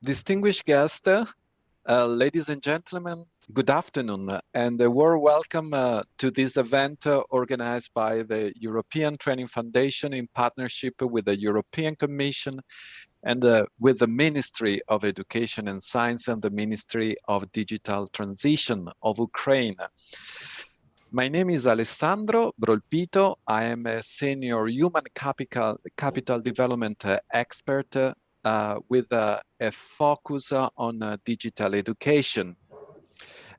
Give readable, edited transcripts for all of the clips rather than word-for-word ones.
Distinguished guests, ladies and gentlemen, good afternoon, and a warm welcome to this event organized by the European Training Foundation in partnership with the European Commission and with the Ministry of Education and Science and the Ministry of Digital Transition of Ukraine. My name is Alessandro Brolpito. I am a senior human capital development expert with a focus on digital education.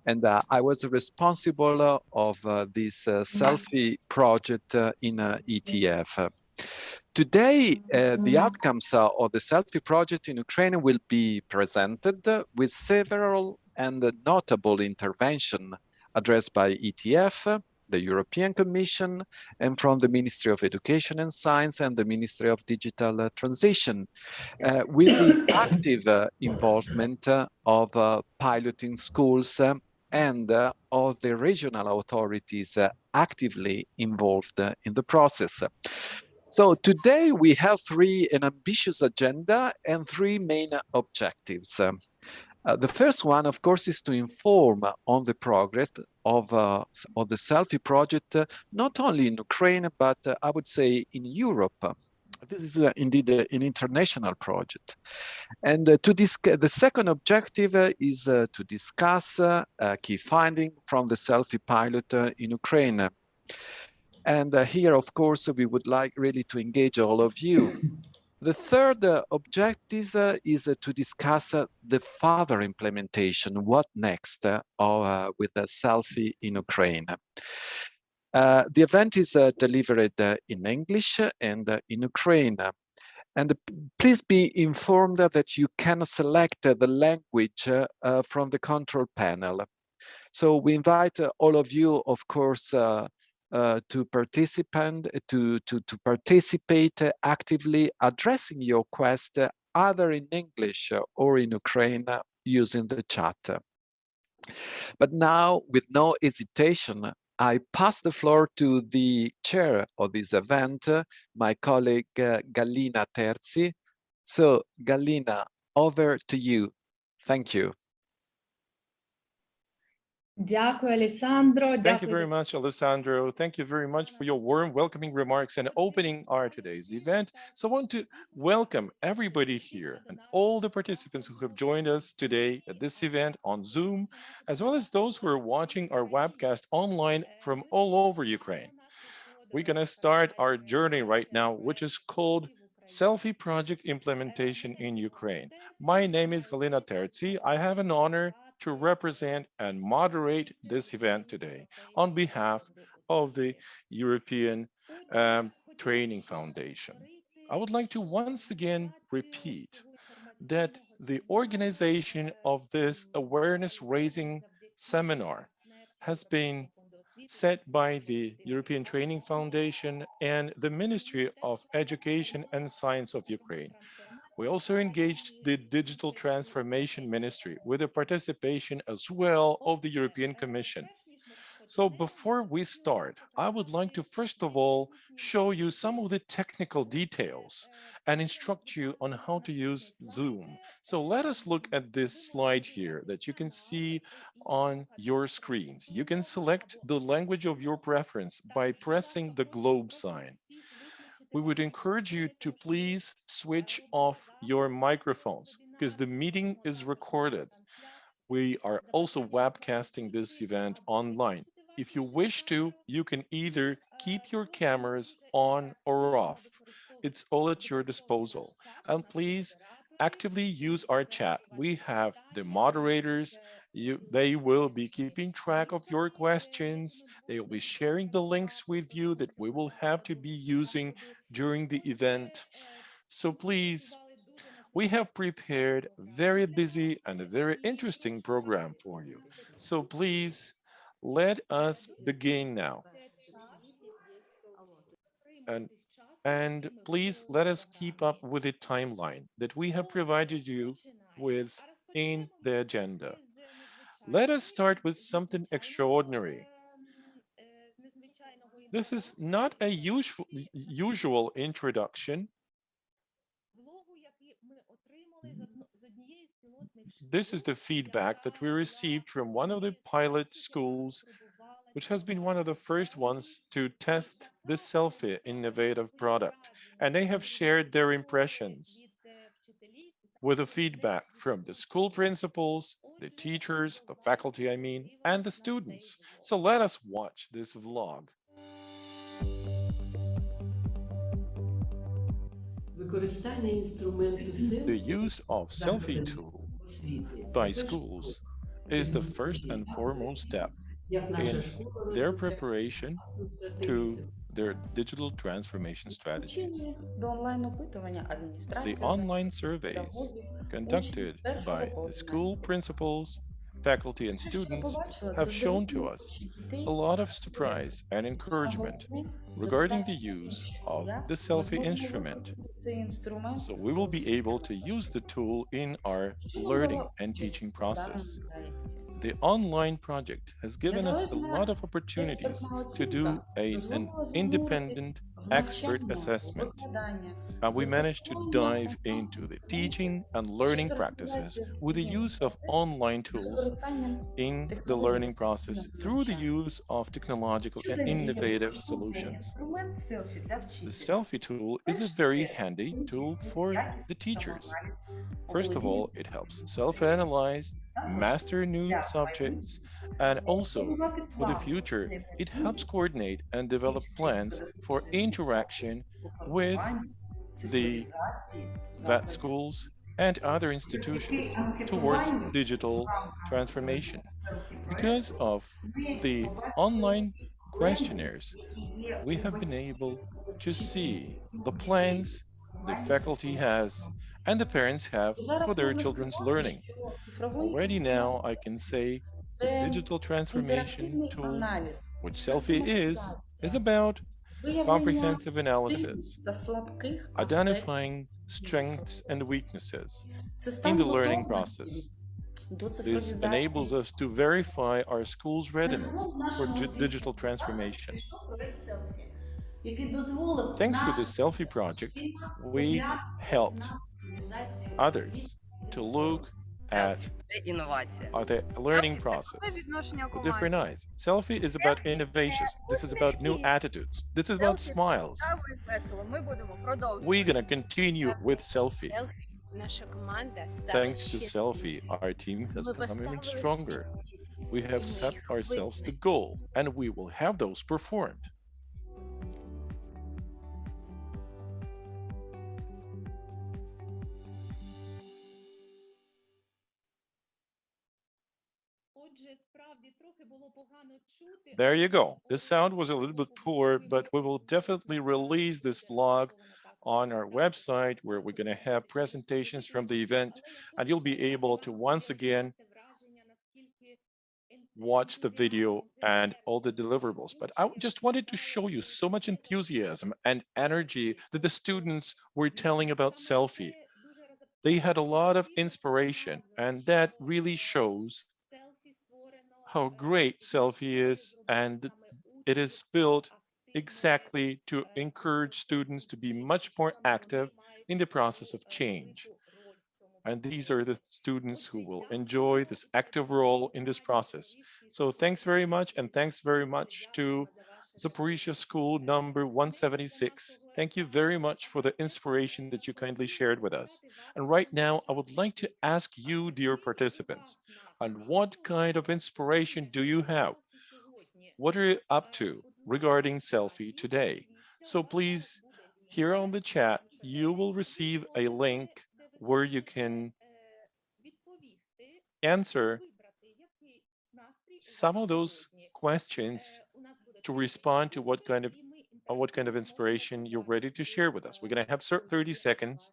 And I was responsible of this Selfie project in ETF. Today, the outcomes of the Selfie project in Ukraine will be presented with several and notable interventions addressed by ETF, the European Commission, and from the Ministry of Education and Science and the Ministry of Digital Transition, with the active involvement of piloting schools and of the regional authorities actively involved in the process. So today we have an ambitious agenda and three main objectives. The first one, of course, is to inform on the progress of the Selfie project, not only in Ukraine, but I would say in Europe. This is indeed an international project. And the second objective is to discuss key findings from the Selfie pilot in Ukraine. And here, of course, we would like really to engage all of you. The third objective is to discuss the further implementation, what next with the Selfie in Ukraine. The event is delivered in English and in Ukraine. And please be informed that you can select the language from the control panel. So we invite all of you, of course, to participate actively, addressing your quest either in English or in Ukraine using the chat. But now, with no hesitation, I pass the floor to the chair of this event, my colleague Galina Terzi. So, Galina, over to you. Thank you. Thank you very much, Alessandro. Thank you very much for your warm welcoming remarks and opening our today's event. So I want to welcome everybody here and all the participants who have joined us today at this event on Zoom, as well as those who are watching our webcast online from all over Ukraine. We're going to start our journey right now, which is called Selfie Project Implementation in Ukraine. My name is Galina Terzi. I have an honor to represent and moderate this event today on behalf of the European Training Foundation. I would like to once again repeat that the organization of this awareness-raising seminar has been set by the European Training Foundation and the Ministry of Education and Science of Ukraine. We also engaged the Digital Transformation Ministry with the participation as well of the European Commission. So before we start, I would like to first of all show you some of the technical details and instruct you on how to use Zoom. So let us look at this slide here that you can see on your screens. You can select the language of your preference by pressing the globe sign. We would encourage you to please switch off your microphones because the meeting is recorded. We are also webcasting this event online. If you wish to, you can either keep your cameras on or off. It's all at your disposal. And please actively use our chat. We have the moderators. They will be keeping track of your questions. They will be sharing the links with you that we will have to be using during the event. So please, we have prepared a very busy and a very interesting program for you. So please, let us begin now. And please let us keep up with the timeline that we have provided you with in the agenda. Let us start with something extraordinary. This is not a usual introduction. This is the feedback that we received from one of the pilot schools, which has been one of the first ones to test this Selfie innovative product. And they have shared their impressions with the feedback from the school principals, the teachers, the faculty, I mean, and the students. So let us watch this vlog. Використання інструменту The селфі use of Selfie закладів tool освіти. Це by перший schools крок is the first підготовки and дітей, foremost step як наша in школа their розробляє preparation власну стратегію to their цифровізації. digital transformation strategies. Включення до онлайн-опитування The адміністрації online закладу, surveys педагогів, учнів conducted з першого by по the school 11 клас. principals, faculty, and Те, що я students побачила, have це shown to здивування us наших a дітей. lot of surprise and Саме encouragement головне regarding the запитання use навіщо, of як the ми Selfie зможемо instrument. використати цей інструмент So we в will be освіті able to use the tool in our Що нам learning дало and участь teaching у process. даному проєкті? The online project has given us a Незалежна lot of opportunities експертна to do оцінка an дозволила зануритись independent в expert навчання, у assessment. викладання, And we managed to застосування dive into the teaching and learning practices with the use of online з tools використанням in the learning process through the use of technological and innovative solutions. Інструмент селфі для The вчителя. selfie tool is a very handy tool for the teachers. First of all, it helps self-analyze, master new subjects, and also for the future, it helps coordinate and develop plans for interaction with the vet schools and other institutions towards digital transformation. Because of the online questionnaires, we have been able to see the plans the faculty has and the parents have for their children's learning. Already now, I can say the digital transformation Інтерактивний tool, аналіз, which Selfie is систематизація, about виявлення comprehensive analysis, сильних та слабких identifying аспектів strengths and weaknesses Це in стан the learning готовності process. до This цифровізації. enables us to verify our school's readiness for digital transformation. Thanks to this Selfie project, we helped others to look at інновація. the learning Це process коли відношення with different команді. eyes. Selfie is about innovations. This is about new attitudes. This is about smiles. Цікаво і весело. Ми будемо продовжувати. We're gonna continue with Selfie. Наша команда стала Thanks to ще Selfie, our team has Ми become even поставили stronger. собі цілі. We have set ourselves the goal, and we will have those performed. There you go. The sound was a little bit poor, but we will definitely release this vlog on our website where we're going to have presentations from the event, and you'll be able to once again watch the video and all the deliverables. But I just wanted to show you so much enthusiasm and energy that the students were telling about Selfie. They had a lot of inspiration, and that really shows how great Selfie is, and it is built exactly to encourage students to be much more active in the process of change. And these are the students who will enjoy this active role in this process. So thanks very much, and thanks very much to Zaporizhia School number 176. Thank you very much for the inspiration that you kindly shared with us. And right now, I would like to ask you, dear participants, and what kind of inspiration do you have? What are you up to regarding Selfie today? So please, here on the chat, you will receive a link where you can answer some of those questions to respond to what kind of inspiration you're ready to share with us. We're going to have 30 seconds,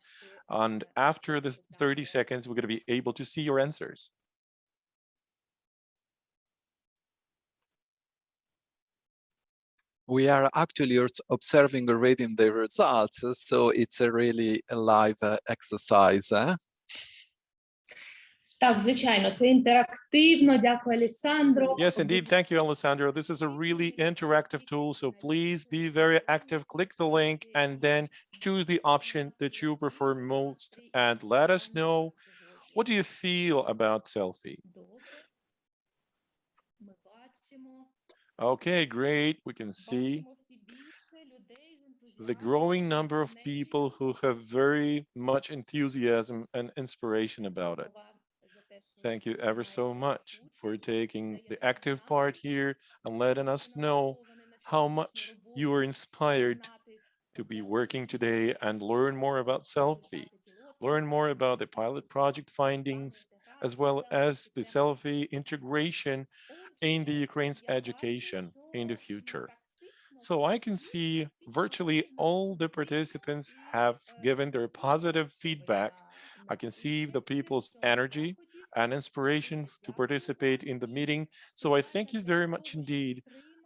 and after the 30 seconds, we're going to be able to see your answers. We are actually observing already the results, so it's a really a live exercise. Так, звичайно, це інтерактивно. Дякую, Александро. Yes, indeed. Thank you, Alessandro. This is a really interactive tool, so please be very active. Click the link and then choose the option that you prefer most and let us know What do you feel about Selfie? Добре. Ми бачимо. Okay, great. We can see Бачимо всі більше людей з the ентузіазмом, growing number of people енергією. who have very much enthusiasm and inspiration about it. Дякую вам за те, що Thank you ever so приймаєте much for участь, taking the даєте нам active part настрій, here and letting us know налаштований на how сьогоднішню much роботу, you are inspired об'єднатись to по be селфі working і today and learn more about Selfie, результати пілоту, learn more about the pilot project плану findings, as інтеграції well селфі в as the систему Selfie освіти. integration in the Отже, Ukraine's я бачу, education in the що future. практично So I can всі see virtually підтверджують all нашу the позицію participants і have given their positive готові feedback. на I can see the участь в people's цьому energy заході. and inspiration Дуже to дякую participate вам in the і meeting. So I thank спеціально you для very much того, щоб indeed.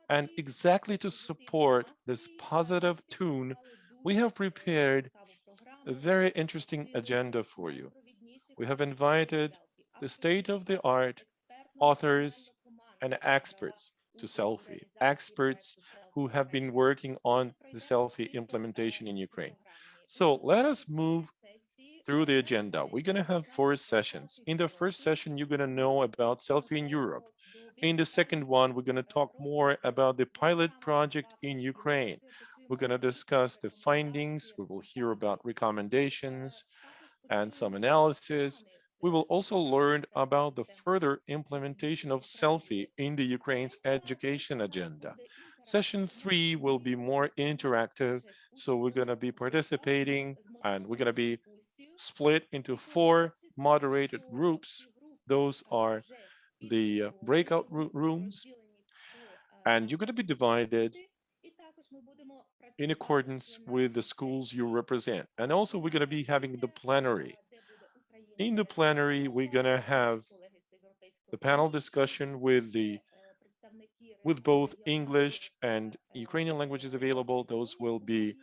And підтримати exactly to позитивний support this настрій, positive tune, підготували we дуже have prepared цікаву a програму. very interesting Запросили agenda for you. найпровідніших We have практикунів invited селфі, the активістів, state-of-the-art експертну authors національну команду, and яка брала experts to участь в Selfie, реалізації experts проекту who Selfie have been Academy. working on Отже, the пройдемо Selfie швидко implementation in по Ukraine. програмі. So let us Відбуватимуться move сесії. through the Перша agenda. We're going to сесія have four присвячена sessions. In the first селфі-пілоту. session, you're going to know Готуємося about Selfie in Europe. конкретно до In the second one, we're going to talk more розвитку about the pilot програми project in законодавства. Ukraine. Друге, We're почуємо going to аналітику, discuss the findings. рекомендації, We will hear about результати. recommendations Також and some почуємо analysis. плани We will also learn інтеграції about the селфі-системи further освіти у implementation звіті of Selfie України. in the Ukraine's Третя education сесія agenda. буде Session інтерактивною. 3 will be Ми more беремо interactive, участь so у we're going to be групах, participating and we're going змодеровано to be дискусію. split into І 4 побачите, moderated що groups. ці групи Those are вже the breakout підготовлені, rooms, розділені по and you're going to be divided напрямки. І також ми будемо in працювати accordance вже with на the schools you сесії. represent. And also, we're going to be having the plenary. Де буде In the українська plenary, we're going to мова, have наші колеги з Європейського the panel Союзу, discussion with представники both English регіональних and Ukrainian languages available. Those will be України,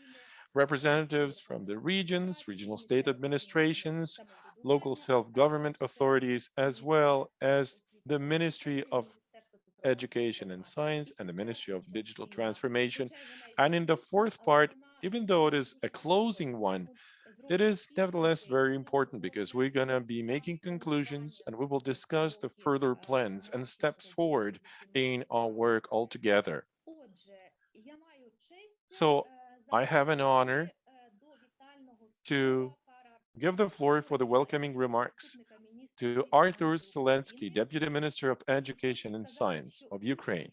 representatives from the regions, regional state administrations, local самоврядування, self-government також authorities, as well Міністерство as освіти the і Ministry науки, of Міністерство цифрової Education and Science and the трансформації. І Ministry of третя Digital частина, Transformation. хоча й вона і And in the технічна, fourth але part, вона even though it is a дуже closing важлива. one, Ми it зробимо is nevertheless підсумки, very ми important because обговоримо we're going to be making conclusions and we will discuss the further plans and steps forward in our work altogether. Отже, я маю честь So I have an honor до вітального to слова give the floor for the welcoming remarks to Arthur Zelensky, Deputy Minister of Education and Science of Ukraine.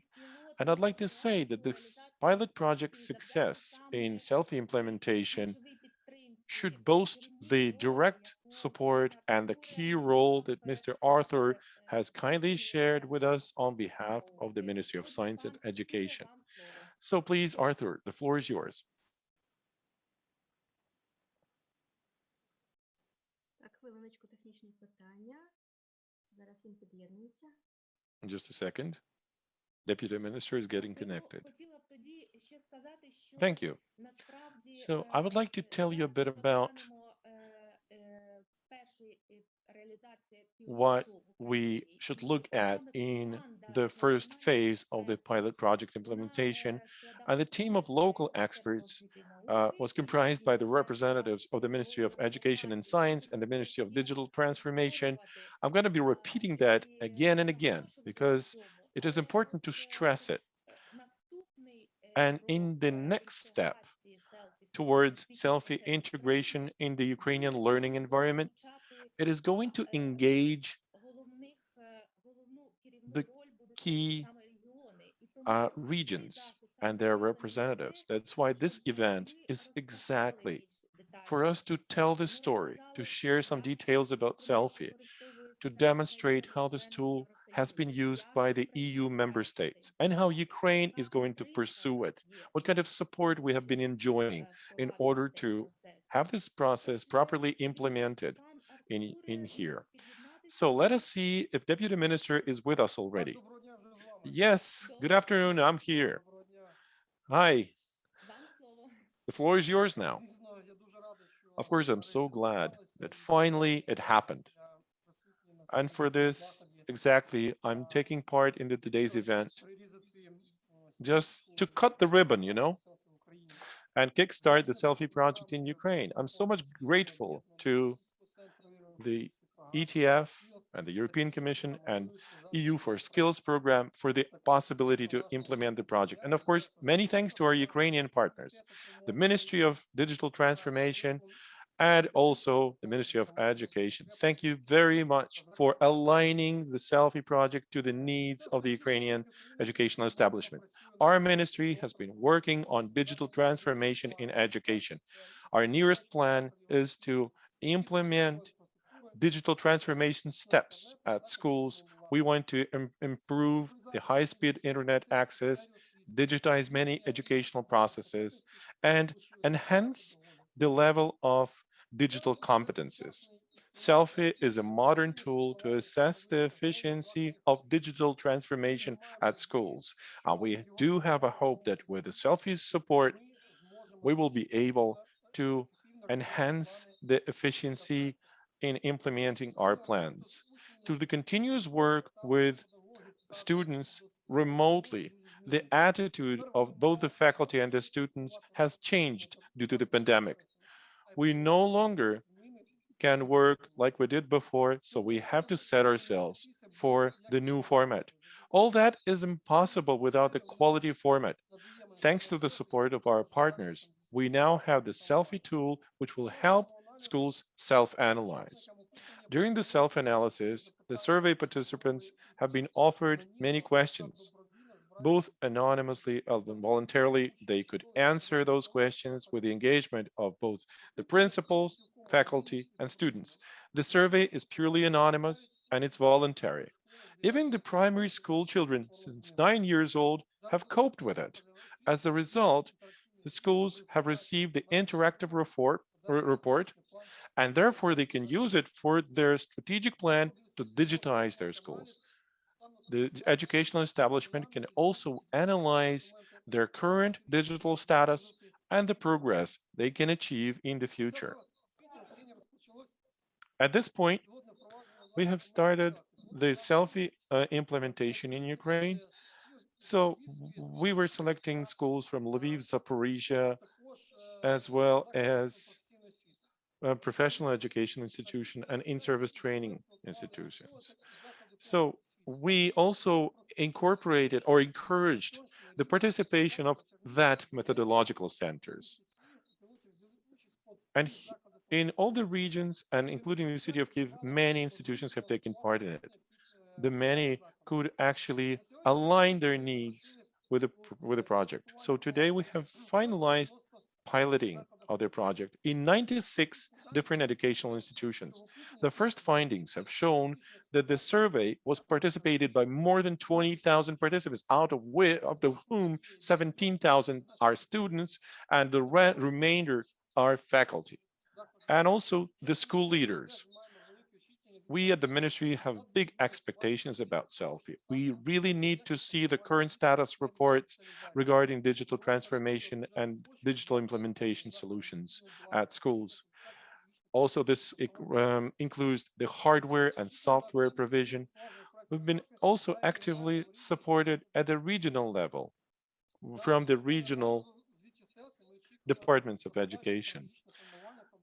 And I'd like to say that this pilot project's success in selfie implementation should boast the direct support and the key role that Mr. Arthur has kindly shared with us on behalf of the Ministry of Science and Education. So please, Arthur, the floor is yours. Так, хвилиночку, технічні питання. Зараз він під'єднується. Just a second. Deputy Minister is getting connected. Хотіла б тоді ще сказати, що Thank you. насправді So I would like to tell you a bit about what we should look at in the first phase of the pilot project implementation. And the team of local experts was comprised by the representatives of the Ministry of Education and Science and the Ministry of Digital Transformation. I'm going to be repeating that again and again because it is important to stress it. And in the next step towards selfie integration in the Ukrainian learning environment, it is going to engage the key regions and their representatives. That's why this event is exactly for us to tell the story, to share some details about Selfie, to demonstrate how this tool has been used by the EU member states and how Ukraine is going to pursue it, what kind of support we have been enjoying in order to have this process properly implemented in here. So let us see if Deputy Minister is with us already. Yes, good afternoon, I'm here. Hi, the floor is yours now. Of course, I'm so glad that finally it happened. And for this, exactly, I'm taking part in today's event just to cut the ribbon, you know, and kickstart the selfie project in Ukraine. I'm so much grateful to the ETF and the European Commission and EU for Skills program for the possibility to implement the project. And of course, many thanks to our Ukrainian partners, the Ministry of Digital Transformation, and also the Ministry of Education. Thank you very much for aligning the Selfie project to the needs of the Ukrainian educational establishment. Our ministry has been working on digital transformation in education. Our nearest plan is to implement digital transformation steps at schools. We want to improve the high-speed internet access, digitize many educational processes, and enhance the level of digital competencies. Selfie is a modern tool to assess the efficiency of digital transformation at schools. We do have a hope that with the Selfie's support, we will be able to enhance the efficiency in implementing our plans. Through the continuous work with students remotely, the attitude of both the faculty and the students has changed due to the pandemic. We no longer can work like we did before, so we have to set ourselves for the new format. All that is impossible without the quality format. Thanks to the support of our partners, we now have the Selfie tool, which will help schools self-analyze. During the self-analysis, the survey participants have been offered many questions. Both anonymously and voluntarily, they could answer those questions with the engagement of both the principals, faculty, and students. The survey is purely anonymous and it's voluntary. Even the primary school children since 9 years old have coped with it. As a result, the schools have received the interactive report, and therefore they can use it for their strategic plan to digitize their schools. The educational establishment can also analyze their current digital status and the progress they can achieve in the future. At this point, we have started the Selfie implementation in Ukraine. So we were selecting schools from Lviv, Zaporizhia, as well as professional education institution and in-service training institutions. So we also incorporated or encouraged the participation of that methodological centers. And in all the regions, and including the city of Kiev, many institutions have taken part in it. The many could actually align their needs with the project. So today we have finalized piloting of their project in 96 different educational institutions. The first findings have shown that the survey was participated by more than 20,000 participants, out of whom 17,000 are students and the remainder are faculty, and also the school leaders. We at the ministry have big expectations about Selfie. We really need to see the current status reports regarding digital transformation and digital implementation solutions at schools. Also, this includes the hardware and software provision. We've been also actively supported at the regional level from the regional departments of education.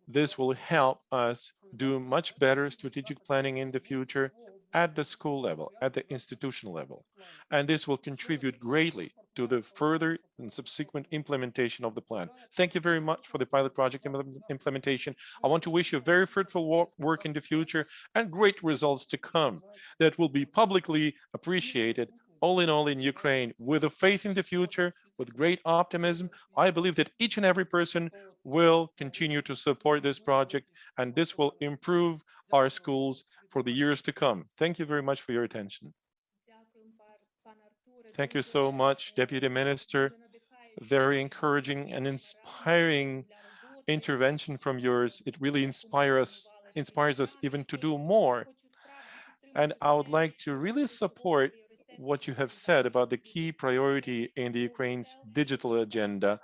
This will help us do much better strategic planning in the future at the school level, at the institutional level. And this will contribute greatly to the further and subsequent implementation of the plan. Thank you very much for the pilot project implementation. I want to wish you very fruitful work in the future and great results to come that will be publicly appreciated all in Ukraine. With a faith in the future, with great optimism, I believe that each and every person will continue to support this project, and this will improve our schools for the years to come. Thank you very much for your attention. Thank you so much, Deputy Minister. Very encouraging and inspiring intervention from yours. It really inspires us even to do more. And I would like to really support what you have said about the key priority in the Ukraine's digital agenda,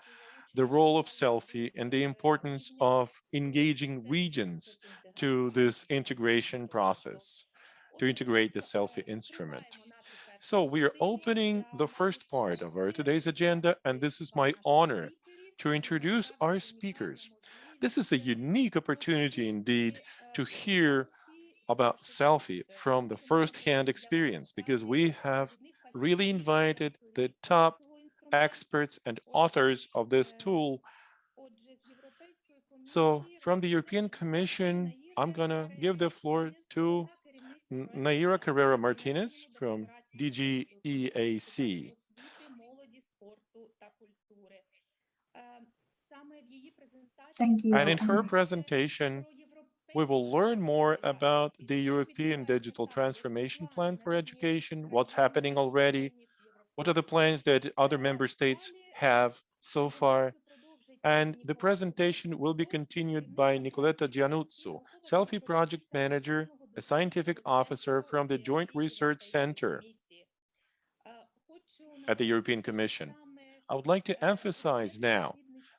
the role of Selfie and the importance of engaging regions to this integration process, to integrate the Selfie instrument. So we are opening the first part of our today's agenda, and this is my honor to introduce our speakers. This is a unique opportunity indeed to hear about Selfie from the first-hand experience, because we have really invited the top experts and authors of this tool. So from the European Commission, I'm gonna give the floor to Naira Carrera Martinez from DG EAC. Thank you. And in her presentation, we will learn more about the European Digital Transformation Plan for Education, what's happening already, what are the plans that other member states have so far. And the presentation will be continued by Nicoletta Giannuzzo, Selfie Project Manager, a scientific officer from the Joint Research Center at the European Commission. I would like to emphasize now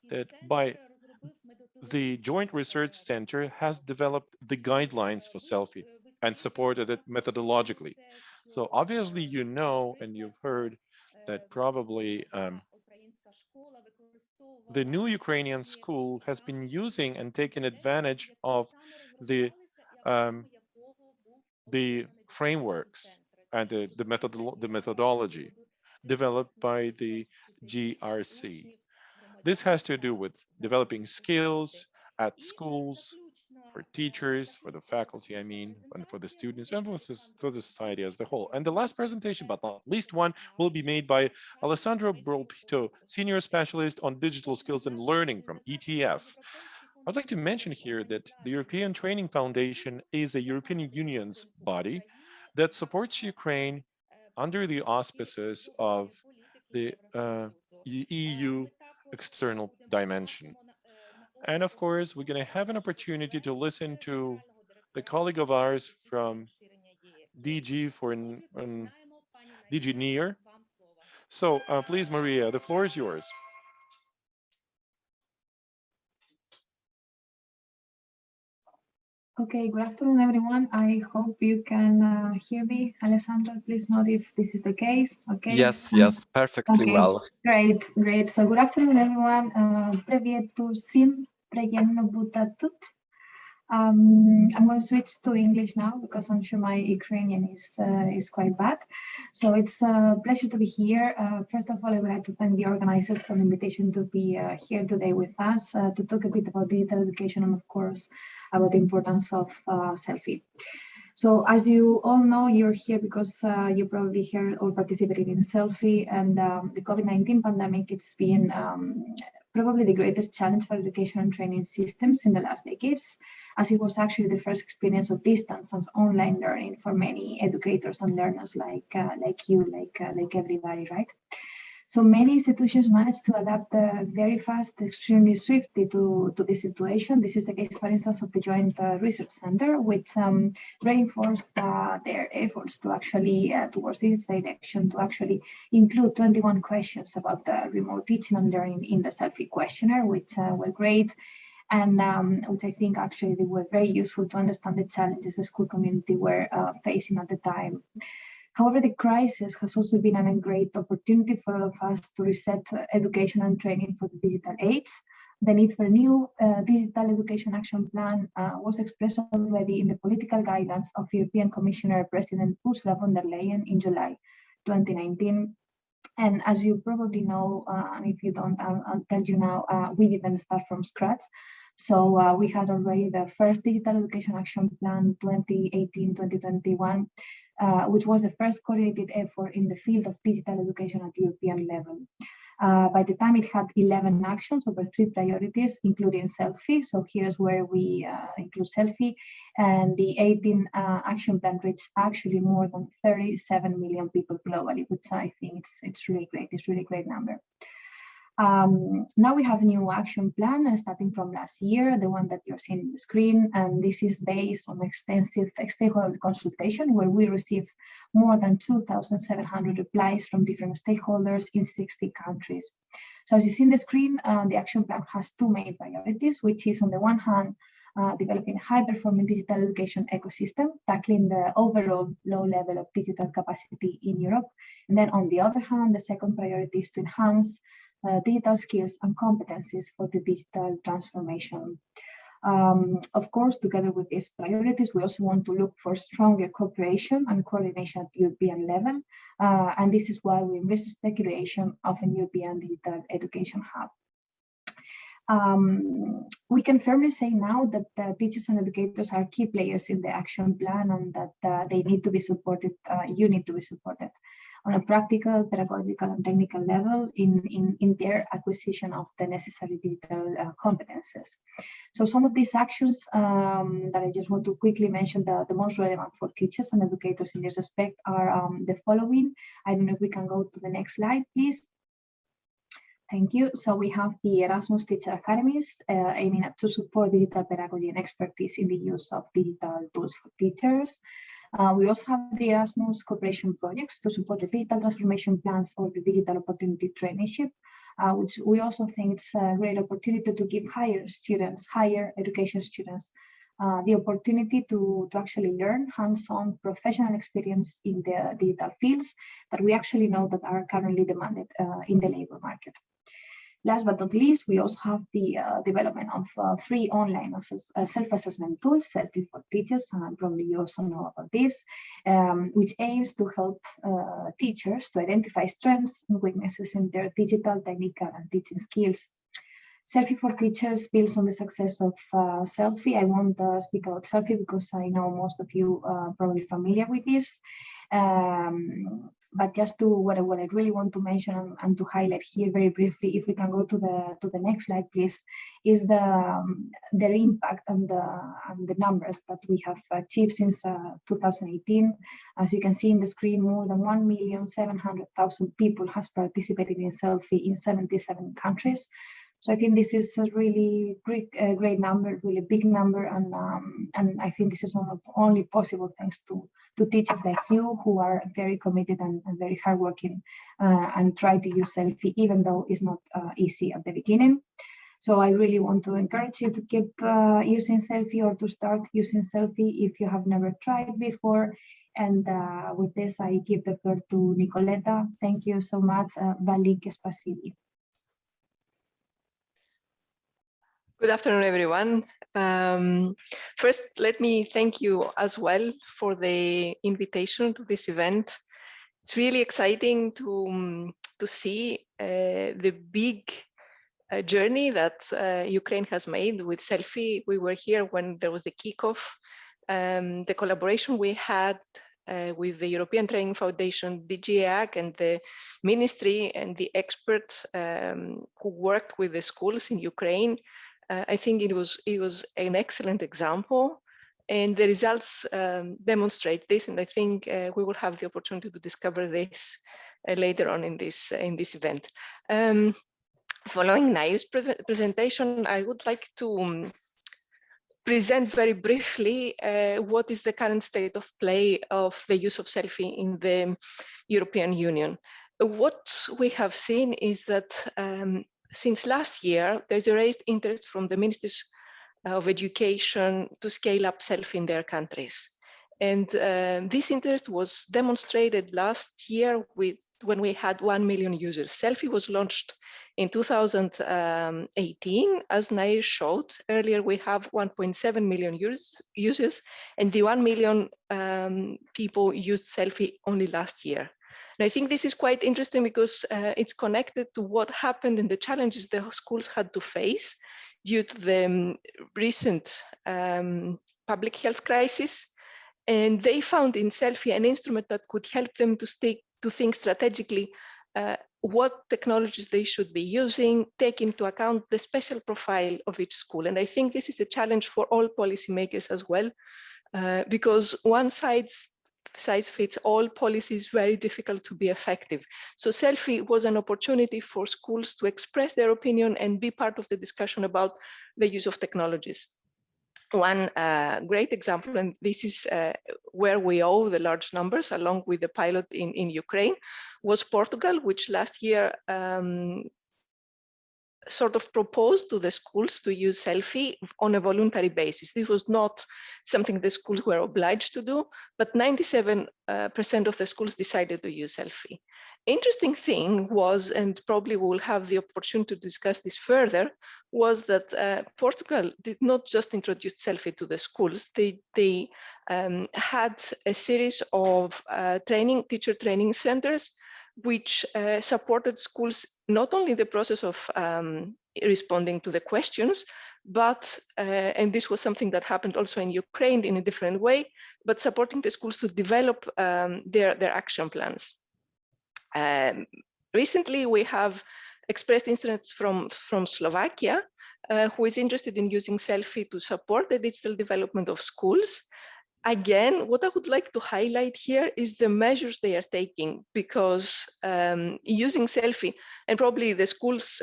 that the Joint Research Center has developed the guidelines for Selfie and supported it methodologically. So obviously you know, and you've heard that probably the new Ukrainian school has been using and taking advantage of the frameworks and the methodology developed by the GRC. This has to do with developing skills at schools, for teachers, for the faculty, I mean, and for the students, and for the society as a whole. And the last presentation, but not least one, will be made by Alessandro Brolpito, Senior Specialist on Digital Skills and Learning from ETF. I'd like to mention here that the European Training Foundation is a European Union's body that supports Ukraine under the auspices of the EU external dimension. And of course, we're going to have an opportunity to listen to the colleague of ours from DG for DG NEAR. So please, Maria, the floor is yours. Okay, good afternoon, everyone. I hope you can hear me. Alessandro, please note if this is the case. Okay. Yes, perfectly okay. well. Great. So good afternoon, everyone. Привет всем, приємно бути тут. I'm going to switch to English now because I'm sure my Ukrainian is quite bad. So it's a pleasure to be here. First of all, I would like to thank the organizers for the invitation to be here today with us to talk a bit about digital education and, of course, about the importance of Selfie. So as you all know, you're here because you probably heard or participated in Selfie, and the COVID-19 pandemic, it's been probably the greatest challenge for education and training systems in the last decades, as it was actually the first experience of distance and online learning for many educators and learners like you, like everybody, right? So many institutions managed to adapt very fast, extremely swiftly to this situation. This is the case, for instance, of the Joint Research Center, which reinforced their efforts to actually, towards this direction, to actually include 21 questions about remote teaching and learning in the Selfie questionnaire, which were great, and which I think actually they were very useful to understand the challenges the school community were facing at the time. However, the crisis has also been a great opportunity for all of us to reset education and training for the digital age. The need for a new digital education action plan was expressed already in the political guidelines of European Commissioner President Ursula von der Leyen in July 2019. And as you probably know, and if you don't, I'll tell you now, we didn't start from scratch. So we had already the first Digital Education Action Plan 2018-2021, which was the first coordinated effort in the field of digital education at European level. By the time it had 11 actions over 3 priorities, including Selfie. So here's where we include Selfie. And the 18 action plan reached actually more than 37 million people globally, which I think it's really great. It's really great number. Now we have a new action plan starting from last year, the one that you're seeing on the screen, and this is based on extensive stakeholder consultation where we received more than 2,700 replies from different stakeholders in 60 countries. So as you see on the screen, the action plan has 2 main priorities, which is on the one hand, developing a high-performing digital education ecosystem, tackling the overall low level of digital capacity in Europe. And then on the other hand, the second priority is to enhance digital skills and competencies for the digital transformation. Of course, together with these priorities, we also want to look for stronger cooperation and coordination at the European level. And this is why we envisage the creation of a European Digital Education Hub. We can firmly say now that teachers and educators are key players in the action plan, and that they need to be supported, you need to be supported on a practical, pedagogical, and technical level in their acquisition of the necessary digital competences. So some of these actions that I just want to quickly mention, the most relevant for teachers and educators in this respect are the following. I don't know if we can go to the next slide, please. Thank you. So we have the Erasmus Teacher Academies aiming to support digital pedagogy and expertise in the use of digital tools for teachers. We also have the Erasmus cooperation projects to support the digital transformation plans or the digital opportunity traineeship, which we also think it's a great opportunity to give higher education students, the opportunity to actually learn hands-on professional experience in the digital fields that we actually know that are currently demanded in the labor market. Last but not least, we also have the development of free online self-assessment tools, Selfie for teachers, and probably you also know about this, which aims to help teachers to identify strengths and weaknesses in their digital, technical, and teaching skills. Selfie for teachers builds on the success of Selfie. I won't speak about Selfie because I know most of you are probably familiar with this. But just what I really want to mention and to highlight here very briefly, if we can go to the next slide, please, is their impact and the numbers that we have achieved since 2018. As you can see in the screen, more than 1,700,000 people has participated in Selfie in 77 countries. So I think this is a really great number, really big number, and I think this is only possible thanks to teachers like you who are very committed and very hardworking and try to use Selfie, even though it's not easy at the beginning. So I really want to encourage you to keep using Selfie or to start using Selfie if you have never tried before. And with this, I give the floor to Nicoleta. Thank you so much. Valik Spasivi. Good afternoon, everyone. First, let me thank you as well for the invitation to this event. It's really exciting to see the big journey that Ukraine has made with Selfie. We were here when there was the kickoff. The collaboration we had with the European Training Foundation, DGAC, and the ministry and the experts who worked with the schools in Ukraine. I think it was an excellent example, and the results demonstrate this. And I think we will have the opportunity to discover this later on in this event. Following Nair's presentation, I would like to present very briefly what is the current state of play of the use of Selfie in the European Union. What we have seen is that since last year, there's a raised interest from the ministries of education to scale up Selfie in their countries. And this interest was demonstrated last year when we had 1 million users. Selfie was launched in 2018. As Nair showed earlier, we have 1.7 million users, and the 1 million people used Selfie only last year. And I think this is quite interesting because it's connected to what happened and the challenges the schools had to face due to the recent public health crisis. And they found in Selfie an instrument that could help them to think strategically what technologies they should be using, take into account the special profile of each school. And I think this is a challenge for all policymakers as well, because one size fits all policy is very difficult to be effective. So Selfie was an opportunity for schools to express their opinion and be part of the discussion about the use of technologies. One great example, and this is where we owe the large numbers along with the pilot in Ukraine, was Portugal, which last year sort of proposed to the schools to use Selfie on a voluntary basis. This was not something the schools were obliged to do, but 97% of the schools decided to use Selfie. interesting thing was, and probably we'll have the opportunity to discuss this further, was that Portugal did not just introduce Selfie to the schools. They had a series of teacher training centers, which supported schools not only the process of responding to the questions, but, and this was something that happened also in Ukraine in a different way, but supporting the schools to develop their action plans. Recently, we have expressed interest from Slovakia, who is interested in using Selfie to support the digital development of schools. Again, what I would like to highlight here is the measures they are taking, because using Selfie, and probably the schools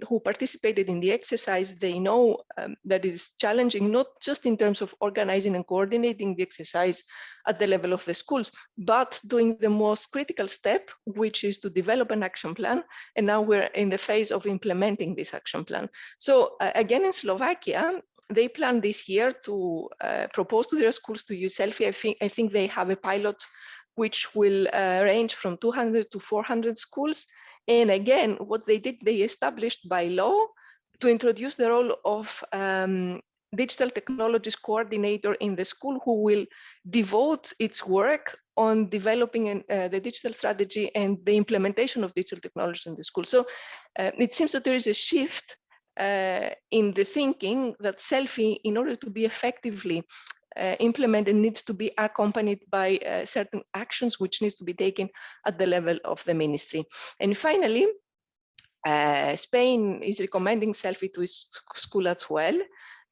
who participated in the exercise, they know that it is challenging, not just in terms of organizing and coordinating the exercise at the level of the schools, but doing the most critical step, which is to develop an action plan. And now we're in the phase of implementing this action plan. So again, in Slovakia, they plan this year to propose to their schools to use Selfie. I think they have a pilot which will range from 200 to 400 schools. And again, what they did, they established by law to introduce the role of digital technologies coordinator in the school, who will devote its work on developing the digital strategy and the implementation of digital technologies in the school. So it seems that there is a shift in the thinking that Selfie, in order to be effectively implemented, needs to be accompanied by certain actions which need to be taken at the level of the ministry. And finally, Spain is recommending Selfie to its school as well.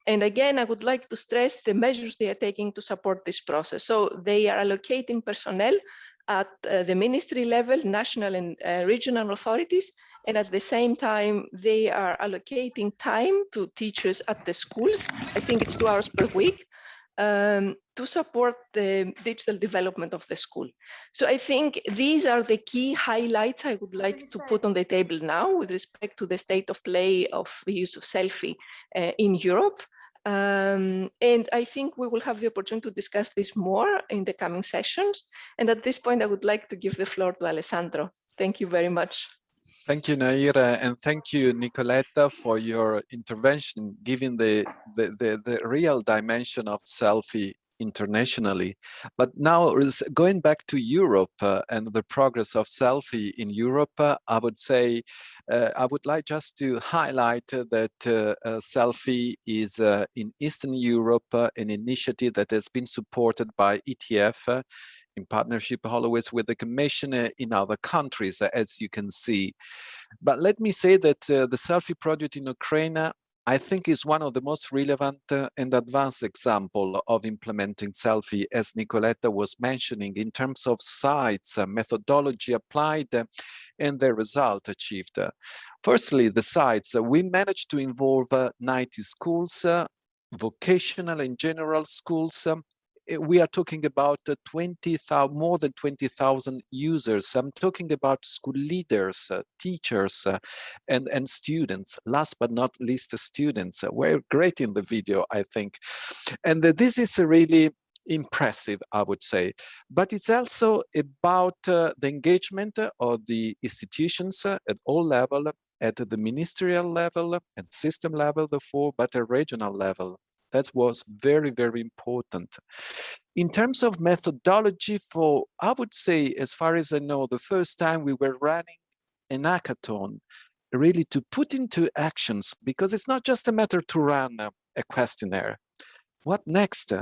And again, I would like to stress the measures they are taking to support this process. So they are allocating personnel at the ministry level, national and regional authorities, and at the same time, they are allocating time to teachers at the schools. I think it's 2 hours per week, to support the digital development of the school. So I think these are the key highlights I would like to put on the table now with respect to the state of play of the use of Selfie in Europe. And I think we will have the opportunity to discuss this more in the coming sessions. And at this point, I would like to give the floor to Alessandro. Thank you very much. Thank you, Naira, and thank you, Nicoletta, for your intervention, giving the real dimension of Selfie internationally. But now, going back to Europe and the progress of Selfie in Europe, I would say, I would like just to highlight that Selfie is in Eastern Europe, an initiative that has been supported by ETF, in partnership always with the Commission in other countries, as you can see. But let me say that the Selfie project in Ukraine, I think, is one of the most relevant and advanced example of implementing Selfie, as Nicoletta was mentioning, in terms of sites, methodology applied, and the result achieved. Firstly, the sites. We managed to involve 90 schools, vocational and general schools. We are talking about more than 20,000 users. I'm talking about school leaders, teachers, and students. Last but not least, students. Were great in the video, I think. And this is really impressive, I would say. But it's also about the engagement of the institutions at all levels, at the ministerial level and system level, therefore, but at regional level. That was very, very important. In terms of methodology for, I would say, as far as I know, the first time we were running an hackathon, really to put into actions, because it's not just a matter to run a questionnaire. What next?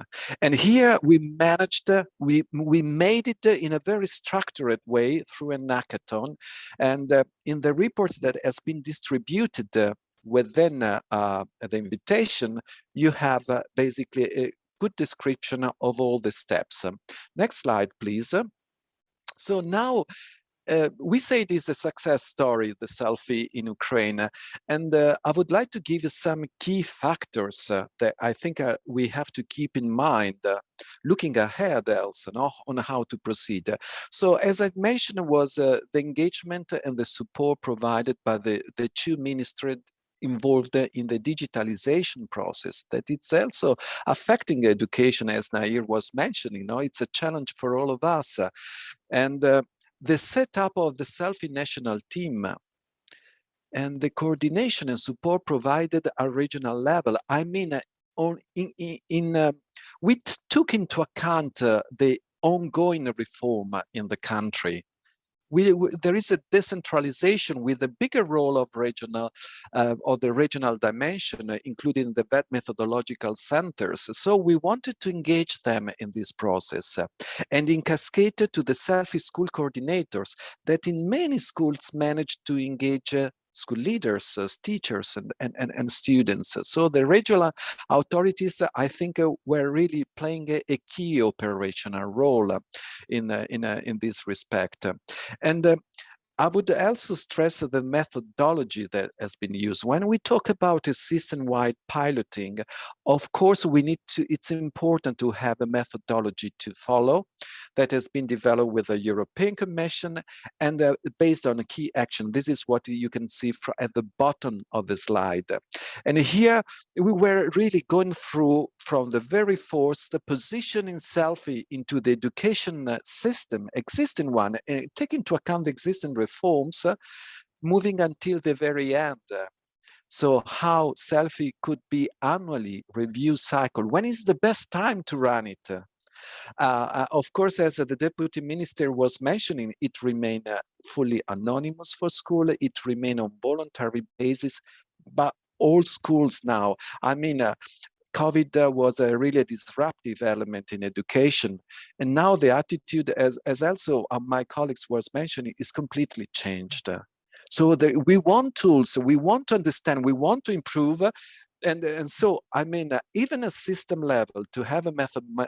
And here we managed, we made it in a very structured way through an hackathon. And in the report that has been distributed within the invitation, you have basically a good description of all the steps. Next slide, please. So now we say it is a success story, the Selfie in Ukraine. And I would like to give you some key factors that I think we have to keep in mind, looking ahead also, on how to proceed. So as I mentioned, was the engagement and the support provided by the two ministries involved in the digitalization process, that it's also affecting education, as Nair was mentioning. It's a challenge for all of us. And the setup of the Selfie national team and the coordination and support provided at regional level. I mean, we took into account the ongoing reform in the country. There is a decentralization with a bigger role of regional or the regional dimension, including the VET methodological centers. So we wanted to engage them in this process and in cascade to the Selfie school coordinators that in many schools managed to engage school leaders, teachers, and students. So the regional authorities, I think, were really playing a key operational role in this respect. And I would also stress the methodology that has been used. When we talk about a system-wide piloting, of course, it's important to have a methodology to follow that has been developed with the European Commission and based on a key action. This is what you can see at the bottom of the slide. And here we were really going through from the very first the positioning Selfie into the education system, existing one, take into account the existing reforms, moving until the very end. So how Selfie could be annually review cycle. When is the best time to run it? Of course, as the deputy minister was mentioning, it remained fully anonymous for school. It remained on voluntary basis, but all schools now, I mean, COVID was a really disruptive element in education. And now the attitude, as also my colleagues was mentioning, is completely changed. So we want tools, we want to understand, we want to improve. And so, I mean, even a system level to have a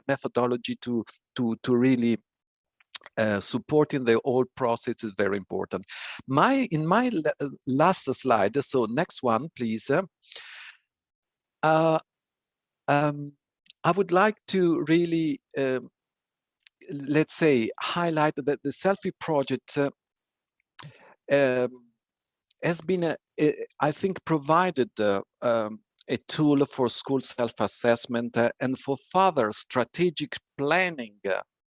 methodology to really supporting the whole process is very important. In my last slide, so next one, please. I would like to really, let's say, highlight that the Selfie project has been, I think, provided a tool for school self-assessment and for further strategic planning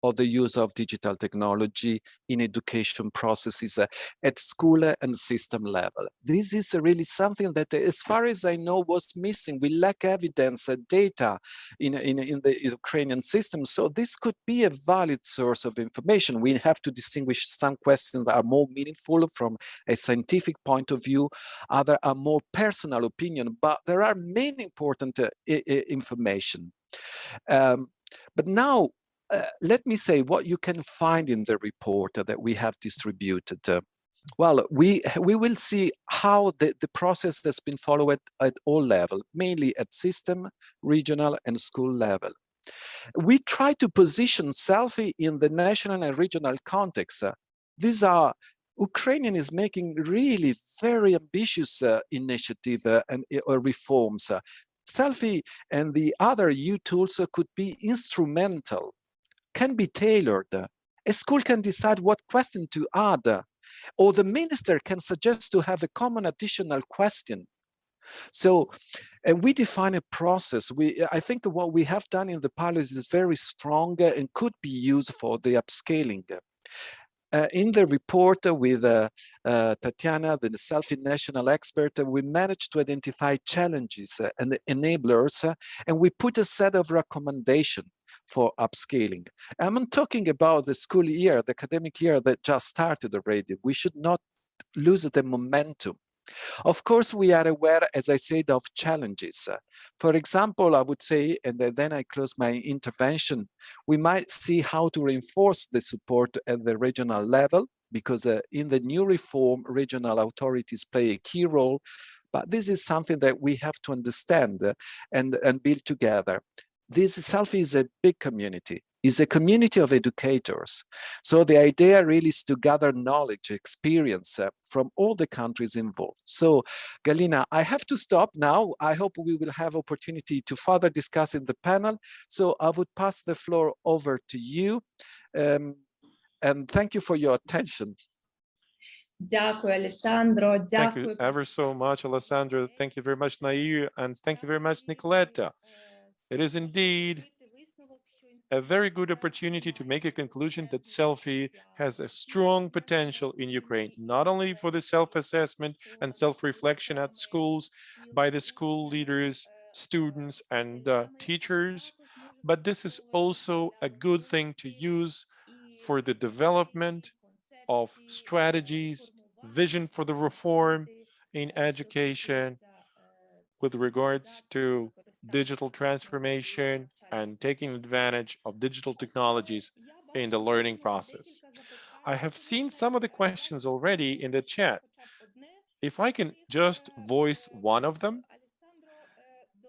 of the use of digital technology in education processes at school and system level. This is really something that, as far as I know, was missing. We lack evidence, data in the Ukrainian system. So this could be a valid source of information. We have to distinguish some questions that are more meaningful from a scientific point of view, other are more personal opinion, but there are many important information. But now, let me say what you can find in the report that we have distributed. Well, we will see how the process has been followed at all levels, mainly at system, regional, and school level. We try to position Selfie in the national and regional context. These are Ukrainian is making really very ambitious initiative and reforms. Selfie and the other EU tools could be instrumental, can be tailored. A school can decide what question to add, or the minister can suggest to have a common additional question. So we define a process. I think what we have done in the pilot is very strong and could be used for the upscaling. In the report with Tatiana, the Selfie national expert, we managed to identify challenges and enablers, and we put a set of recommendations for upscaling. I'm talking about the school year, the academic year that just started already. We should not lose the momentum. Of course, we are aware, as I said, of challenges. For example, I would say, and then I close my intervention, we might see how to reinforce the support at the regional level, because in the new reform, regional authorities play a key role, but this is something that we have to understand and build together. This Selfie is a big community. Is a community of educators. So the idea really is to gather knowledge, experience from all the countries involved. So Galina, I have to stop now. I hope we will have opportunity to further discuss in the panel. So I would pass the floor over to you. And thank you for your attention. Дякую, Алessandro. Thank you ever so much, Alessandro. Thank you very much, Nair, and thank you very much, Nicoletta. It is indeed a very good opportunity to make a conclusion that Selfie has a strong potential in Ukraine, not only for the self-assessment and self-reflection at schools by the school leaders, students, and teachers, but this is also a good thing to use for the development of strategies, vision for the reform in education with regards to digital transformation and taking advantage of digital technologies in the learning process. I have seen some of the questions already in the chat. If I can just voice one of them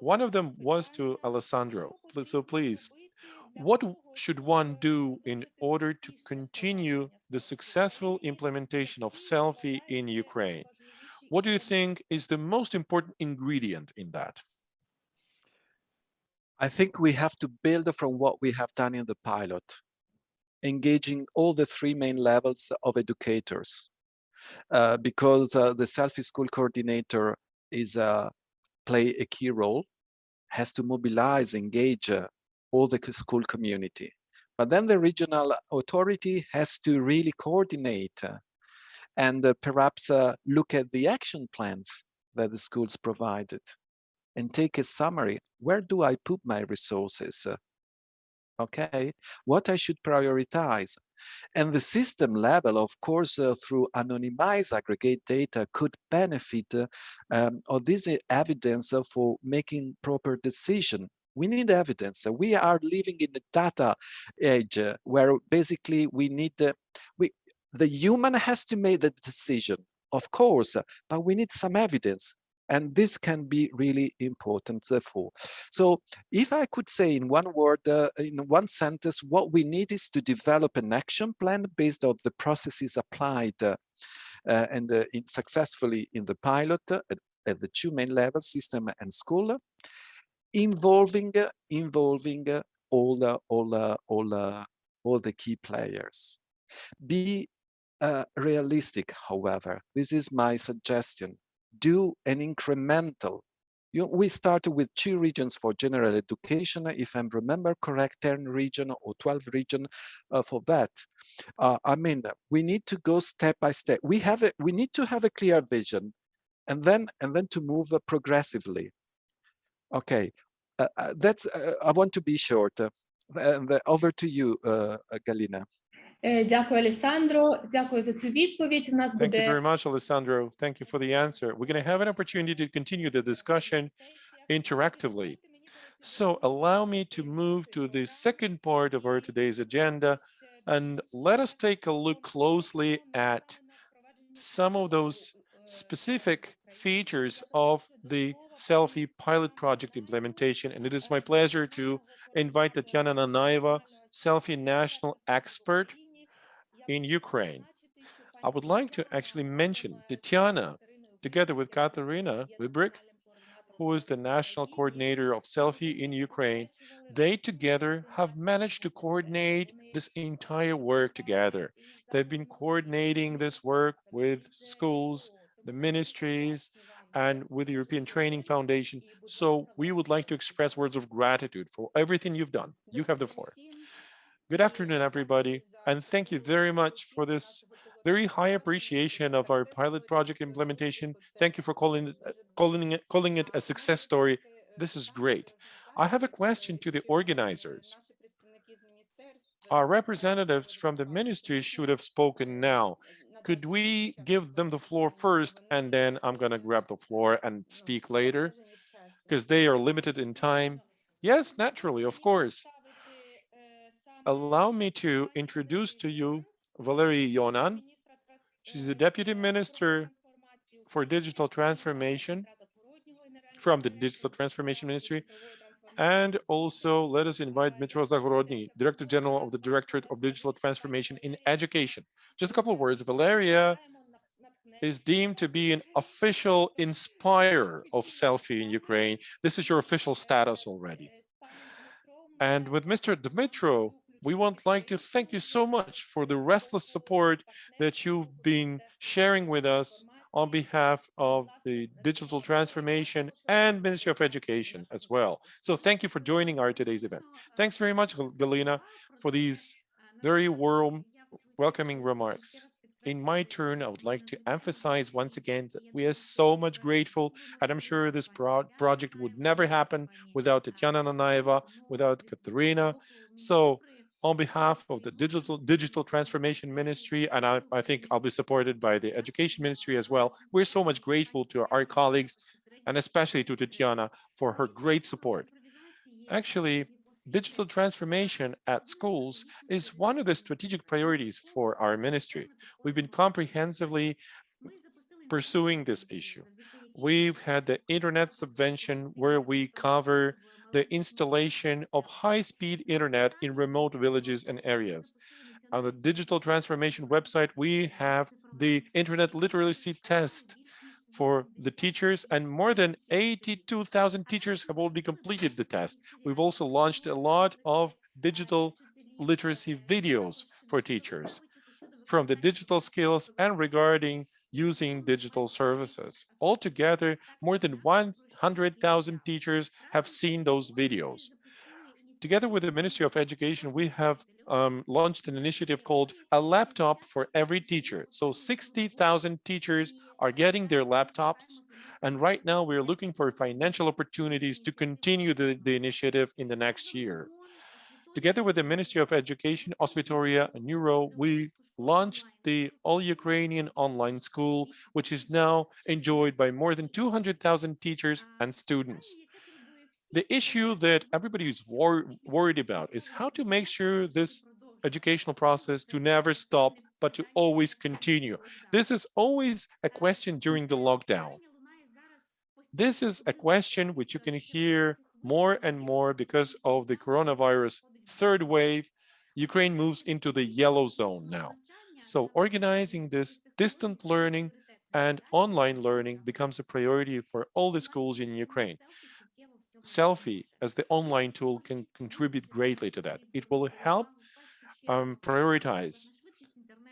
was to Alessandro. So please, what should one do in order to continue the successful implementation of Selfie in Ukraine? What do you think is the most important ingredient in that? I think we have to build from what we have done in the pilot, engaging all the three main levels of educators, because the Selfie school coordinator is play a key role, has to mobilize, engage all the school community. But then the regional authority has to really coordinate and perhaps look at the action plans that the schools provided and take a summary. Where do I put my resources? Okay, what I should prioritize. And the system level, of course, through anonymized aggregate data could benefit of this evidence for making proper decision. We need evidence. We are living in the data age where basically we need, the human has to make the decision, of course, but we need some evidence. And this can be really important for. So if I could say in one word, in one sentence, what we need is to develop an action plan based on the processes applied and successfully in the pilot at the two main levels, system and school, involving all the key players. Be realistic, however. This is my suggestion. Do an incremental. We started with 2 regions for general education, if I remember correct, 10 region or 12 region for that. I mean, we need to go step by step. We need to have a clear vision, and then to move progressively. Okay, that's. I want to be short. And over to you, Galina. Дякую, Алесандро. Дякую за цю відповідь. У нас Thank you буде very much, Alessandro. Thank you for the answer. We're going to have an opportunity to continue the discussion interactively. So allow me to move to the second part of our today's agenda, and let us take a look closely at some of those specific features of the Selfie pilot project implementation. And it is my pleasure to invite Tatiana Nanaeva, Selfie national expert in Ukraine. I would like to actually mention Tatiana, together with Katerina Wibrick, who is the national coordinator of Selfie in Ukraine. They together have managed to coordinate this entire work together. They've been coordinating this work with schools, the ministries, and with the European Training Foundation. So we would like to express words of gratitude for everything you've done. You have the floor. Good afternoon, everybody, and thank you very much for this very high appreciation of our pilot project implementation. Thank you for calling it a success story. This is great. I have a question to the organizers. Our representatives from the ministry should have spoken now. Could we give them the floor first, and then I'm going to grab the floor and speak later, because they are limited in time? Yes, naturally, of course. Allow me to introduce to you Valerie Yonan. She's the Deputy Minister for Digital Transformation from the Digital Transformation Ministry. And also let us invite Dmytro Zagorodny, Director General of the Directorate of Digital Transformation in Education. Just a couple of words. Valeria is deemed to be an official inspirer of Selfie in Ukraine. This is your official status already. And with Mr. Dmytro, we would like to thank you so much for the restless support that you've been sharing with us on behalf of the digital transformation and Ministry of Education as well. So thank you for joining our today's event. Thanks very much, Galina, for these very warm, welcoming remarks. In my turn, I would like to emphasize once again that we are so much grateful, and I'm sure this project would never happen without Tatiana Nanaeva, without Katerina. So on behalf of the digital transformation ministry, and I think I'll be supported by the education ministry as well, we're so much grateful to our colleagues and especially to Tatiana for her great support. Actually, digital transformation at schools is one of the strategic priorities for our ministry. We've been comprehensively pursuing this issue. We've had the internet subvention where we cover the installation of high-speed internet in remote villages and areas. On the digital transformation website, we have the internet literacy test for the teachers, and more than 82,000 teachers have already completed the test. We've also launched a lot of digital literacy videos for teachers from the digital skills and regarding using digital services. Altogether, more than 100,000 teachers have seen those videos. Together with the Ministry of Education, we have launched an initiative called A Laptop for Every Teacher. So 60,000 teachers are getting their laptops. And right now we're looking for financial opportunities to continue the initiative in the next year. Together with the Ministry of Education, Osvitoria and Neuro, we launched the All Ukrainian Online School, which is now enjoyed by more than 200,000 teachers and students. The issue that everybody is worried about is how to make sure this educational process to never stop, but to always continue. This is always a question during the lockdown. This is a question which you can hear more and more because of the coronavirus third wave. Ukraine moves into the yellow zone now. So organizing this distant learning and online learning becomes a priority for all the schools in Ukraine. Selfie as the online tool can contribute greatly to that. It will help prioritize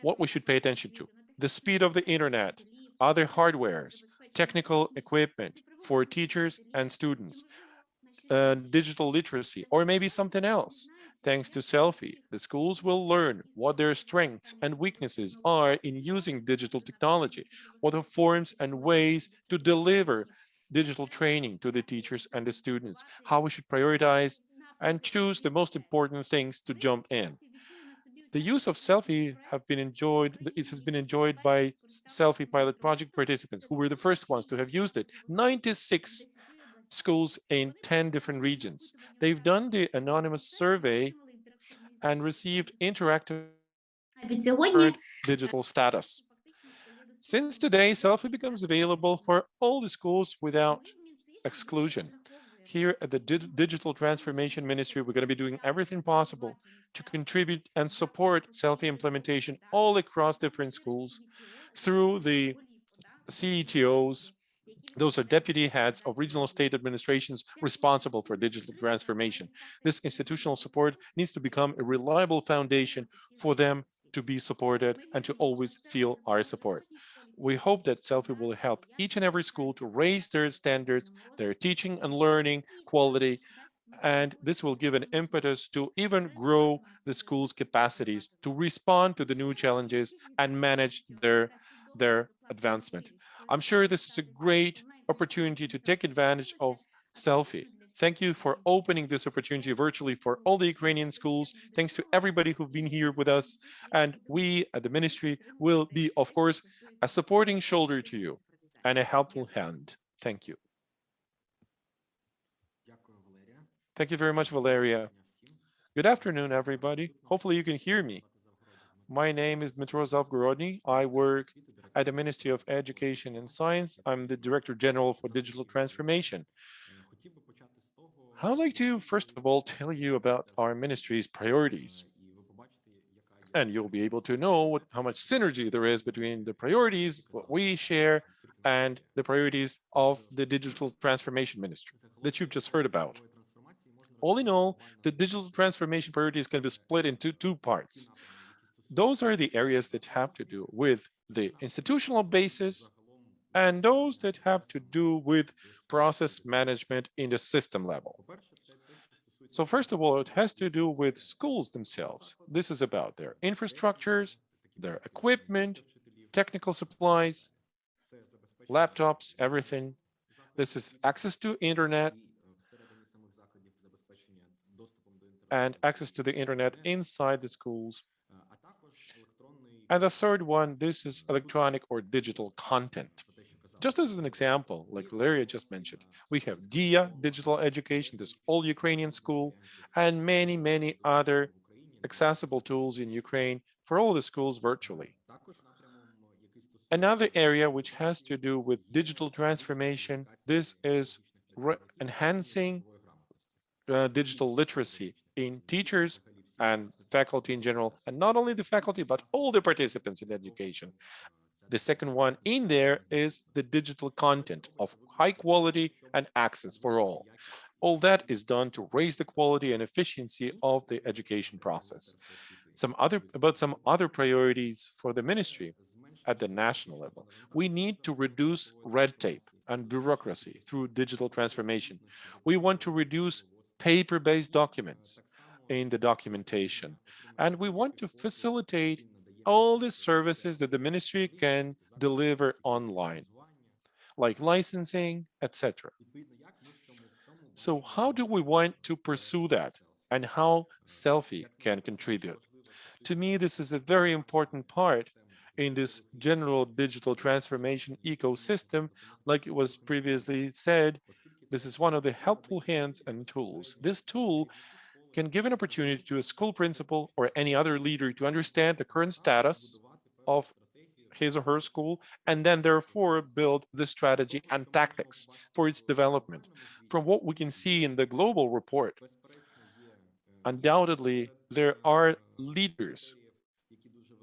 what we should pay attention to. The speed of the internet, other hardwares, technical equipment for teachers and students, digital literacy, or maybe something else. Thanks to Selfie, the schools will learn what their strengths and weaknesses are in using digital technology, what are forms and ways to deliver digital training to the teachers and the students, how we should prioritize and choose the most important things to jump in. The use of Selfie it has been enjoyed by Selfie pilot project participants who were the first ones to have used it. 96 schools in 10 different regions. They've done the anonymous survey and received interactive digital status. Since today, Selfie becomes available for all the schools without exclusion. Here at the Digital Transformation Ministry, we're going to be doing everything possible to contribute and support Selfie implementation all across different schools through the CETOs. Those are deputy heads of regional state administrations responsible for digital transformation. This institutional support needs to become a reliable foundation for them to be supported and to always feel our support. We hope that Selfie will help each and every school to raise their standards, their teaching and learning quality, and this will give an impetus to even grow the school's capacities to respond to the new challenges and manage their advancement. I'm sure this is a great opportunity to take advantage of Selfie. Thank you for opening this opportunity virtually for all the Ukrainian schools. Thanks to everybody who've been here with us. And we at the ministry will be, of course, a supporting shoulder to you and a helpful hand. Thank you. Thank you very much, Valeria. Good afternoon, everybody. Hopefully you can hear me. My name is Dmitro Zavgorodny. I work at the Ministry of Education and Science. I'm the Director General for Digital Transformation. I would like to, first of all, tell you about our ministry's priorities. And you'll be able to know how much synergy there is between the priorities, what we share, and the priorities of the Digital Transformation Ministry that you've just heard about. All in all, the digital transformation priorities can be split into two parts. Those are the areas that have to do with the institutional basis and those that have to do with process management in the system level. So first of all, it has to do with schools themselves. This is about their infrastructures, their equipment, technical supplies, laptops, everything. This is access to internet and access to the internet inside the schools. And the third one, this is electronic or digital content. Just as an example, like Valeria just mentioned, we have DIA, digital education, this all Ukrainian school, and many, many other accessible tools in Ukraine for all the schools virtually. Another area which has to do with digital transformation, this is enhancing digital literacy in teachers and faculty in general, and not only the faculty, but all the participants in education. The second one in there is the digital content of high quality and access for all. All that is done to raise the quality and efficiency of the education process. Some other priorities for the ministry at the national level. We need to reduce red tape and bureaucracy through digital transformation. We want to reduce paper-based documents in the documentation, and we want to facilitate all the services that the ministry can deliver online, like licensing, etc. So how do we want to pursue that, and how Selfie can contribute? To me, this is a very important part in this general digital transformation ecosystem. Like it was previously said, this is one of the helpful hands and tools. This tool can give an opportunity to a school principal or any other leader to understand the current status of his or her school, and then therefore build the strategy and tactics for its development. From what we can see in the global report, undoubtedly there are leaders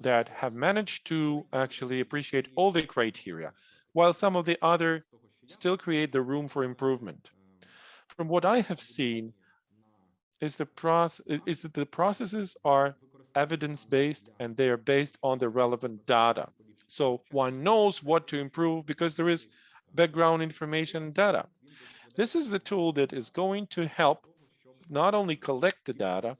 that have managed to actually appreciate all the criteria, while some of the other still create the room for improvement. From what I have seen, is that the processes are evidence-based and they are based on the relevant data. So one knows what to improve because there is background information data. This is the tool that is going to help not only collect the data,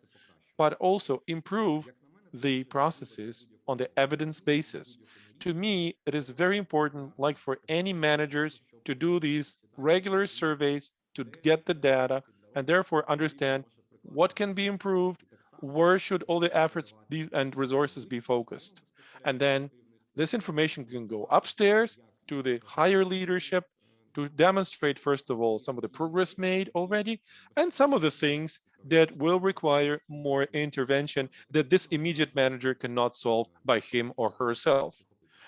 but also improve the processes on the evidence basis. To me, it is very important, like for any managers, to do these regular surveys to get the data and therefore understand what can be improved, where should all the efforts be and resources be focused. And then this information can go upstairs to the higher leadership to demonstrate, first of all, some of the progress made already, and some of the things that will require more intervention that this immediate manager cannot solve by him or herself.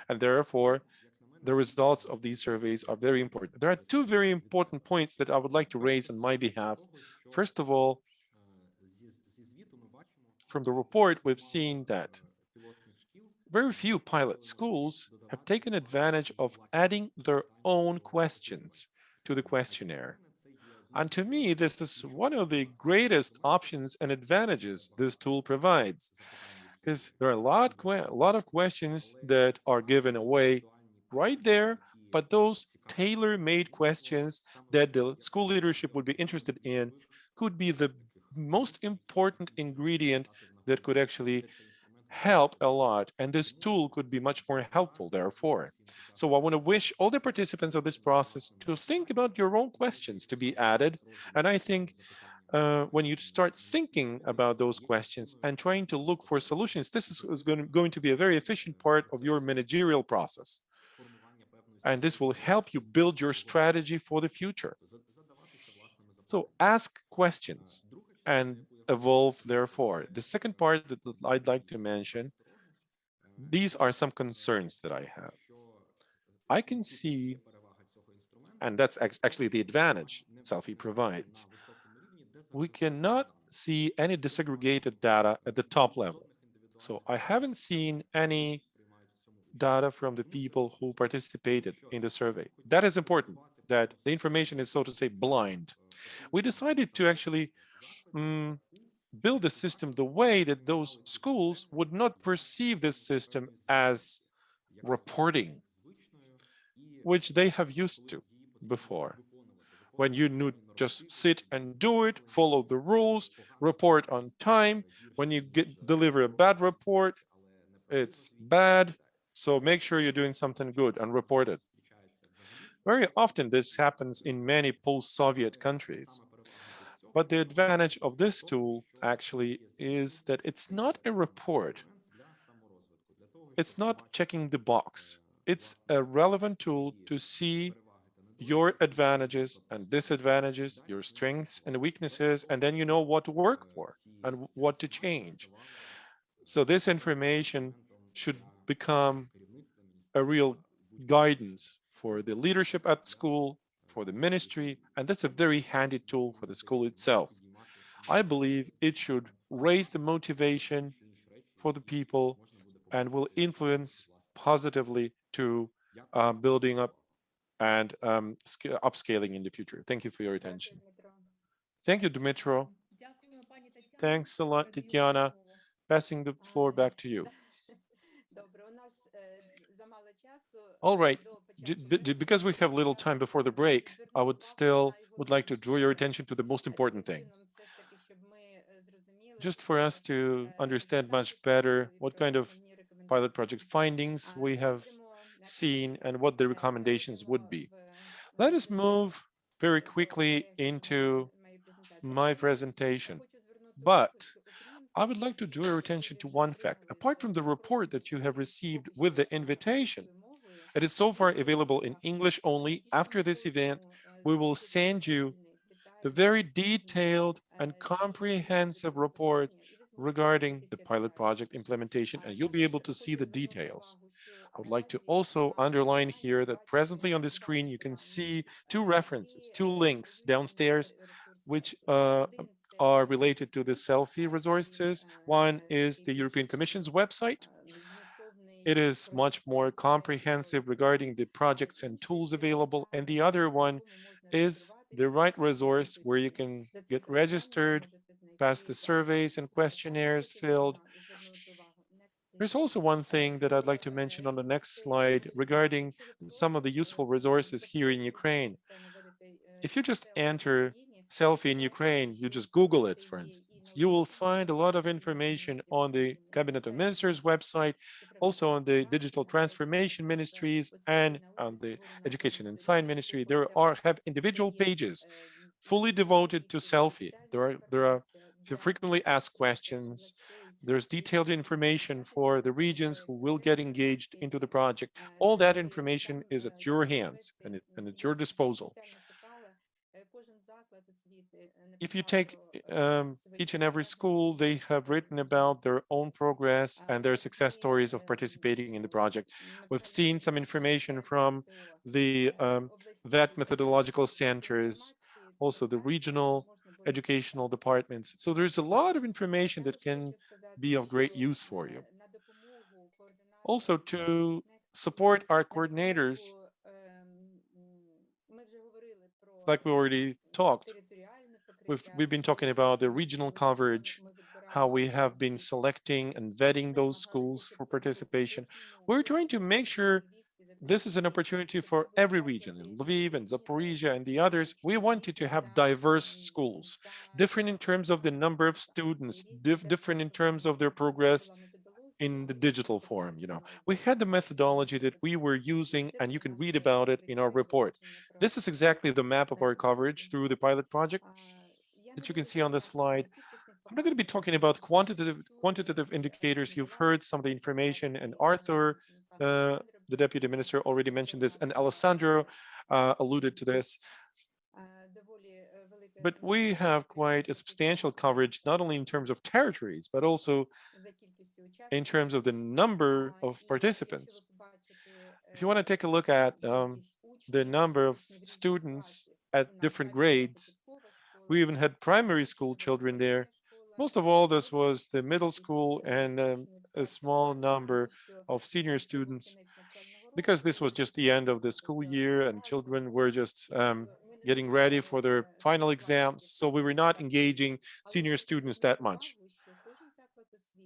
And therefore, the results of these surveys are very important. There are two very important points that I would like to raise on my behalf. First of all, from the report, we've seen that very few pilot schools have taken advantage of adding their own questions to the questionnaire. And to me, this is one of the greatest options and advantages this tool provides, because there are a lot of questions that are given away right there, but those tailor-made questions that the school leadership would be interested in could be the most important ingredient that could actually help a lot, and this tool could be much more helpful therefore. So I want to wish all the participants of this process to think about your own questions to be added, and I think when you start thinking about those questions and trying to look for solutions, this is going to be a very efficient part of your managerial process. And this will help you build your strategy for the future. So ask questions and evolve therefore. The second part that I'd like to mention, these are some concerns that I have. I can see, and that's actually the advantage Selfie provides, we cannot see any disaggregated data at the top level. So I haven't seen any data from the people who participated in the survey. That is important, that the information is, so to say, blind. We decided to actually build a system the way that those schools would not perceive this system as reporting. which they have used to before. When you just sit and do it, follow the rules, report on time. When you deliver a bad report, it's bad. So make sure you're doing something good and report it. Very often this happens in many post-Soviet countries. But the advantage of this tool actually is that it's not a report. It's not checking the box. It's a relevant tool to see your advantages and disadvantages, your strengths and weaknesses, and then you know what to work for and what to change. So this information should become a real guidance for the leadership at school, for the ministry, and that's a very handy tool for the school itself. I believe it should raise the motivation for the people and will influence positively to building up and upscaling in the future. Thank you for your attention. Thank you, Dmitro. Thanks a lot, Tatiana. Passing the floor back to you. All right, because we have little time before the break, I would like to draw your attention to the most important thing. Just for us to understand much better what kind of pilot project findings we have seen and what the recommendations would be. Let us move very quickly into my presentation. But I would like to draw your attention to one fact. Apart from the report that you have received with the invitation, it is so far available in English only. After this event, we will send you the very detailed and comprehensive report regarding the pilot project implementation, and you'll be able to see the details. I would like to also underline here that presently on the screen, you can see two references, two links downstairs, which are related to the Selfie resources. One is the European Commission's website. It is much more comprehensive regarding the projects and tools available. And the other one is the right resource where you can get registered, pass the surveys and questionnaires filled. There's also one thing that I'd like to mention on the next slide regarding some of the useful resources here in Ukraine. If you just enter selfie in Ukraine, you just Google it, for instance, you will find a lot of information on the Cabinet of Ministers website, also on the Digital Transformation Ministries and on the Education and Science Ministry. Have individual pages fully devoted to selfie. There are frequently asked questions. There's detailed information for the regions who will get engaged into the project. All that information is at your hands and at your disposal. If you take each and every school, they have written about their own progress and their success stories of participating in the project. We've seen some information from the VET methodological centers, also the regional educational departments. So there's a lot of information that can be of great use for you. Also, to support our coordinators, like we already talked, we've been talking about the regional coverage, how we have been selecting and vetting those schools for participation. We're trying to make sure this is an opportunity for every region, in Lviv and Zaporizhia and the others. We wanted to have diverse schools, different in terms of the number of students, different in terms of their progress in the digital form. We had the methodology that we were using, and you can read about it in our report. This is exactly the map of our coverage through the pilot project that you can see on this slide. I'm not going to be talking about quantitative indicators. You've heard some of the information, and Arthur, the deputy minister, already mentioned this, and Alessandro alluded to this. But we have quite a substantial coverage, not only in terms of territories, but also in terms of the number of participants. If you want to take a look at the number of students at different grades, we even had primary school children there. Most of all, this was the middle school and a small number of senior students, because this was just the end of the school year and children were just getting ready for their final exams. So we were not engaging senior students that much.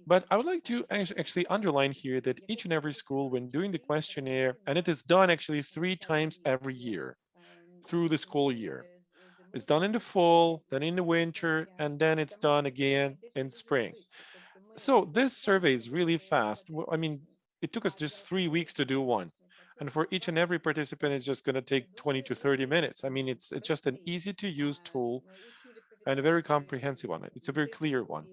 But I would like to actually underline here that each and every school, when doing the questionnaire, and it is done actually 3 times every year through the school year. It's done in the fall, then in the winter, and then it's done again in spring. So this survey is really fast. I mean, it took us just 3 weeks to do one. And for each and every participant, it's just going to take 20 to 30 minutes. I mean, it's just an easy to use tool and a very comprehensive one. It's a very clear one.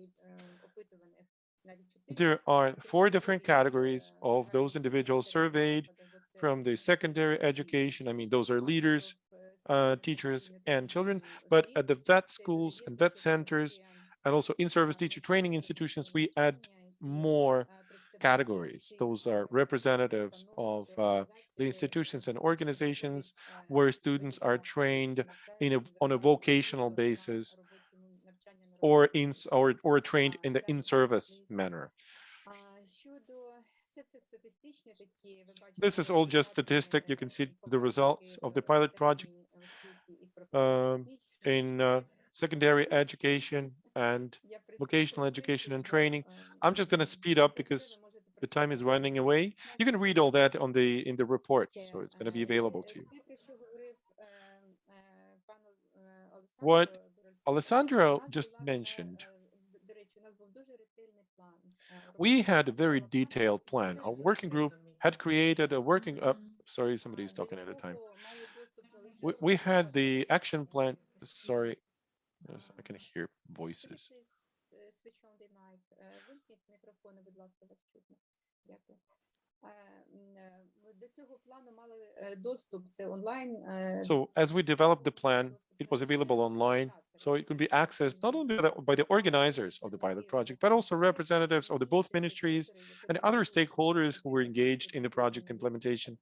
There are 4 different categories of those individuals surveyed from the secondary education. I mean, those are leaders, teachers, and children. But at the vet schools and vet centers, and also in-service teacher training institutions, we add more categories. Those are representatives of the institutions and organizations where students are trained on a vocational basis or trained in the in-service manner. This is all just statistic. You can see the results of the pilot project in secondary education and vocational education and training. I'm just going to speed up because the time is running away. You can read all that on in the report, so it's going to be available to you. What Alessandro just mentioned, we had a very detailed plan. Our working group had created a working sorry, somebody's talking at a time. We had the action plan. Sorry, yes, I can hear voices. So as we developed the plan, it was available online, so it could be accessed not only by the organizers of the pilot project, but also representatives of the both ministries and other stakeholders who were engaged in the project implementation,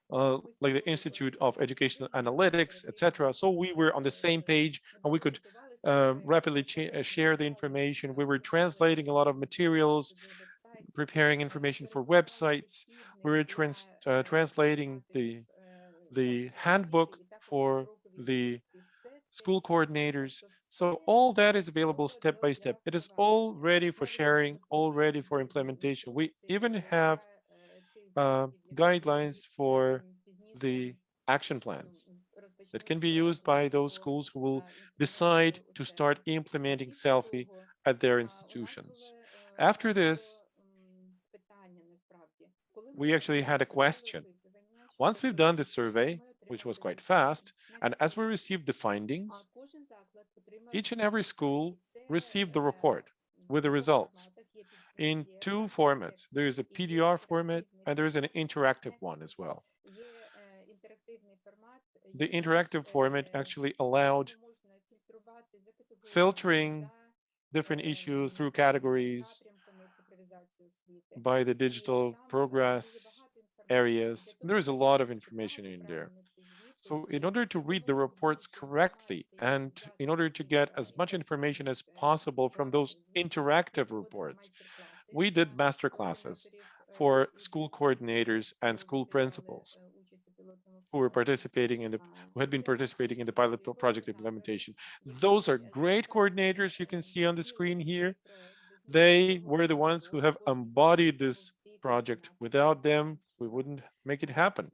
like the Institute of Educational Analytics, etc. So we were on the same page and we could rapidly share the information. We were translating a lot of materials, preparing information for websites. We were translating the handbook for the school coordinators. So all that is available step by step. It is all ready for sharing, all ready for implementation. We even have guidelines for the action plans that can be used by those schools who will decide to start implementing Selfie at their institutions. After this, we actually had a question. Once we've done the survey, which was quite fast, and as we received the findings, each and every school received the report with the results in 2 formats. There is a PDR format and there is an interactive one as well. The interactive format actually allowed filtering different issues through categories by the digital progress areas. There is a lot of information in there. So in order to read the reports correctly and in order to get as much information as possible from those interactive reports, we did master classes for school coordinators and school principals who had been participating in the pilot project implementation. Those are great coordinators you can see on the screen here. They were the ones who have embodied this project. Without them, we wouldn't make it happen.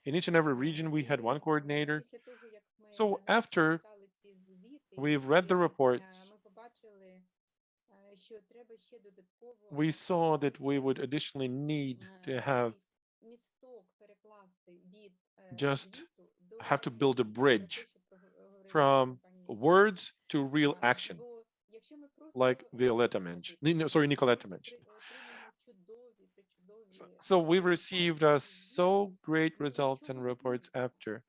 In each and every region, we had one coordinator. So after we've read the reports, we saw that we would additionally need to have to build a bridge from words to real action, like Nicoletta mentioned. So we received so great results and reports after.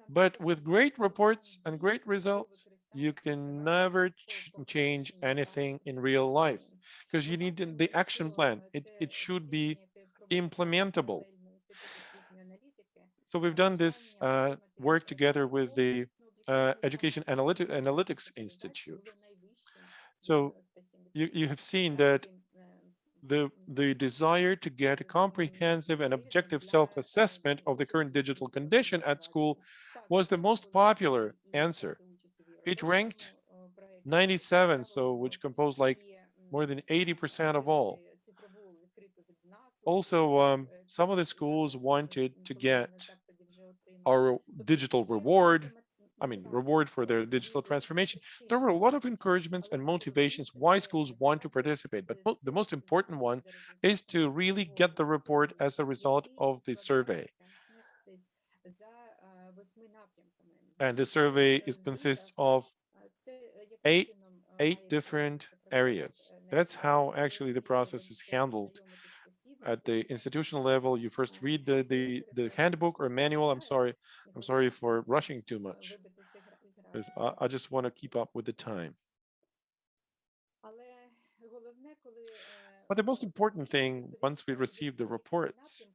But with great reports and great results, you can never change anything in real life because you need the action plan. It should be implementable. So we've done this work together with the Education Analytics Institute. So you have seen that the desire to get a comprehensive and objective self-assessment of the current digital condition at school was the most popular answer. It ranked 97, so which composed like more than 80% of all. Also, some of the schools wanted to get our digital reward, reward for their digital transformation. There were a lot of encouragements and motivations why schools want to participate, but the most important one is to really get the report as a result of the survey. And the survey consists of eight different areas. That's how actually the process is handled at the institutional level. You first read the handbook or manual. I'm sorry for rushing too much, because I just want to keep up with the time. But the most important thing, once we receive the reports,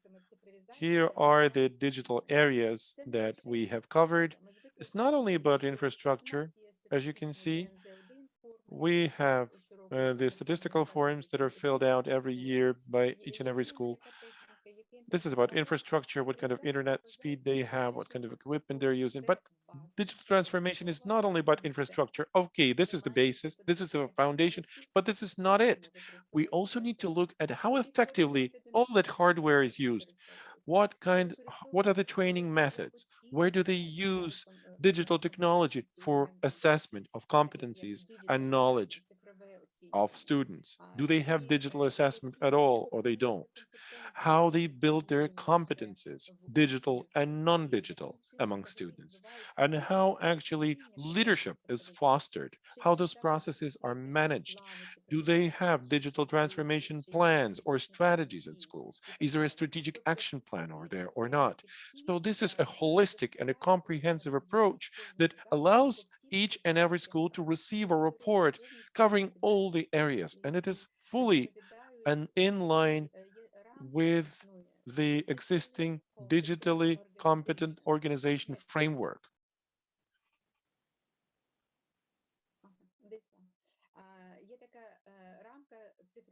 here are the digital areas that we have covered. It's not only about infrastructure, as you can see. We have the statistical forms that are filled out every year by each and every school. This is about infrastructure, what kind of internet speed they have, what kind of equipment they're using. But digital transformation is not only about infrastructure. Okay, this is the basis, this is a foundation, but this is not it. We also need to look at how effectively all that hardware is used. What are the training methods? Where do they use digital technology for assessment of competencies and knowledge of students? Do they have digital assessment at all, or they don't? How they build their competencies, digital and non-digital, among students, and how actually leadership is fostered, how those processes are managed. Do they have digital transformation plans or strategies at schools? Is there a strategic action plan or there or not? So this is a holistic and a comprehensive approach that allows each and every school to receive a report covering all the areas, and it is fully and in line with the existing digitally competent organization framework.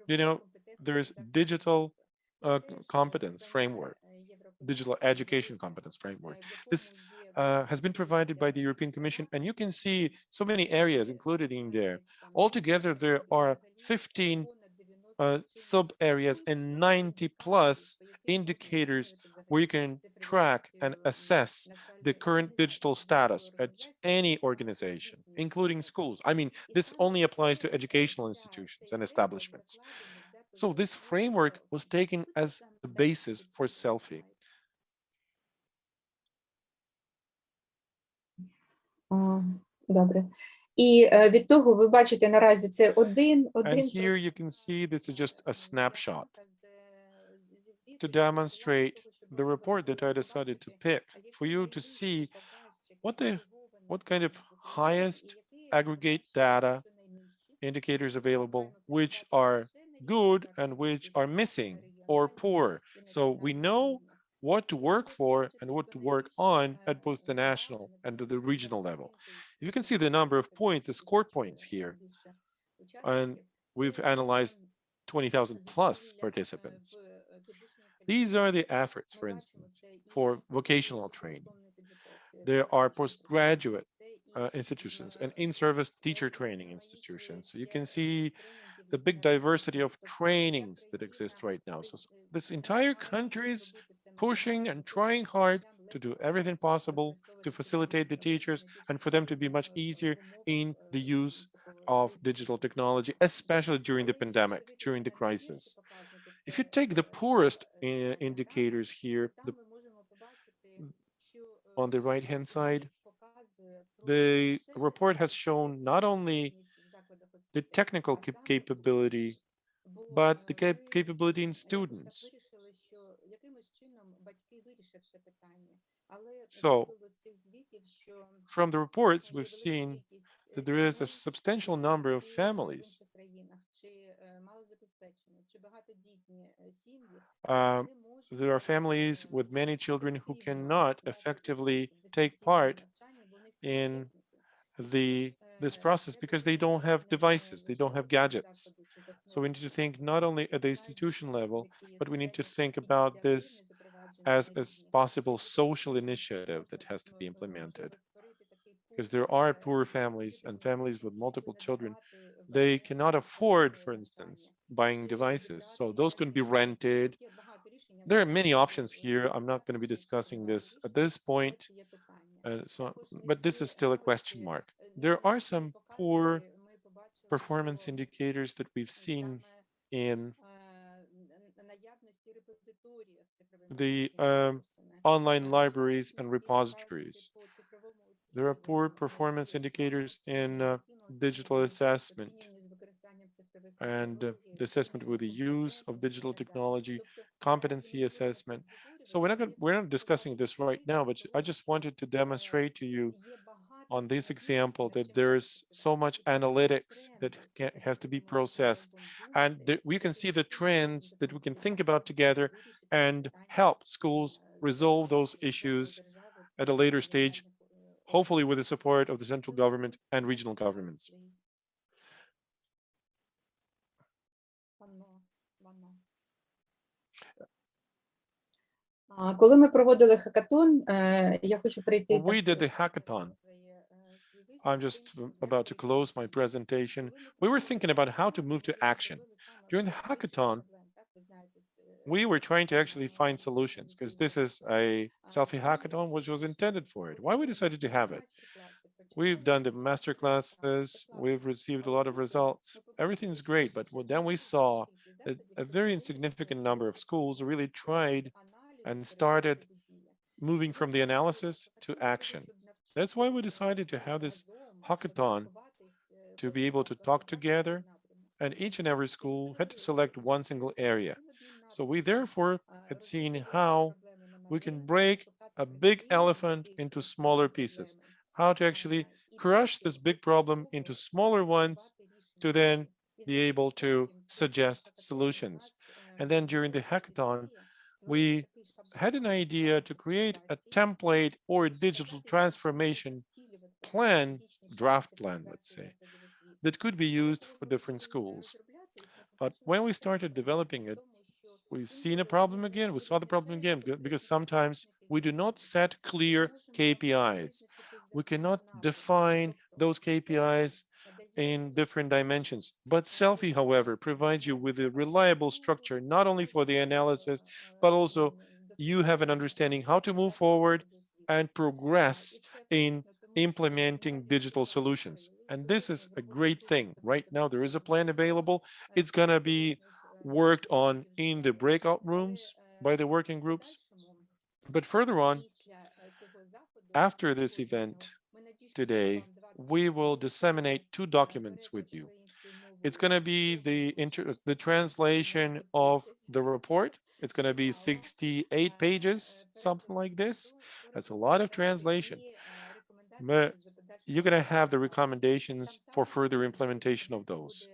You know, there's digital competence framework, digital education competence framework. This has been provided by the European Commission, and you can see so many areas included in there. Altogether, there are 15 sub areas and 90 plus indicators where you can track and assess the current digital status at any organization, including schools. This only applies to educational institutions and establishments. So this framework was taken as the basis for Selfie. Добре. І від того ви бачите наразі це один. And here you can see this is just a snapshot to demonstrate the report that I decided to pick for you to see what kind of highest aggregate data indicators available, which are good and which are missing or poor. So we know what to work for and what to work on at both the national and the regional level. You can see the number of points, the score points here, and we've analyzed 20,000 plus participants. These are the efforts, for instance, for vocational training. There are postgraduate institutions and in-service teacher training institutions. So you can see the big diversity of trainings that exist right now. So this entire country is pushing and trying hard to do everything possible to facilitate the teachers and for them to be much easier in the use of digital technology, especially during the pandemic, during the crisis. If you take the poorest indicators here, on the right-hand side, the report has shown not only the technical capability, but the capability in students. So from the reports, we've seen that there is a substantial number of families there are families with many children who cannot effectively take part in this process because they don't have devices, they don't have gadgets. So we need to think not only at the institution level, but we need to think about this as a possible social initiative that has to be implemented. Because there are poor families and families with multiple children they cannot afford, for instance, buying devices. So those can be rented. There are many options here. I'm not going to be discussing this at this point. But this is still a question mark. There are some poor performance indicators that we've seen in the online libraries and repositories. There are poor performance indicators in digital assessment and the assessment with the use of digital technology, competency assessment. So we're not discussing this right now, but I just wanted to demonstrate to you on this example that there's so much analytics that has to be processed, and that we can see the trends that we can think about together and help schools resolve those issues at a later stage, hopefully with the support of the central government and regional governments. Коли ми проводили хакатон, я хочу перейти When we did the hackathon, I'm just about to close my presentation. We were thinking about how to move to action. During the hackathon, we were trying to actually find solutions because this is a selfie hackathon, which was intended for it. Why we decided to have it? We've done the master classes. We've received a lot of results. Everything's great, but then we saw that a very insignificant number of schools really tried and started moving from the analysis to action. That's why we decided to have this hackathon to be able to talk together, and each and every school had to select one single area. So we therefore had seen how we can break a big elephant into smaller pieces, how to actually crush this big problem into smaller ones to then be able to suggest solutions. And then during the hackathon, we had an idea to create a template or a digital transformation plan, draft plan, let's say, that could be used for different schools. But when we started developing it, we've seen a problem again. We saw the problem again because sometimes we do not set clear KPIs. We cannot define those KPIs in different dimensions. But Selfie, however, provides you with a reliable structure, not only for the analysis, but also you have an understanding how to move forward and progress in implementing digital solutions. And this is a great thing. Right now, there is a plan available. It's going to be worked on in the breakout rooms by the working groups. But further on, after this event today, we will disseminate two documents with you. It's going to be the translation of the report. It's going to be 68 pages, something like this. That's a lot of translation. But you're going to have the recommendations for further implementation of those.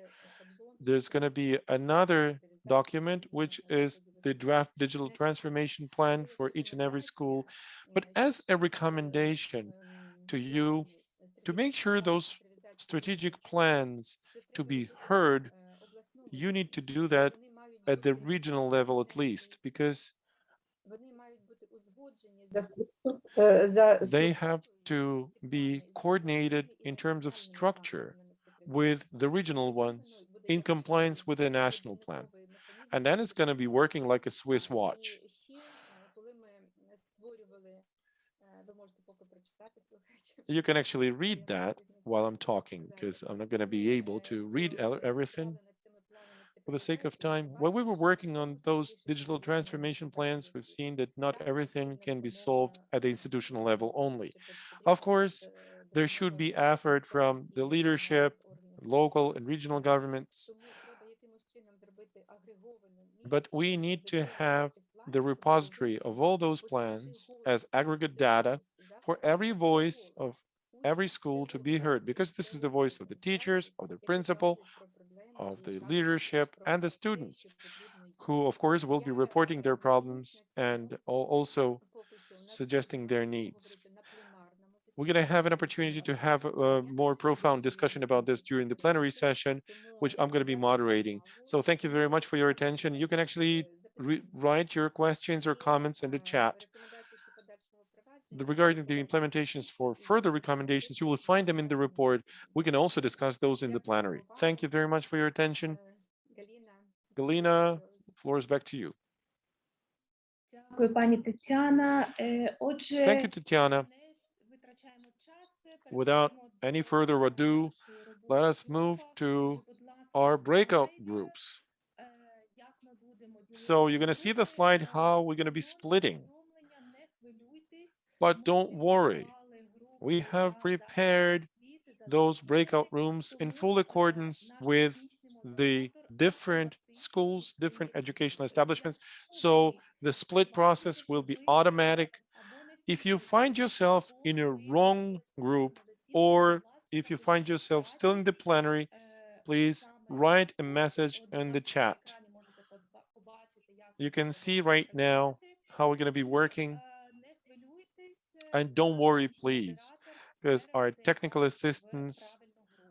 There's going to be another document, which is the draft digital transformation plan for each and every school. But as a recommendation to you to make sure those strategic plans to be heard, you need to do that at the regional level at least, because they have to be coordinated in terms of structure with the regional ones in compliance with the national plan. And then it's going to be working like a Swiss watch. You can actually read that while I'm talking, because I'm not going to be able to read everything for the sake of time. When we were working on those digital transformation plans, we've seen that not everything can be solved at the institutional level only. Of course, there should be effort from the leadership, local and regional governments, but we need to have the repository of all those plans as aggregate data for every voice of every school to be heard, because this is the voice of the teachers, of the principal, of the leadership, and the students, who of course will be reporting their problems and also suggesting their needs. We're going to have an opportunity to have a more profound discussion about this during the plenary session, which I'm going to be moderating. So thank you very much for your attention. You can actually write your questions or comments in the chat. regarding the implementations for further recommendations, you will find them in the report. We can also discuss those in the plenary. Thank you very much for your attention. Galina, the floor is back to you. Дякую, пані Тетяна. Thank you, Отже, Tatiana. Without any further ado, let us move to our breakout groups. So you're going to see the slide how we're going to be splitting. But don't worry, we have prepared those breakout rooms in full accordance with the different schools, different educational establishments. So the split process will be automatic. If you find yourself in a wrong group, or if you find yourself still in the plenary, please write a message in the chat. You can see right now how we're going to be working. And don't worry, please, because our technical assistants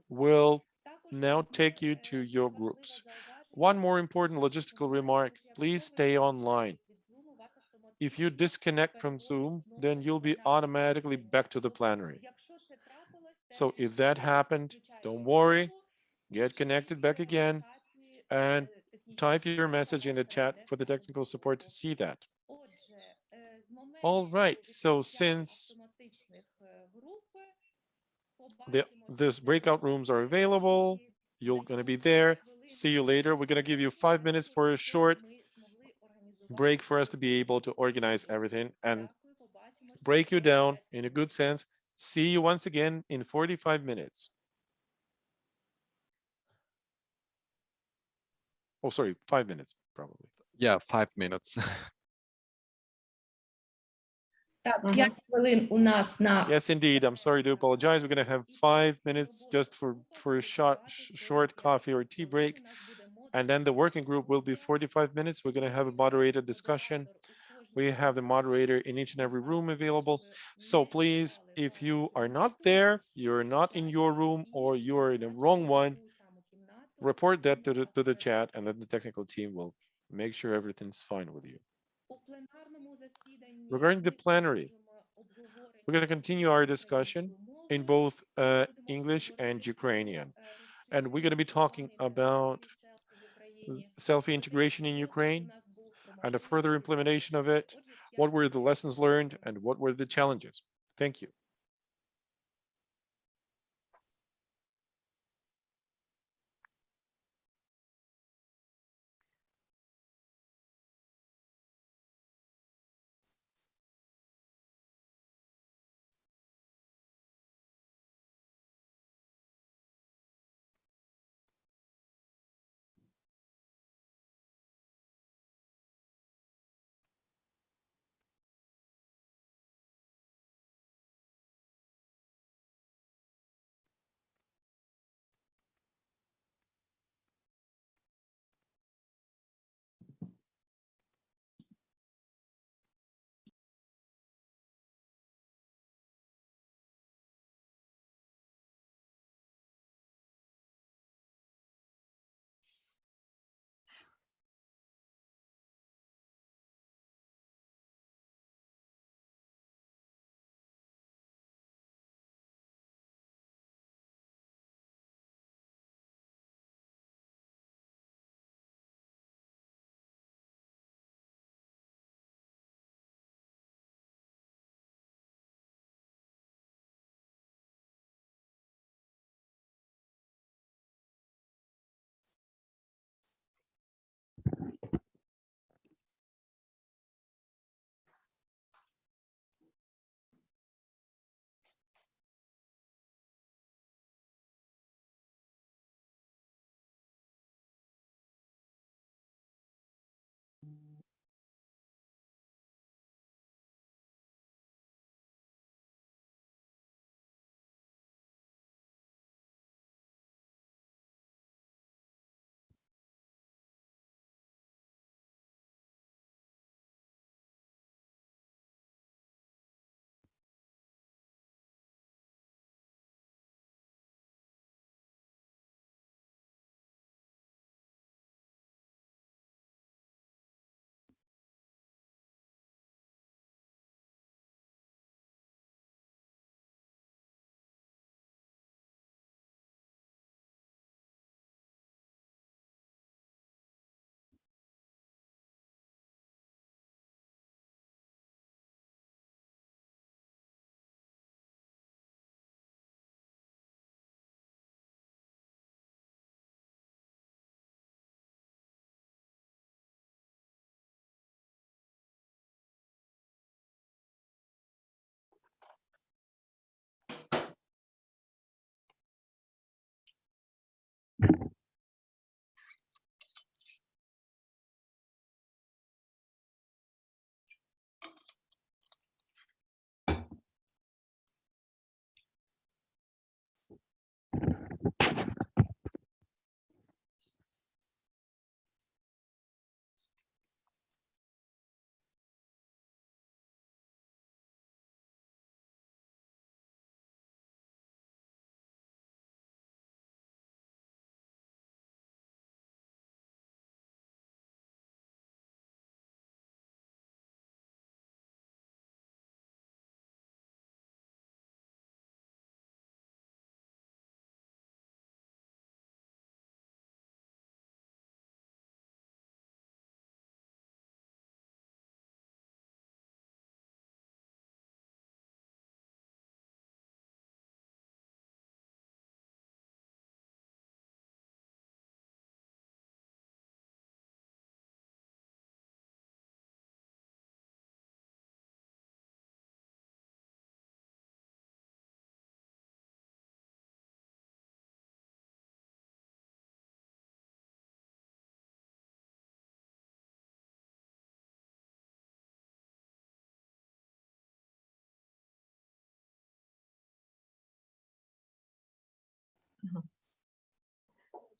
will now take you to your groups. One more important logistical remark, please stay online. If you disconnect from Zoom, then you'll be automatically back to the plenary. So if that happened, don't worry, get connected back again and type your message in the chat for the technical support to see that. All right, so since these breakout rooms are available, you're going to be there. See you later. We're going to give you 5 minutes for a short break for us to be able to organize everything and break you down in a good sense. See you once again in 45 minutes. Oh, sorry, 5 minutes, probably. Yeah, 5 minutes. так, 5 хвилин у нас на Yes, indeed. I'm sorry to apologize. We're going to have 5 minutes just for a short coffee or tea break. And then the working group will be 45 minutes. We're going to have a moderated discussion. We have the moderator in each and every room available. So please, if you are not there, you're not in your room, or you're in the wrong one, report that to the chat, and then the technical team will make sure everything's fine with you. Regarding the plenary, we're going to continue our discussion in both English and Ukrainian. And we're going to be talking about selfie integration in Ukraine and a further implementation of it. What were the lessons learned and what were the challenges? Thank you.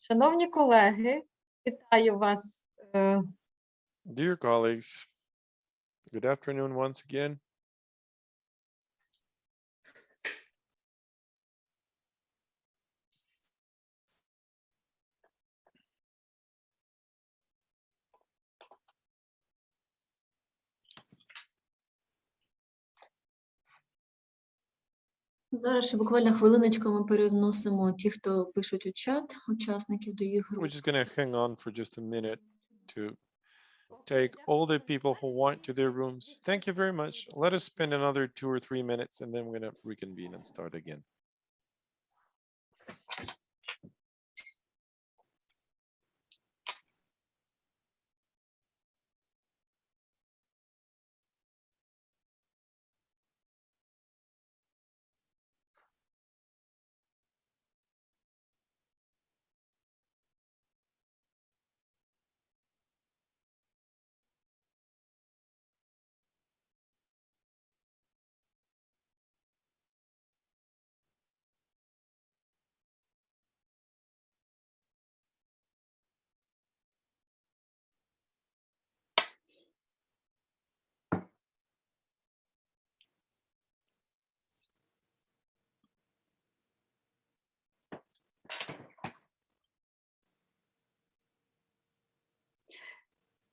Шановні колеги, вітаю вас. Dear colleagues, good afternoon once again. Зараз ще буквально хвилиночку ми переносимо ті, хто пишуть у чат, учасників до їх We're груп. just going to hang on for just a minute to take all the people who want to their rooms. Thank you very much. Let us spend another 2 or 3 minutes and then we're going to reconvene and start again.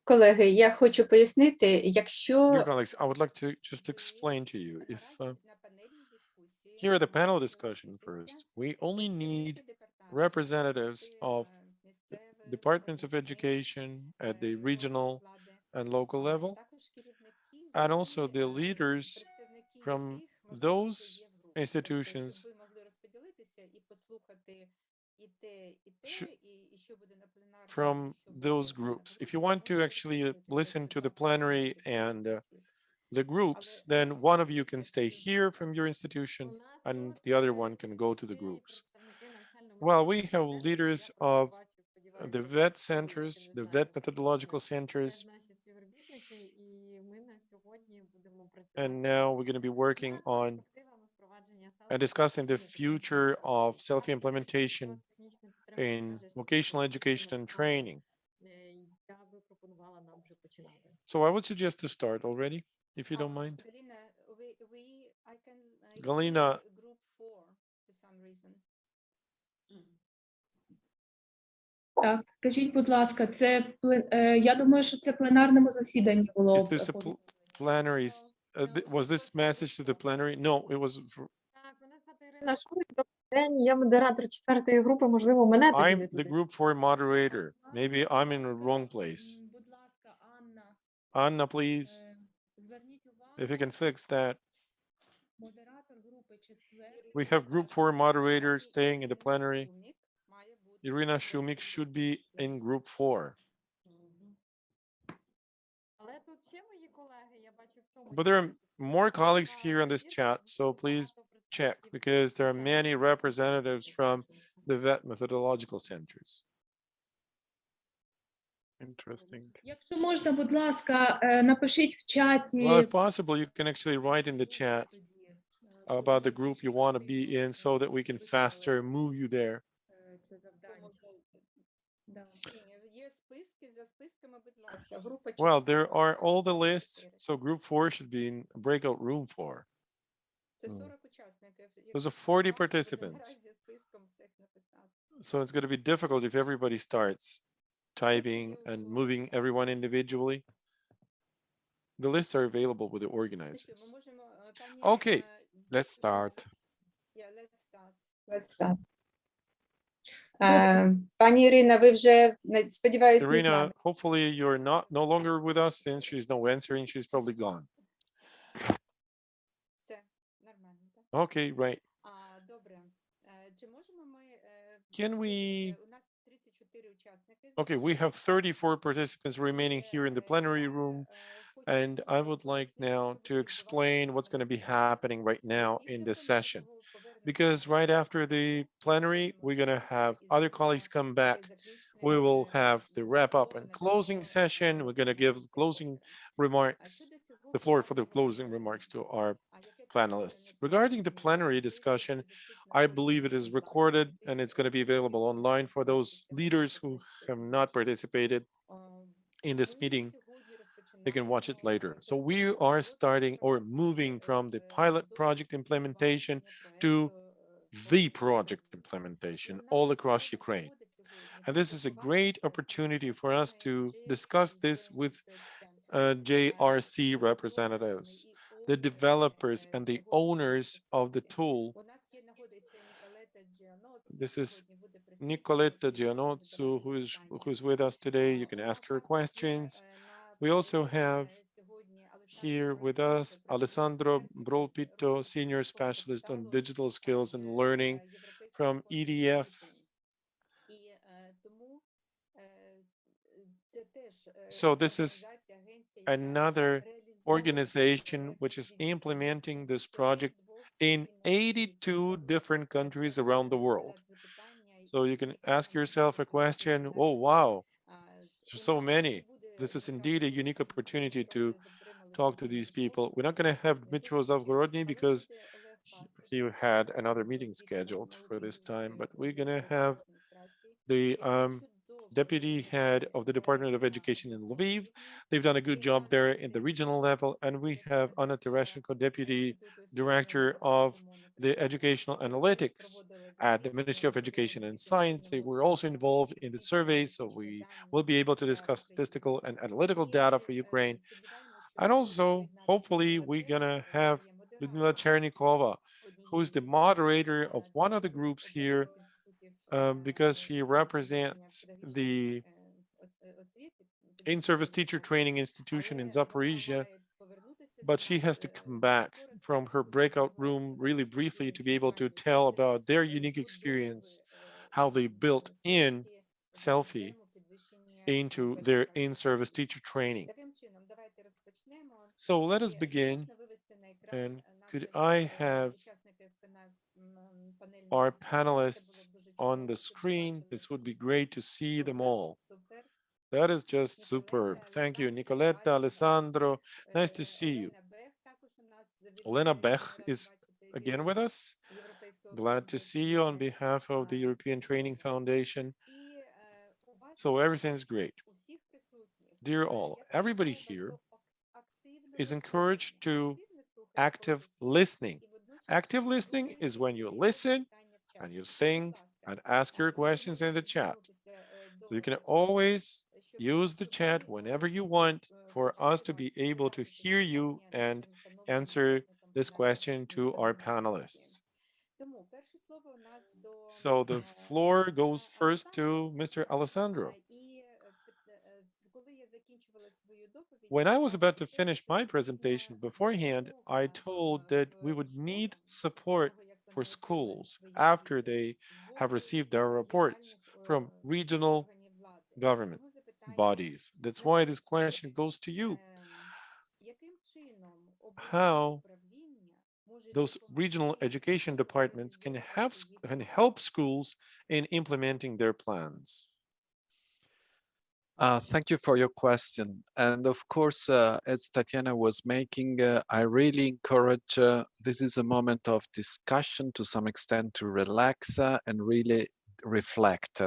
Колеги, я хочу пояснити, якщо Dear colleagues, I would like to just explain to you if here at the panel discussion first, we only need representatives of departments of education at the regional and local level, and also the leaders from those institutions from those groups. If you want to actually listen to the plenary and the groups, then one of you can stay here from your institution and the other one can go to the groups. Well, we have leaders of the VET centers, the VET methodological centers, and now we're going to be working on and discussing the future of Selfie implementation in vocational education and training. So I would suggest to start already, if you don't mind. Galina, Так, скажіть, будь ласка, я думаю, що це пленарному засіданні було. is this a plenary? Was this message to the plenary? No, it was. Так, мене звати Ірина Шурик, добрий день, я модератор 4-ї групи, можливо, мене тоді I'm не the туди. group 4 moderator. Maybe I'm in the wrong place. Будь ласка, Анна, Anna, please, зверніть увагу, if you can fix that. модератор групи 4. We have group 4 moderators staying in the plenary. Irina Shumik should be in group 4. Але тут ще мої колеги, я бачу в цьому. But there are more colleagues here in this chat, so please check because there are many representatives from the VET methodological centers. Interesting. Якщо можна, будь ласка, напишіть в чаті. Well, if possible, you can actually write in the chat about the group you want to be in so that we can faster move you there. Це завдання. Да. Well, there are all the lists, so group 4 should be in breakout room 4. Those are 40 participants. So it's going to be difficult if everybody starts typing and moving everyone individually. The lists are available with the organizers. Okay, let's start. Let's start. Пані Ірина, ви вже, сподіваюся, не з Irina, нами. hopefully you're no longer with us since she's no answering. She's probably gone. Все, нормально, так? Okay, right. Добре. Чи можемо ми... Can we... У нас 34 учасники. Okay, we have 34 participants remaining here in the plenary room. And I would like now to explain what's going to be happening right now in this session. Because right after the plenary, we're going to have other colleagues come back. We will have the wrap up and closing session. We're going to give closing remarks. the floor for the closing remarks to our panelists. Regarding the plenary discussion, I believe it is recorded and it's going to be available online for those leaders who have not participated in this meeting. They can watch it later. So we are starting or moving from the pilot project implementation to the project implementation all across Ukraine. And this is a great opportunity for us to discuss this with JRC representatives, the developers and the owners of the tool. This is Nicoletta Gianozzo, who's with us today. You can ask her questions. We also have here with us Alessandro Brolpito, Senior Specialist on Digital Skills and Learning from EDF. So this is another organization which is implementing this project in 82 different countries around the world. So you can ask yourself a question, oh, wow, so many. This is indeed a unique opportunity to talk to these people. We're not going to have Dmytro Zavgorodny because he had another meeting scheduled for this time, but we're going to have the deputy head of the Department of Education in Lviv. They've done a good job there in the regional level. And we have Anna Tereshchenko, deputy director of the educational analytics at the Ministry of Education and Science. They were also involved in the survey, so we will be able to discuss statistical and analytical data for Ukraine. And also, hopefully, we're gonna have Ludmila Chernikova, who is the moderator of one of the groups here, because she represents the in-service teacher training institution in Zaporizhia, but she has to come back from her breakout room really briefly to be able to tell about their unique experience, how they built in Selfie into their in-service teacher training. So let us begin. And could I have our panelists on the screen? This would be great to see them all. That is just superb. Thank you, Nicoletta, Alessandro. Nice to see you. Elena Bech is again with us. Glad to see you on behalf of the European Training Foundation. So everything's great. Dear all, everybody here is encouraged to active listening. Active listening is when you listen and you think and ask your questions in the chat. So you can always use the chat whenever you want for us to be able to hear you and answer this question to our panelists. So the floor goes first to Mr. Alessandro. When I was about to finish my presentation beforehand, I told that we would need support for schools after they have received their reports from regional government bodies. That's why this question goes to you. How those regional education departments can help schools in implementing their plans. Thank you for your question. And of course, as Tatiana was making, I really encourage, this is a moment of discussion to some extent to relax and really reflect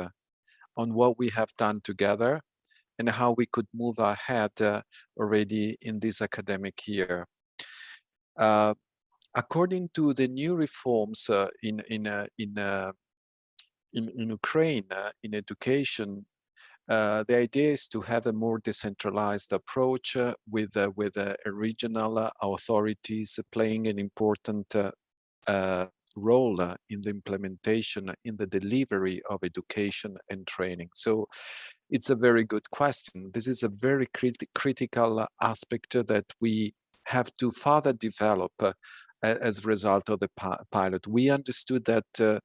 on what we have done together and how we could move ahead already in this academic year. According to the new reforms in Ukraine, in education, the idea is to have a more decentralized approach with regional authorities playing an important role in the implementation, in the delivery of education and training. So it's a very good question. This is a very critical aspect that we have to further develop as a result of the pilot. We understood that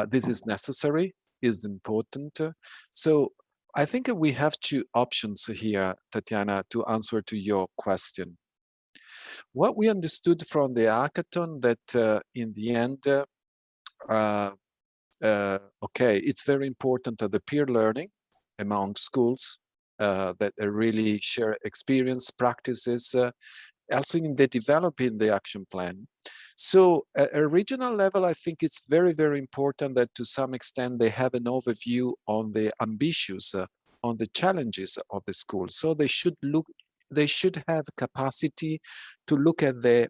this is necessary, is important. So I think we have two options here, Tatiana, to answer to your question. What we understood from the hackathon that in the end, okay, it's very important the peer learning among schools, that really share experience, practices, also in the developing the action plan. So at a regional level, I think it's very, very important that to some extent they have an overview on the ambitions, on the challenges of the school. So they should have capacity to look at the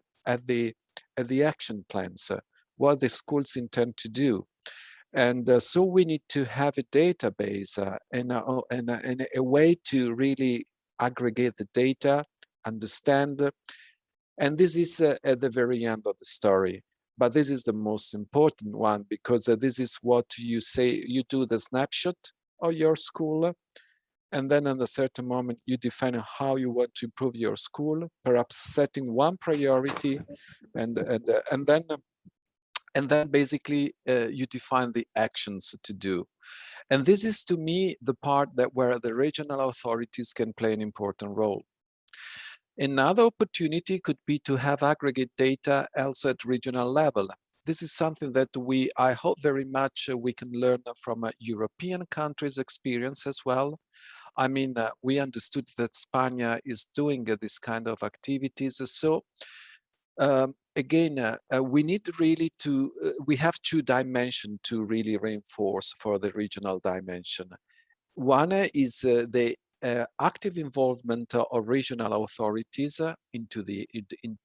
action plans, what the schools intend to do. And so we need to have a database and a way to really aggregate the data, understand. And this is at the very end of the story. But this is the most important one, because this is what you say, you do the snapshot of your school. And then at a certain moment, you define how you want to improve your school, perhaps setting one priority, and then basically you define the actions to do. And this is, to me, the part that where the regional authorities can play an important role. Another opportunity could be to have aggregate data also at regional level. This is something that I hope very much we can learn from European countries' experience as well. I mean, we understood that Spain is doing this kind of activities. So again, we need really to, we have two dimensions to really reinforce for the regional dimension. One is the active involvement of regional authorities in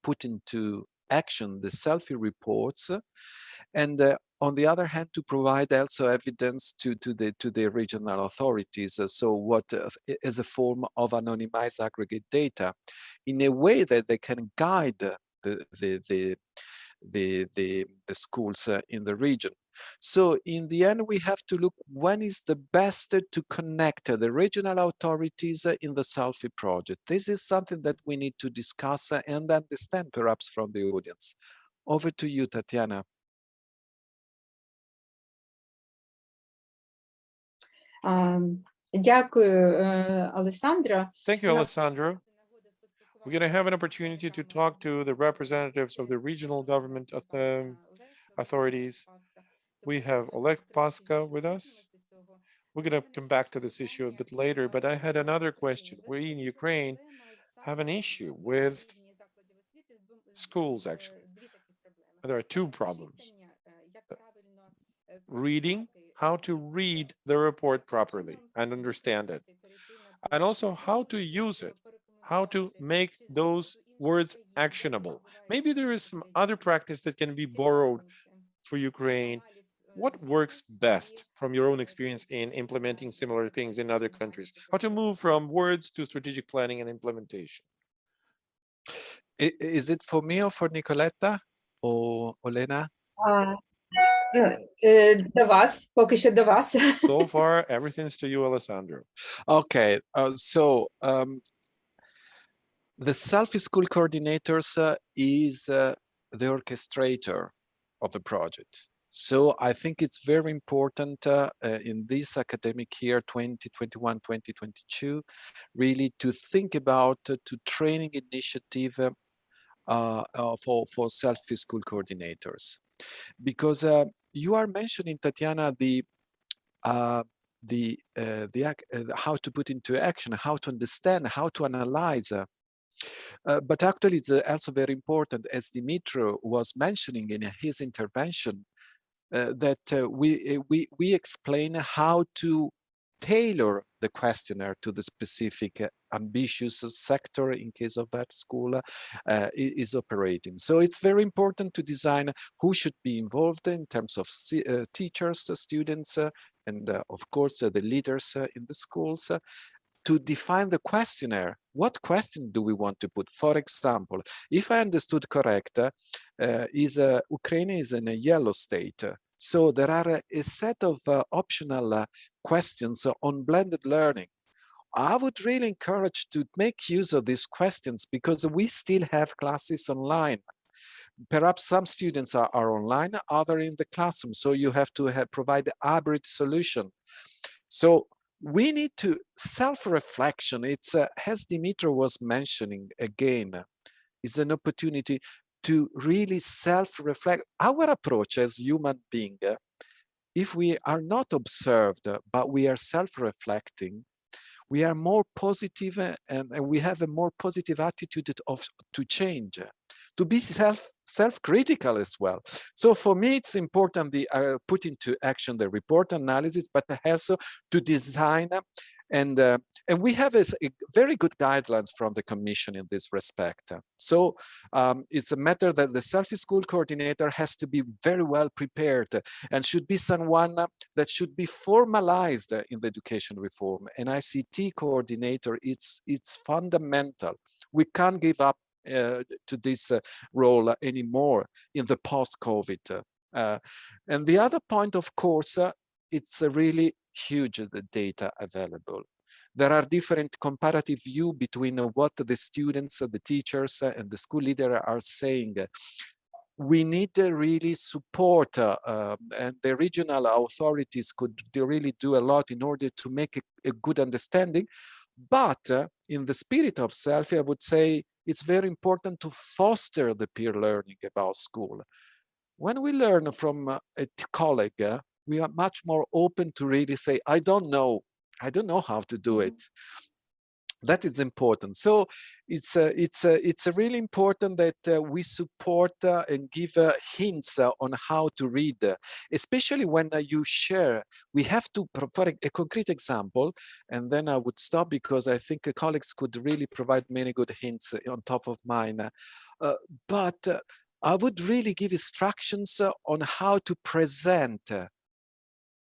put into action the Selfie reports, and on the other hand, to provide also evidence to the regional authorities. So what is a form of anonymized aggregate data, in a way that they can guide the schools in the region. So in the end, we have to look when is the best to connect the regional authorities in the Selfie project. This is something that we need to discuss and understand perhaps from the audience. Over to you, Tatiana. Дякую, Alessandro. Thank you, Alessandro. We're going to have an opportunity to talk to the representatives of the regional government authorities. We have Oleg Paska with us. We're going to come back to this issue a bit later, but I had another question. We in Ukraine have an issue with schools, actually. There are two problems. Reading, how to read the report properly and understand it, and also how to use it, how to make those words actionable. Maybe there is some other practice that can be borrowed for Ukraine. What works best from your own experience in implementing similar things in other countries? How to move from words to strategic planning and implementation? Is it for me or for Nicoletta or Olena? До вас, поки що до вас. So far, everything's to you, Alessandro. Okay, the Selfie School coordinators is the orchestrator of the project. So I think it's very important in this academic year, 2021-2022, really to think about to training initiative for Selfie School coordinators. Because you are mentioning, Tatiana, how to put into action, how to understand, how to analyze. But actually, it's also very important, as Dimitro was mentioning in his intervention, that we explain how to tailor the questionnaire to the specific ambitious sector in case of that school is operating. So it's very important to design who should be involved in terms of teachers, students, and of course the leaders in the schools, to define the questionnaire. What question do we want to put? For example, if I understood correct, Ukraine is in a yellow state. So there are a set of optional questions on blended learning. I would really encourage to make use of these questions, because we still have classes online. Perhaps some students are online, other in the classroom. So you have to provide a hybrid solution. So we need to self-reflection. It's as Dimitro was mentioning again, is an opportunity to really self-reflect. Our approach as human being, if we are not observed, but we are self-reflecting, we are more positive and we have a more positive attitude to change, to be self-critical as well. So for me, it's important to put into action the report analysis, but also to design and we have a very good guidelines from the Commission in this respect. So it's a matter that the Selfie school coordinator has to be very well prepared and should be someone that should be formalized in the education reform. An ICT coordinator, it's fundamental. We can't give up to this role anymore in the post-COVID. And the other point, of course, it's a really huge the data available. There are different comparative view between what the students, the teachers, and the school leader are saying. We need really support, and the regional authorities could really do a lot in order to make a good understanding. But in the spirit of Selfie, I would say it's very important to foster the peer learning about school. When we learn from a colleague, we are much more open to really say, I don't know how to do it. That is important. So it's really important that we support and give hints on how to read, especially when you share. We have to, for a concrete example, and then I would stop because I think colleagues could really provide many good hints on top of mine. But I would really give instructions on how to present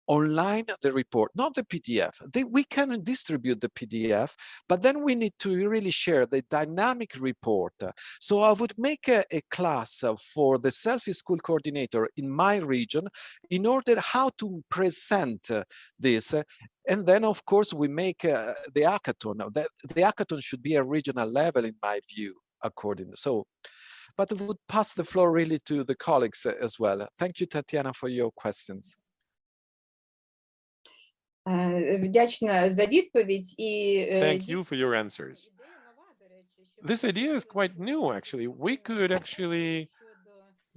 online the report, not the PDF. We can distribute the PDF, but then we need to really share the dynamic report. So I would make a class for the Selfie school coordinator in my region in order how to present this. And then, of course, we make the hackathon. The hackathon should be a regional level, in my view, according. So, but I would pass the floor really to the colleagues as well. Thank you, Tatiana, for your questions. Вдячна за відповідь і Thank you for your answers. This idea is quite new, actually. We could actually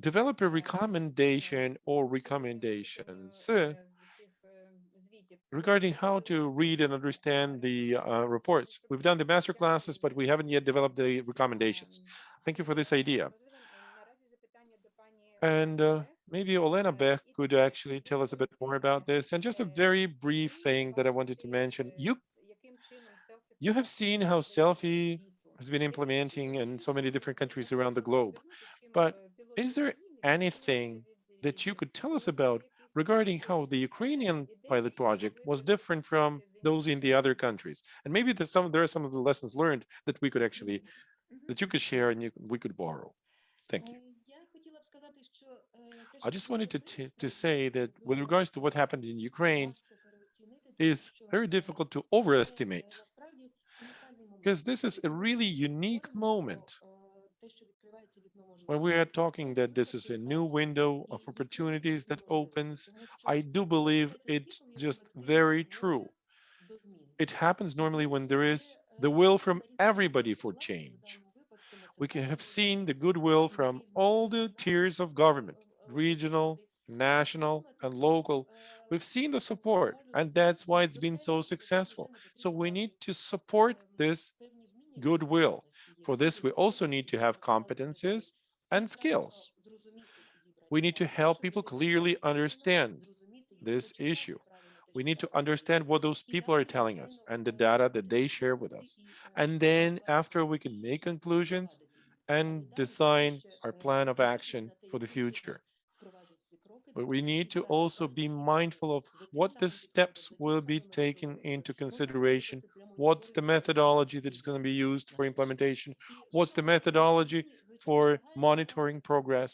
develop a recommendation or recommendations regarding how to read and understand the reports. We've done the master classes, but we haven't yet developed the recommendations. Thank you for this idea. And maybe Olena Beck could actually tell us a bit more about this. And just a very brief thing that I wanted to mention. You have seen how Selfie has been implementing in so many different countries around the globe. But is there anything that you could tell us about regarding how the Ukrainian pilot project was different from those in the other countries? And maybe there are some of the lessons learned that we could actually, that you could share and we could borrow. Thank you. I just wanted to say that with regards to what happened in Ukraine, is very difficult to overestimate, because this is a really unique moment when we are talking that this is a new window of opportunities that opens. I do believe it's just very true. It happens normally when there is the will from everybody for change. We can have seen the goodwill from all the tiers of government, regional, national, and local. We've seen the support, and that's why it's been so successful. So we need to support this goodwill. For this, we also need to have competencies and skills. We need to help people clearly understand this issue. We need to understand what those people are telling us and the data that they share with us. And then after, we can make conclusions and design our plan of action for the future. But we need to also be mindful of what the steps will be taken into consideration. What's the methodology that is going to be used for implementation? What's the methodology for monitoring progress?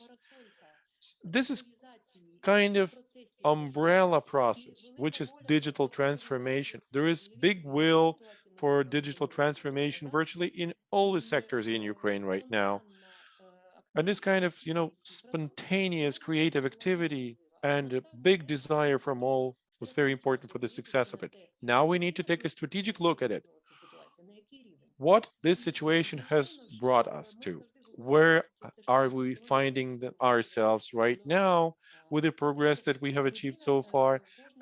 This is kind of umbrella process, which is digital transformation. There is big will for digital transformation virtually in all the sectors in Ukraine right now. And this kind of, spontaneous creative activity and a big desire from all was very important for the success of it. Now we need to take a strategic look at it. What this situation has brought us to. Where are we finding ourselves right now with the progress that we have achieved so far?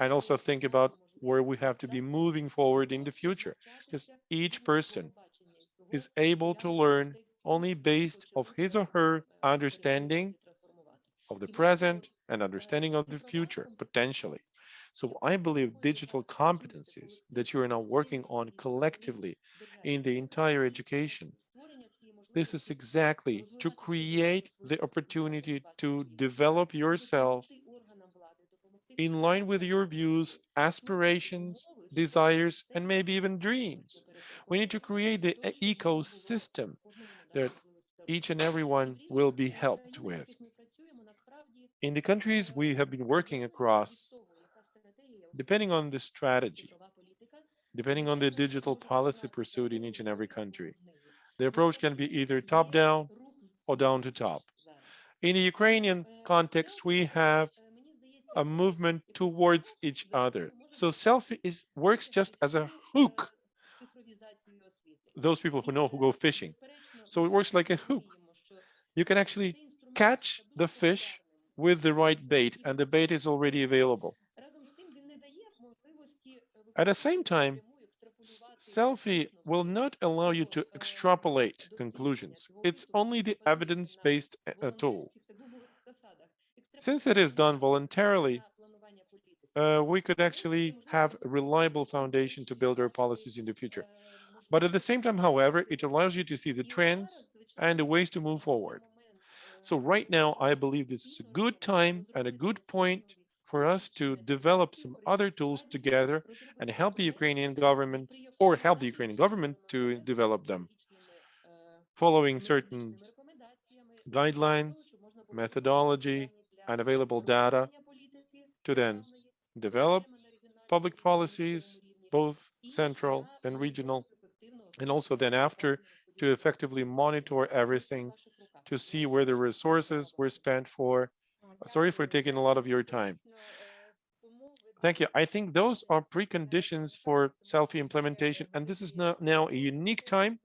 And also think about where we have to be moving forward in the future, because each person is able to learn only based of his or her understanding of the present and understanding of the future, potentially. So I believe digital competencies that you are now working on collectively in the entire education, this is exactly to create the opportunity to develop yourself in line with your views, aspirations, desires, and maybe even dreams. We need to create the ecosystem that each and everyone will be helped with. In the countries we have been working across, depending on the strategy, depending on the digital policy pursued in each and every country, the approach can be either top-down or down to top. In the Ukrainian context, we have a movement towards each other. So Selfie works just as a hook. Those people who know who go fishing. So it works like a hook. You can actually catch the fish with the right bait, and the bait is already available. At the same time, Selfie will not allow you to extrapolate conclusions. It's only the evidence-based tool. Since it is done voluntarily, we could actually have a reliable foundation to build our policies in the future. But at the same time, however, it allows you to see the trends and the ways to move forward. So right now, I believe this is a good time and a good point for us to develop some other tools together and help the Ukrainian government, or help the Ukrainian government to develop them, following certain guidelines, methodology, and available data to then develop public policies, both central and regional, and also then after to effectively monitor everything to see where the resources were spent for. Sorry for taking a lot of your time. Thank you. I think those are preconditions for Selfie implementation, and this is now a unique time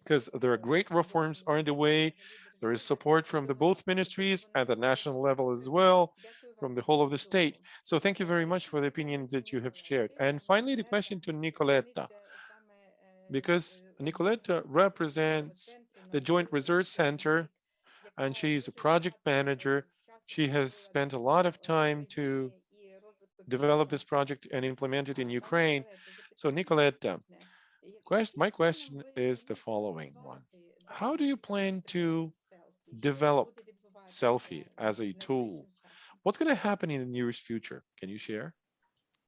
because there are great reforms are in the way. There is support from the both ministries at the national level as well, from the whole of the state. So thank you very much for the opinion that you have shared. And finally, the question to Nicoletta, because Nicoletta represents the Joint Research Center, and she is a project manager. She has spent a lot of time to develop this project and implement it in Ukraine. So Nicoletta, my question is the following one. How do you plan to develop Selfie as a tool? What's going to happen in the nearest future? Can you share?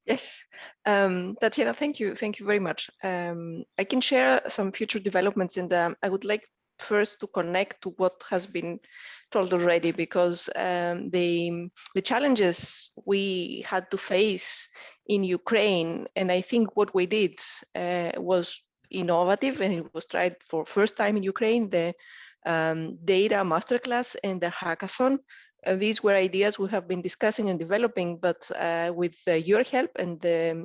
Yes, Tatiana, thank you very much. I can share some future developments, and I would like first to connect to what has been told already, because the challenges we had to face in Ukraine, and I think what we did was innovative, and it was tried for first time in Ukraine, the data masterclass and the hackathon. These were ideas we have been discussing and developing, but with your help and the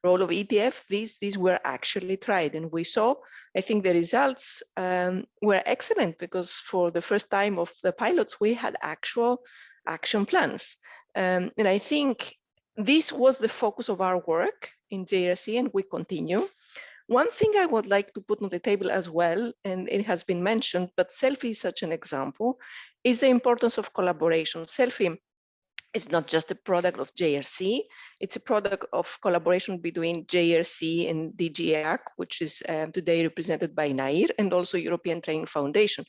role of ETF, these were actually tried. And we saw, I think the results were excellent, because for the first time of the pilots, we had actual action plans. And I think this was the focus of our work in JRC, and we continue. One thing I would like to put on the table as well, and it has been mentioned, but Selfie is such an example, is the importance of collaboration. Selfie is not just a product of JRC, it's a product of collaboration between JRC and DGAC, which is today represented by Nair, and also European Training Foundation,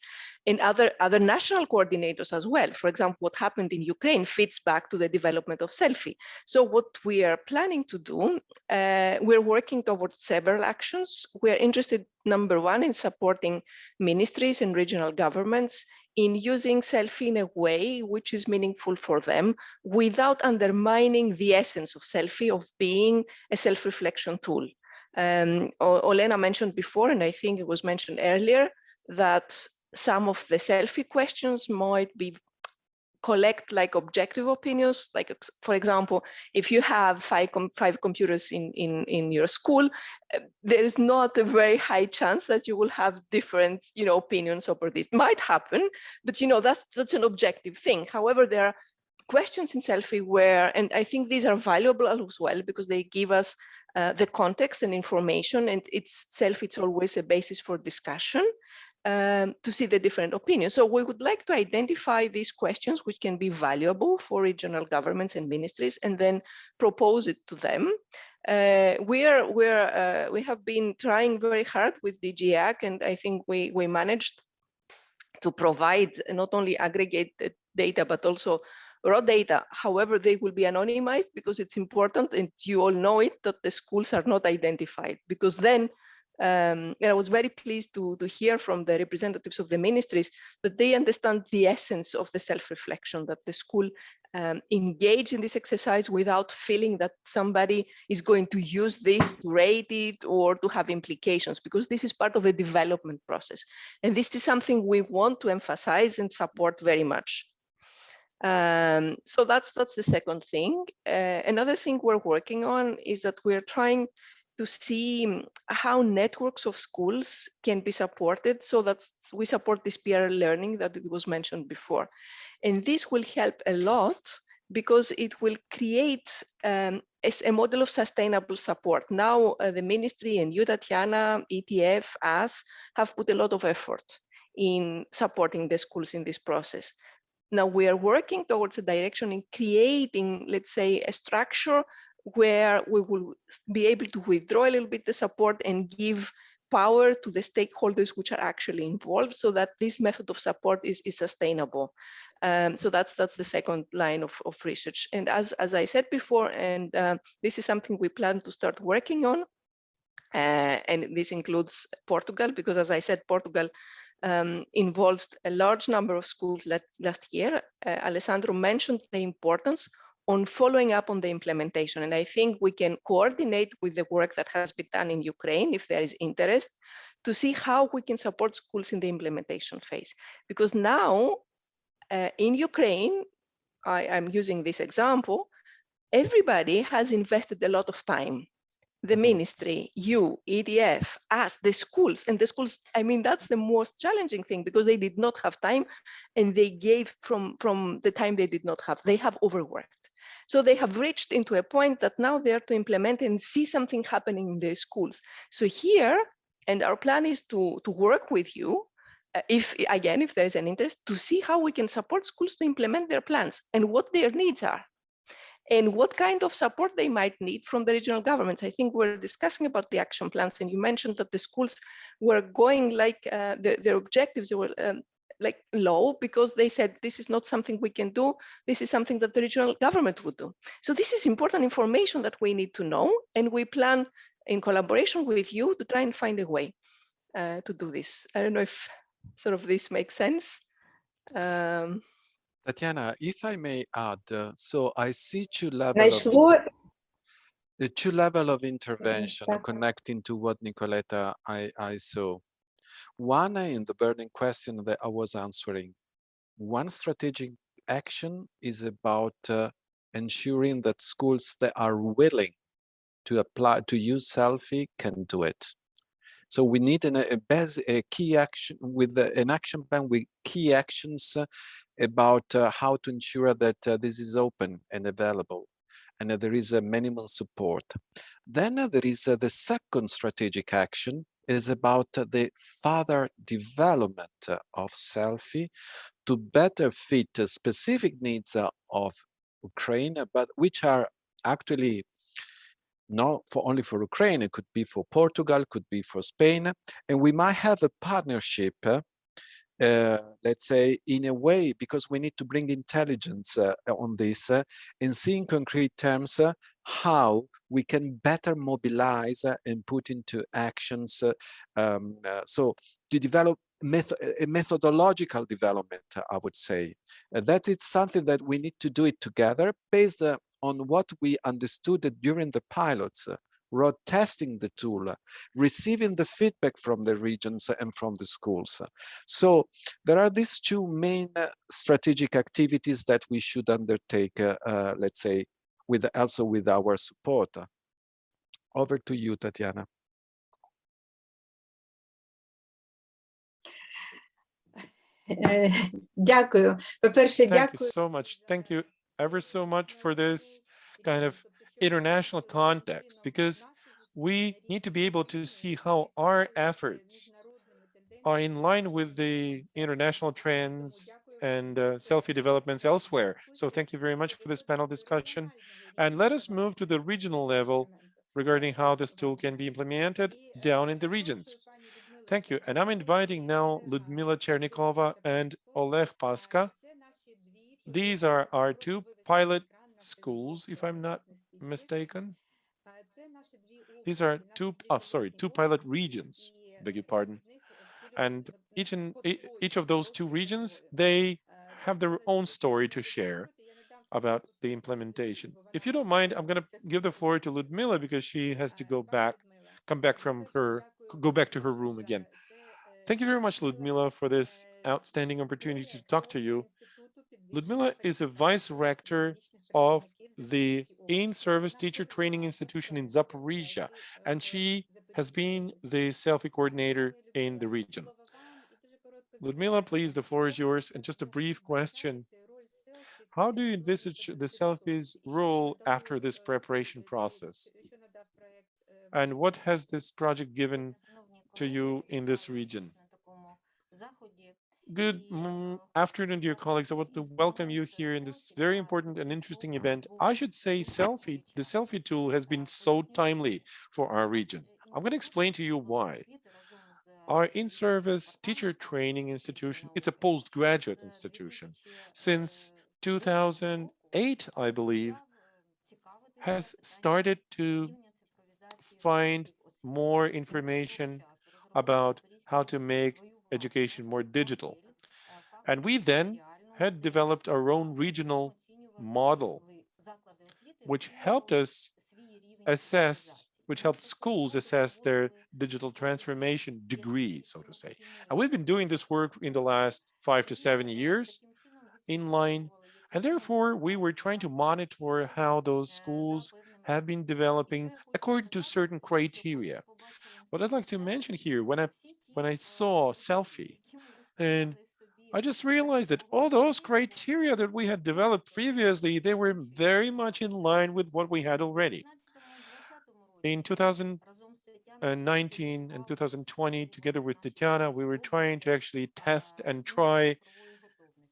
and other national coordinators as well. For example, what happened in Ukraine fits back to the development of Selfie. So what we are planning to do, we're working towards several actions. We're interested, number one, in supporting ministries and regional governments in using Selfie in a way which is meaningful for them, without undermining the essence of Selfie, of being a self-reflection tool. Olena mentioned before, and I think it was mentioned earlier, that some of the Selfie questions might be collect like objective opinions. Like, for example, if you have five computers in your school, there is not a very high chance that you will have different, opinions over this. Might happen, but that's an objective thing. However, there are questions in Selfie were, and I think these are valuable as well because they give us the context and information, and it's always a basis for discussion to see the different opinions. So we would like to identify these questions which can be valuable for regional governments and ministries, and then propose it to them. We have been trying very hard with DG Ag, and I think we managed to provide not only aggregated data, but also raw data. However, they will be anonymized because it's important, and you all know it, that the schools are not identified, because then I was very pleased to hear from the representatives of the ministries that they understand the essence of the self-reflection, that the school engage in this exercise without feeling that somebody is going to use this to rate it or to have implications, because this is part of a development process. And this is something we want to emphasize and support very much. So that's the second thing. Another thing we're working on is that we're trying to see how networks of schools can be supported, so that we support this peer learning that it was mentioned before. And this will help a lot because it will create a model of sustainable support. Now, the ministry and you, Tatiana, ETF, us, have put a lot of effort in supporting the schools in this process. Now we are working towards a direction in creating, let's say, a structure where we will be able to withdraw a little bit the support and give power to the stakeholders which are actually involved, so that this method of support is sustainable. So that's the second line of research. And as I said before, and this is something we plan to start working on, and this includes Portugal, because as I said, Portugal involved a large number of schools last year. Alessandro mentioned the importance on following up on the implementation. And I think we can coordinate with the work that has been done in Ukraine, if there is interest, to see how we can support schools in the implementation phase. Because now in Ukraine, I'm using this example, everybody has invested a lot of time. The ministry, you, EDF, us, the schools, and the schools, I mean, that's the most challenging thing, because they did not have time, and they gave from the time they did not have. They have overworked. So they have reached into a point that now they are to implement and see something happening in their schools. So here, and our plan is to work with you, if there is an interest, to see how we can support schools to implement their plans and what their needs are, and what kind of support they might need from the regional governments. I think we're discussing about the action plans, and you mentioned that the schools were going like their objectives were like low, because they said this is not something we can do, this is something that the regional government would do. So this is important information that we need to know, and we plan in collaboration with you to try and find a way to do this. I don't know if sort of this makes sense. Tatiana, if I may add, so I see two levels of intervention connecting to what Nicoletta I saw. One in the burning question that I was answering. One strategic action is about ensuring that schools that are willing to use Selfie can do it. So we need a key action with an action plan with key actions about how to ensure that this is open and available, and there is a minimum support. Then there is the second strategic action is about the further development of Selfie to better fit specific needs of Ukraine, but which are actually not only for Ukraine, it could be for Portugal, could be for Spain, and we might have a partnership, let's say, in a way, because we need to bring intelligence on this and see in concrete terms how we can better mobilize and put into actions. So to develop a methodological development, I would say. That is something that we need to do it together based on what we understood during the pilots, road testing the tool, receiving the feedback from the regions and from the schools. So there are these two main strategic activities that we should undertake, let's say, also with our support. Over to you, Tatiana. Дякую. По-перше, Thank you дякую. so much. Thank you. ever so much for this kind of international context, because we need to be able to see how our efforts are in line with the international trends and selfie developments elsewhere. So thank you very much for this panel discussion. And let us move to the regional level regarding how this tool can be implemented down in the regions. Thank you. And I'm inviting now Ludmila Chernikova and Oleg Paska. These are our two pilot schools, if I'm not mistaken. These are two pilot regions, beg your pardon. And each of those two regions, they have their own story to share about the implementation. If you don't mind, I'm going to give the floor to Ludmila because she has to come back from go back to her room again. Thank you very much, Ludmila, for this outstanding opportunity to talk to you. Ludmila is a vice rector of the in-service teacher training institution in Zaporizhia, and she has been the selfie coordinator in the region. Ludmila, please, the floor is yours. And just a brief question. How do you envisage the selfie's role after this preparation process? And what has this project given to you in this region? Good afternoon, dear colleagues. I want to welcome you here in this very important and interesting event. I should say the selfie tool has been so timely for our region. I'm going to explain to you why. Our in-service teacher training institution, it's a postgraduate institution. Since 2008, I believe, has started to find more information about how to make education more digital. And we then had developed our own regional model, which helped us which helped schools assess their digital transformation degree, so to say. And we've been doing this work in the last 5 to 7 years in line. And therefore, we were trying to monitor how those schools have been developing according to certain criteria. What I'd like to mention here, when I saw Selfie, and I just realized that all those criteria that we had developed previously, they were very much in line with what we had already. In 2019 and 2020, together with Tatiana, we were trying to actually test and try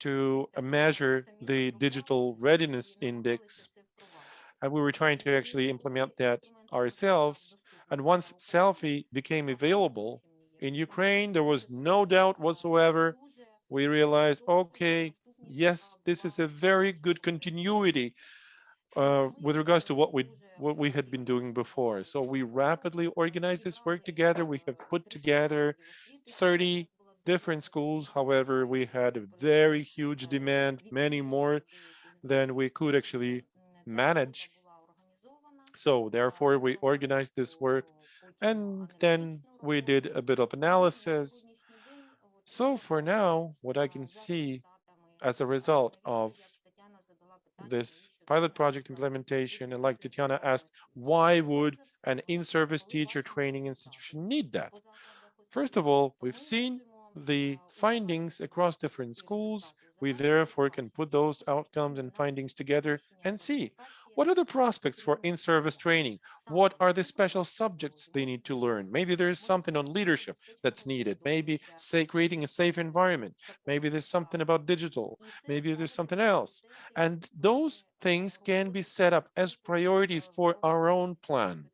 to measure the digital readiness index. And we were trying to actually implement that ourselves. And once Selfie became available in Ukraine, there was no doubt whatsoever. We realized, okay, yes, this is a very good continuity with regards to what we had been doing before. So we rapidly organized this work together. We have put together 30 different schools. However, we had a very huge demand, many more than we could actually manage. So therefore, we organized this work, and then we did a bit of analysis. So for now, what I can see as a result of this pilot project implementation, and like Tatiana asked, why would an in-service teacher training institution need that? First of all, we've seen the findings across different schools. We therefore can put those outcomes and findings together and see what are the prospects for in-service training? What are the special subjects they need to learn? Maybe there's something on leadership that's needed. Maybe say creating a safe environment. Maybe there's something about digital. Maybe there's something else. And those things can be set up as priorities for our own plan.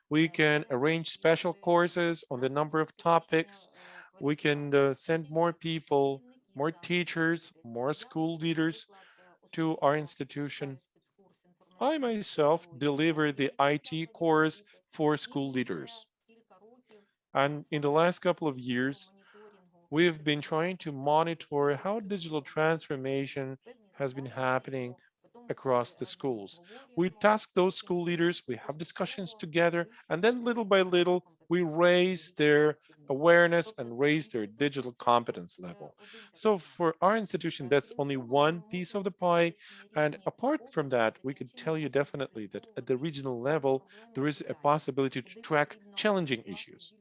We can arrange special courses on the number of topics. We can send more people, more teachers, more school leaders to our institution. I myself deliver the IT course for school leaders. And in the last couple of years, we've been trying to monitor how digital transformation has been happening across the schools. We task those school leaders, we have discussions together, and then little by little, we raise their awareness and raise their digital competence level. So for our institution, that's only one piece of the pie. And apart from that, we could tell you definitely that at the regional level, there is a possibility to track challenging issues,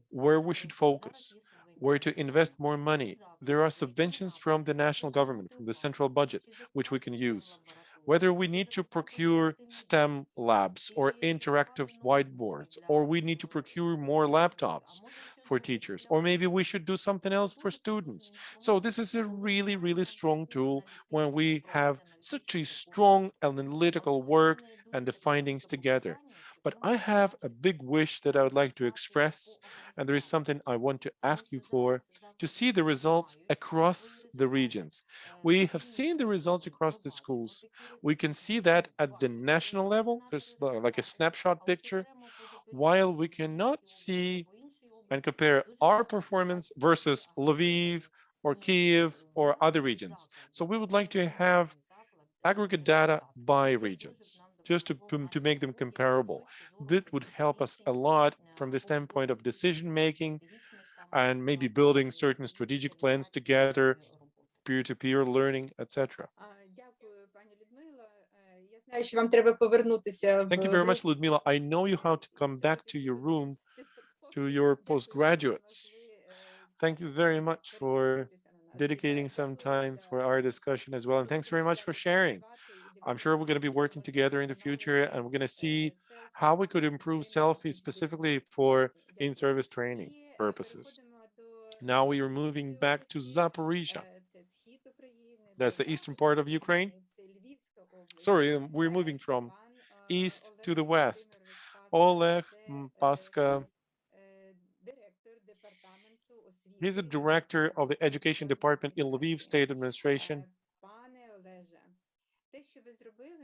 where we should focus, where to invest more money. There are subventions from the national government, from the central budget, which we can use. Whether we need to procure STEM labs or interactive whiteboards, or we need to procure more laptops for teachers, or maybe we should do something else for students. So this is a really, really strong tool when we have such a strong analytical work and the findings together. But I have a big wish that I would like to express, and there is something I want to ask you for, to see the results across the regions. We have seen the results across the schools. We can see that at the national level, there's like a snapshot picture, while we cannot see and compare our performance versus Lviv or Kiev or other regions. So we would like to have aggregate data by regions, just to make them comparable. That would help us a lot from the standpoint of decision making and maybe building certain strategic plans together, peer-to-peer learning, etc. Дякую, пані Людмила. Я знаю, що вам треба повернутися Thank you в very much, групу. Ludmila. I know you how to come back to your room, to your postgraduates. Thank you very much for dedicating some time for our discussion as well. And thanks very much for sharing. I'm sure we're going to be working together in the future, and we're going to see how we could improve Selfie specifically for in-service training purposes. Now we are moving back to Zaporizhia. That's the eastern part of Ukraine. Sorry, we're moving from east to the west. Oleg Paska. He's a director of the education department in Lviv State Administration.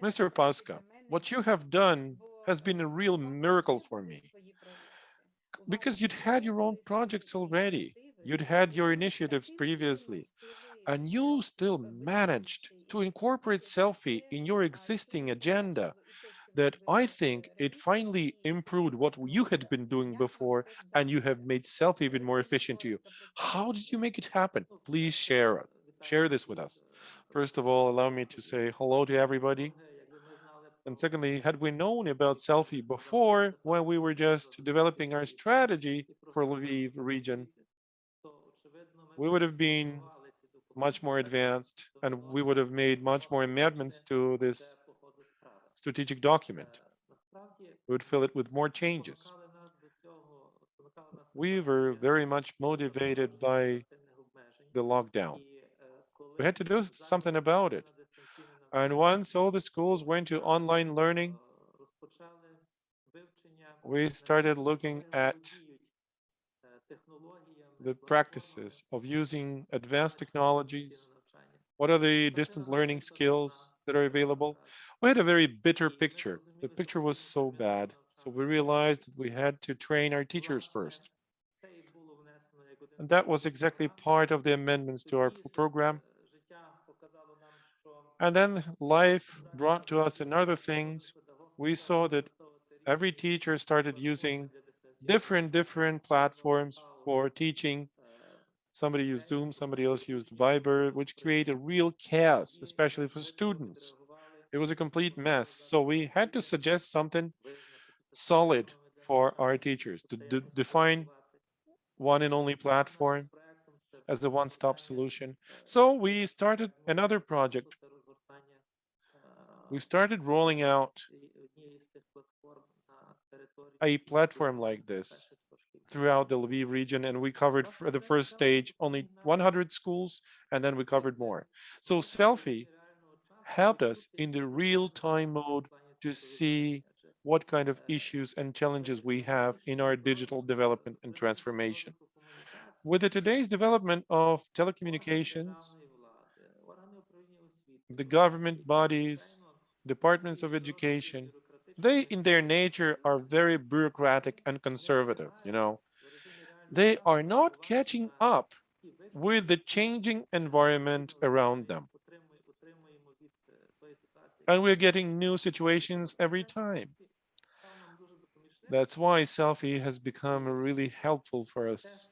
Mr. Paska, what you have done has been a real miracle for me, because you'd had your own projects already. You'd had your initiatives previously, and you still managed to incorporate Selfie in your existing agenda. That I think it finally improved what you had been doing before, and you have made Selfie even more efficient to you. How did you make it happen? Please share it. Share this with us. First of all, allow me to say hello to everybody. And secondly, had we known about Selfie before, when we were just developing our strategy for Lviv region, we would have been much more advanced, and we would have made much more amendments to this strategic document. We would fill it with more changes. We were very much motivated by the lockdown. We had to do something about it. And once all the schools went to online learning, we started looking at the practices of using advanced technologies. What are the distant learning skills that are available? We had a very bitter picture. The picture was so bad. So we realized that we had to train our teachers first. And that was exactly part of the amendments to our program. And then life brought to us another things. We saw that every teacher started using different platforms for teaching. Somebody used Zoom, somebody else used Viber, which created real chaos, especially for students. It was a complete mess. So we had to suggest something solid for our teachers to define one and only platform as a one-stop solution. So we started another project. We started rolling out a platform like this throughout the Lviv region, and we covered for the first stage only 100 schools, and then we covered more. So Selfie helped us in the real-time mode to see what kind of issues and challenges we have in our digital development and transformation. With the today's development of telecommunications, the government bodies, departments of education, they in their nature are very bureaucratic and conservative, you know. They are not catching up with the changing environment around them. And we're getting new situations every time. That's why Selfie has become really helpful for us.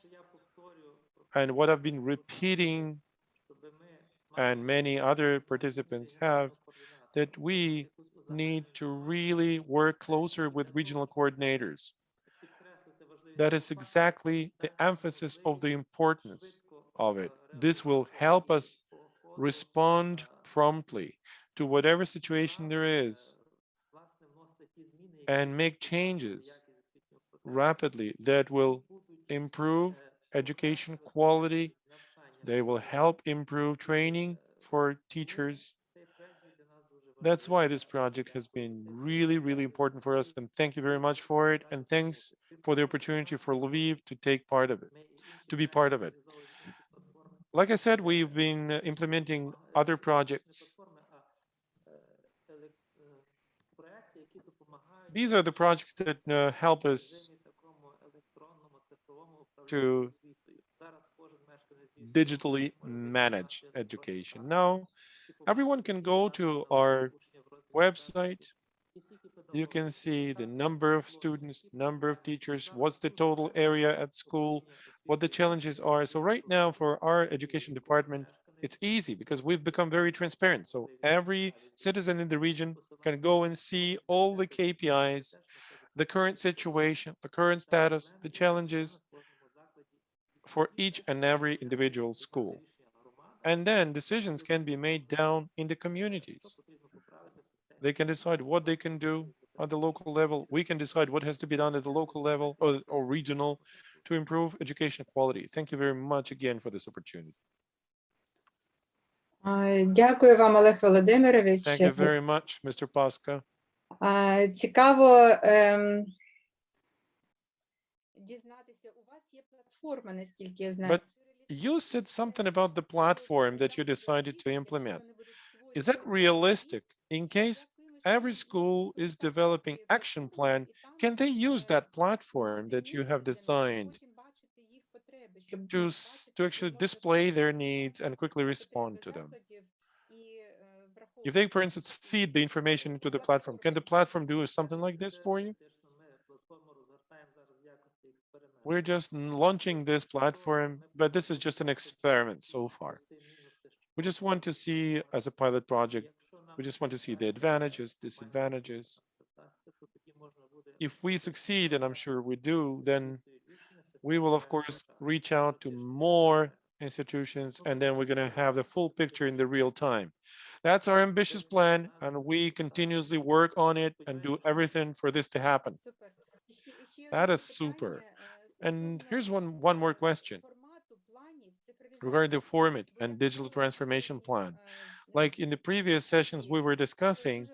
And what I've been repeating, and many other participants have, that we need to really work closer with regional coordinators. That is exactly the emphasis of the importance of it. This will help us respond promptly to whatever situation there is and make changes rapidly that will improve education quality. They will help improve training for teachers. That's why this project has been really, really important for us. And thank you very much for it. And thanks for the opportunity for Lviv to take part of it, to be part of it. Like I said, we've been implementing other projects. These are the projects that help us to digitally manage education. Now, everyone can go to our website. You can see the number of students, number of teachers, what's the total area at school, what the challenges are. So right now for our education department, it's easy because we've become very transparent. So every citizen in the region can go and see all the KPIs, the current situation, the current status, the challenges for each and every individual school. And then decisions can be made down in the communities. They can decide what they can do at the local level. We can decide what has to be done at the local level or regional to improve education quality. Thank you very much again for this opportunity. Дякую вам, Олег Володимирович. Thank you very much, Mr. Paska. Цікаво дізнатися, у вас є платформа, наскільки я знаю. But you said something about the platform that you decided to implement. Is that realistic? In case every school is developing action plan, can they use that platform that you have designed to actually display their needs and quickly respond to them? If they, for instance, feed the information into the platform, can the platform do something like this for you? We're just launching this platform, but this is just an experiment so far. We just want to see, as a pilot project, we just want to see the advantages, disadvantages. If we succeed, and I'm sure we do, then we will, of course, reach out to more institutions, and then we're going to have the full picture in the real time. That's our ambitious plan, and we continuously work on it and do everything for this to happen. That is super. And here's one more question regarding the format and digital transformation plan. Like in the previous sessions we were discussing,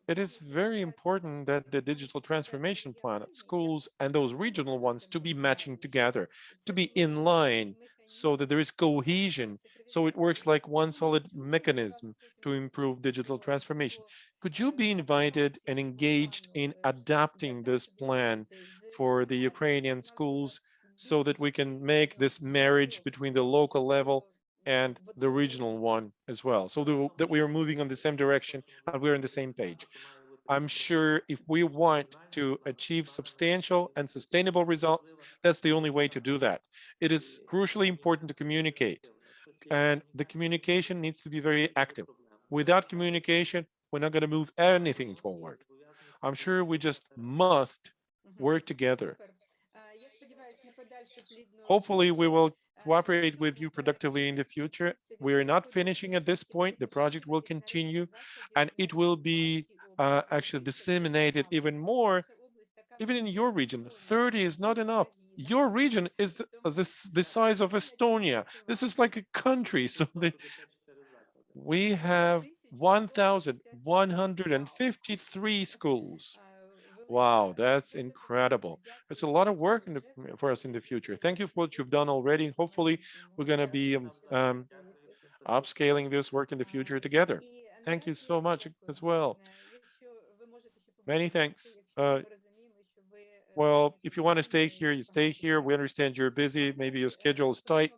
it is very important that the digital transformation plan at schools and those regional ones to be matching together, to be in line so that there is cohesion, so it works like one solid mechanism to improve digital transformation. Could you be invited and engaged in adapting this plan for the Ukrainian schools so that we can make this marriage between the local level and the regional one as well, so that we are moving on the same direction and we're on the same page? I'm sure if we want to achieve substantial and sustainable results, that's the only way to do that. It is crucially important to communicate, and the communication needs to be very active. Without communication, we're not going to move anything forward. I'm sure we just must work together. Hopefully, we will cooperate with you productively in the future. We are not finishing at this point. The project will continue, and it will be actually disseminated even more, even in your region. 30 is not enough. Your region is the size of Estonia. This is like a country. So we have 1,153 schools. Wow, that's incredible. It's a lot of work for us in the future. Thank you for what you've done already. Hopefully, we're going to be upscaling this work in the future together. Thank you so much as well. Many thanks. Well, if you want to stay here, you stay here. We understand you're busy. Maybe your schedule is tight.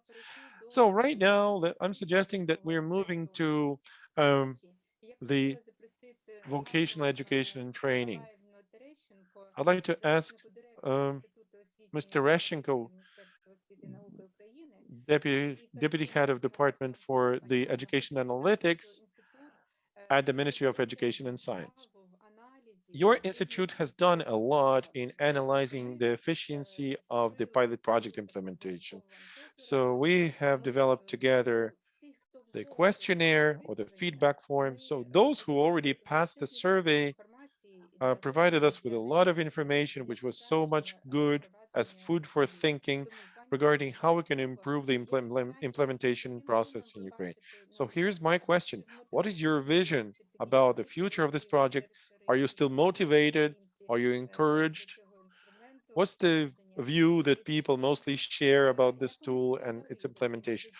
So right now, I'm suggesting that we're moving to the vocational education and training. I'd like to ask Mr. Reshenko, Deputy Head of Department for the Education Analytics at the Ministry of Education and Science. Your institute has done a lot in analyzing the efficiency of the pilot project implementation. So we have developed together the questionnaire or the feedback form. So those who already passed the survey provided us with a lot of information, which was so much good as food for thinking regarding how we can improve the implementation process in Ukraine. So here's my question. What is your vision about the future of this project? Are you still motivated? Are you encouraged? What's the view that people mostly share about this tool and its implementation?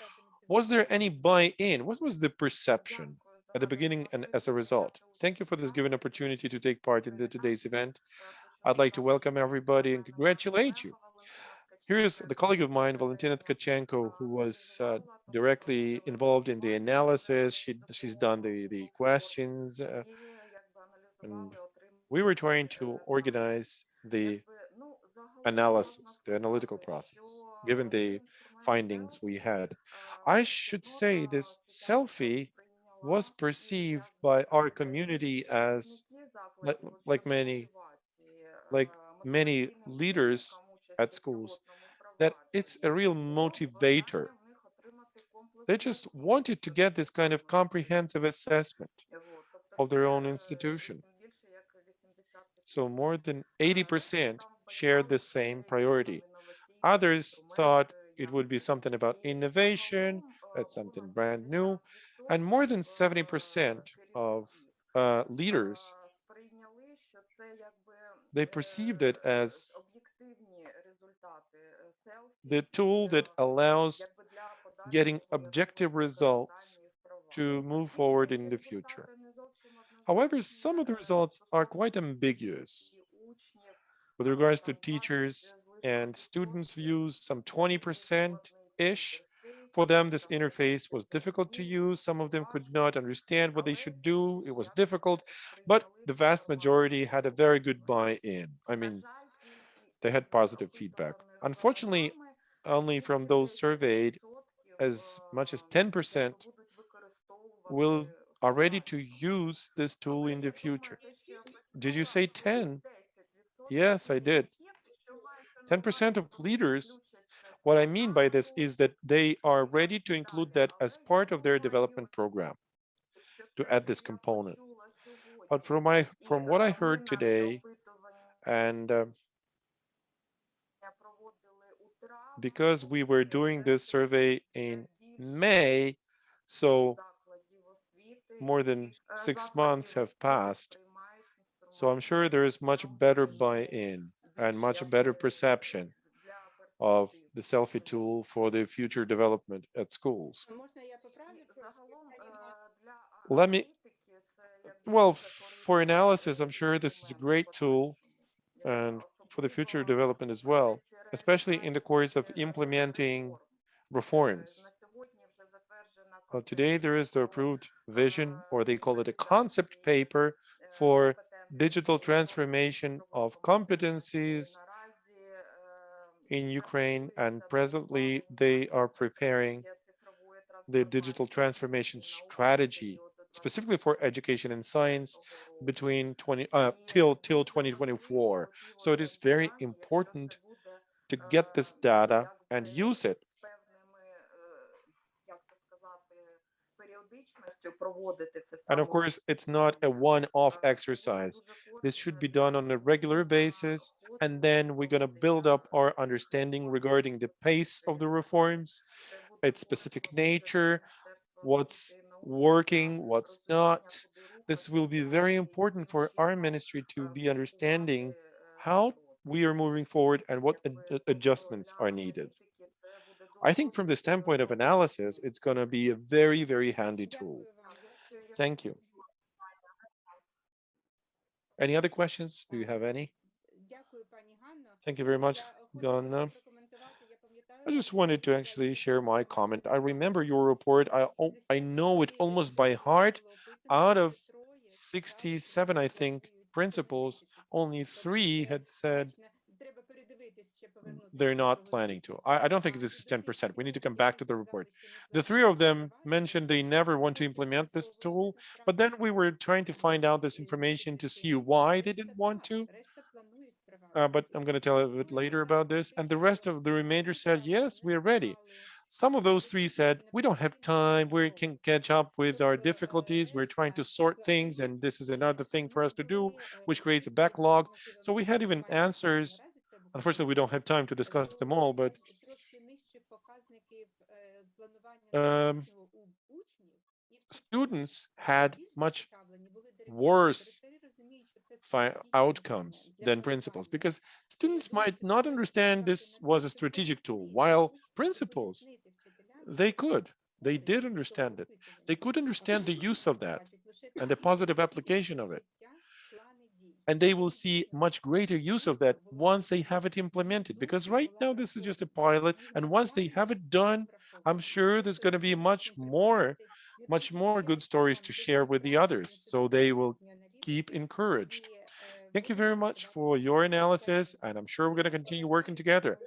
Was there any buy-in? What was the perception at the beginning and as a result? Thank you for this given opportunity to take part in today's event. I'd like to welcome everybody and congratulate you. Here's the colleague of mine, Valentina Tkachenko, who was directly involved in the analysis. She's done the questions. And we were trying to organize the analysis, the analytical process, given the findings we had. I should say this Selfie was perceived by our community as like, like many like many leaders at schools, that it's a real motivator. They just wanted to get this kind of comprehensive assessment of their own institution. So more than 80% shared the same priority. Others thought it would be something about innovation, that's something brand new, and more than 70% of leaders, they perceived it as the tool that allows getting objective results to move forward in the future. However, some of the results are quite ambiguous. With regards to teachers and students' views, some 20%-ish. For them, this interface was difficult to use. Some of them could not understand what they should do. It was difficult, but the vast majority had a very good buy-in. I mean, they had positive feedback. Unfortunately, only from those surveyed, as much as 10% are ready to use this tool in the future. Did you say 10? Yes, I did. 10% of leaders, what I mean by this is that they are ready to include that as part of their development program, to add this component. But from what I heard today, and because we were doing this survey in May, so more than 6 months have passed. So I'm sure there is much better buy-in and much better perception of the Selfie tool for the future development at schools. Let me, well, for analysis, I'm sure this is a great tool and for the future development as well, especially in the course of implementing reforms. Well, today there is the approved vision, or they call it a concept paper for digital transformation of competencies in Ukraine, and presently they are preparing the digital transformation strategy specifically for education and science between till 2024. So it is very important to get this data and use it. And of course, it's not a one-off exercise. This should be done on a regular basis, and then we're going to build up our understanding regarding the pace of the reforms, its specific nature, what's working, what's not. This will be very important for our ministry to be understanding how we are moving forward and what adjustments are needed. I think from the standpoint of analysis, it's going to be a very, very handy tool. Thank you. Any other questions? Do you have any? Thank you very much, Ganna. I just wanted to actually share my comment. I remember your report. I know it almost by heart. Out of 67, I think, principles, only 3 had said they're not planning to. I don't think this is 10%. We need to come back to the report. The three of them mentioned they never want to implement this tool, but then we were trying to find out this information to see why they didn't want to. But I'm going to tell a bit later about this. And the rest of the remainder said, yes, we're ready. Some of those three said, we don't have time, we can catch up with our difficulties, we're trying to sort things, and this is another thing for us to do, which creates a backlog. So we had even answers. Unfortunately, we don't have time to discuss them all, but students had much worse outcomes than principals, because students might not understand this was a strategic tool, while principals, they did understand it. They could understand the use of that and the positive application of it. And they will see much greater use of that once they have it implemented, because right now this is just a pilot, and once they have it done, I'm sure there's going to be much more good stories to share with the others, so they will keep encouraged. Thank you very much for your analysis, and I'm sure we're going to continue working together.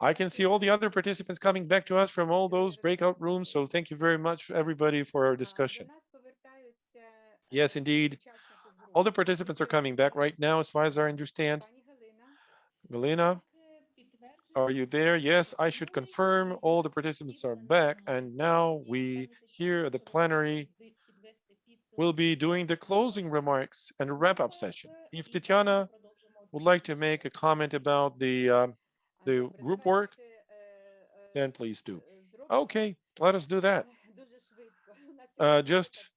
I can see all the other participants coming back to us from all those breakout rooms, so thank you very much, everybody, for our discussion. Yes, indeed. All the participants are coming back right now, as far as I understand. Galina, are you there? Yes, I should confirm all the participants are back, and now we here at the plenary will be doing the closing remarks and a wrap-up session. If Tatiana would like to make a comment about the group work, then please do. Okay, let us do that. Just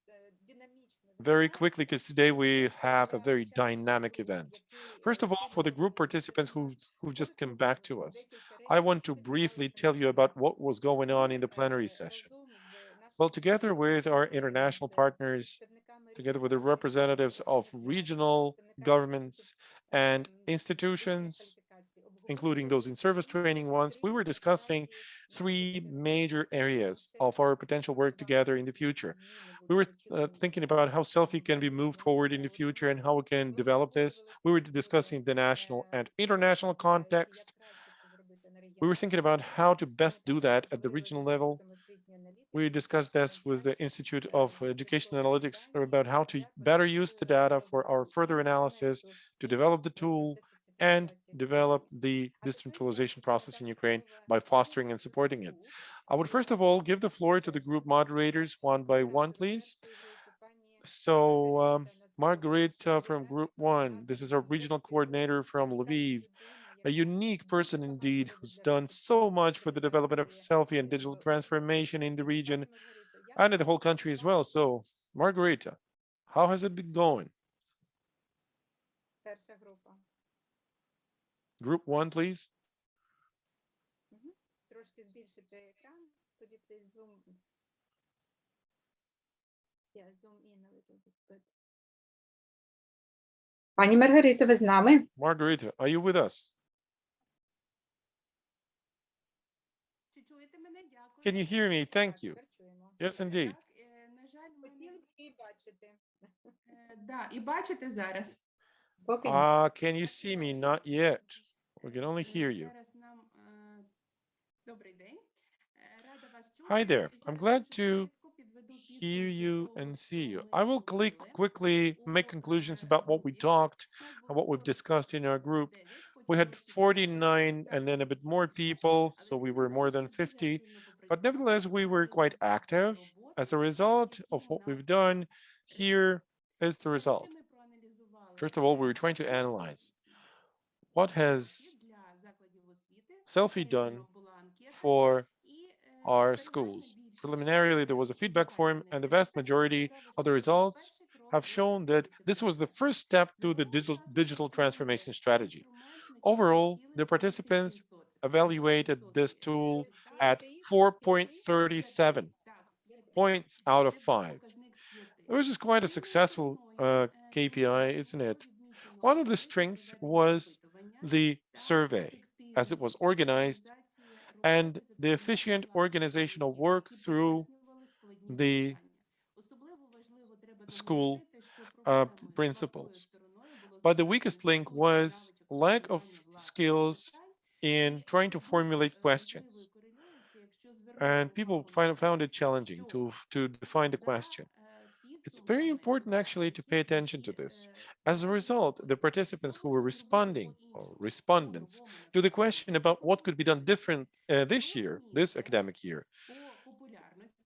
very quickly, because today we have a very dynamic event. First of all, for the group participants who've just come back to us, I want to briefly tell you about what was going on in the plenary session. Well, together with our international partners, together with the representatives of regional governments and institutions, including those in service training ones, we were discussing three major areas of our potential work together in the future. We were thinking about how Selfie can be moved forward in the future and how we can develop this. We were discussing the national and international context. We were thinking about how to best do that at the regional level. We discussed this with the Institute of Education Analytics about how to better use the data for our further analysis, to develop the tool, and develop the decentralization process in Ukraine by fostering and supporting it. I would first of all give the floor to the group moderators one by one, please. So Margarita from Group 1, this is our regional coordinator from Lviv, a unique person indeed who's done so much for the development of Selfie and digital transformation in the region and in the whole country as well. So Margarita, how has it been going? Group 1, please. Пані Маргарита, ви з нами? Margarita, are you with us? Can you hear me? Thank you. Yes, indeed. Can you see me? Not yet. We can only hear you. Hi there. I'm glad to hear you and see you. I will quickly make conclusions about what we talked and what we've discussed in our group. We had 49 and then a bit more people, so we were more than 50, but nevertheless, we were quite active. As a result of what we've done, here is the result. First of all, we were trying to analyze what has Selfie done for our schools. Preliminarily, there was a feedback form, and the vast majority of the results have shown that this was the first step to the digital transformation strategy. Overall, the participants evaluated this tool at 4.37 points out of 5. It was just quite a successful KPI, isn't it? One of the strengths was the survey, as it was organized, and the efficient organizational work through the school principals. But the weakest link was lack of skills in trying to formulate questions. And people found it challenging to define the question. It's very important actually to pay attention to this. As a result, the participants who were responding or respondents to the question about what could be done different this year, this academic year,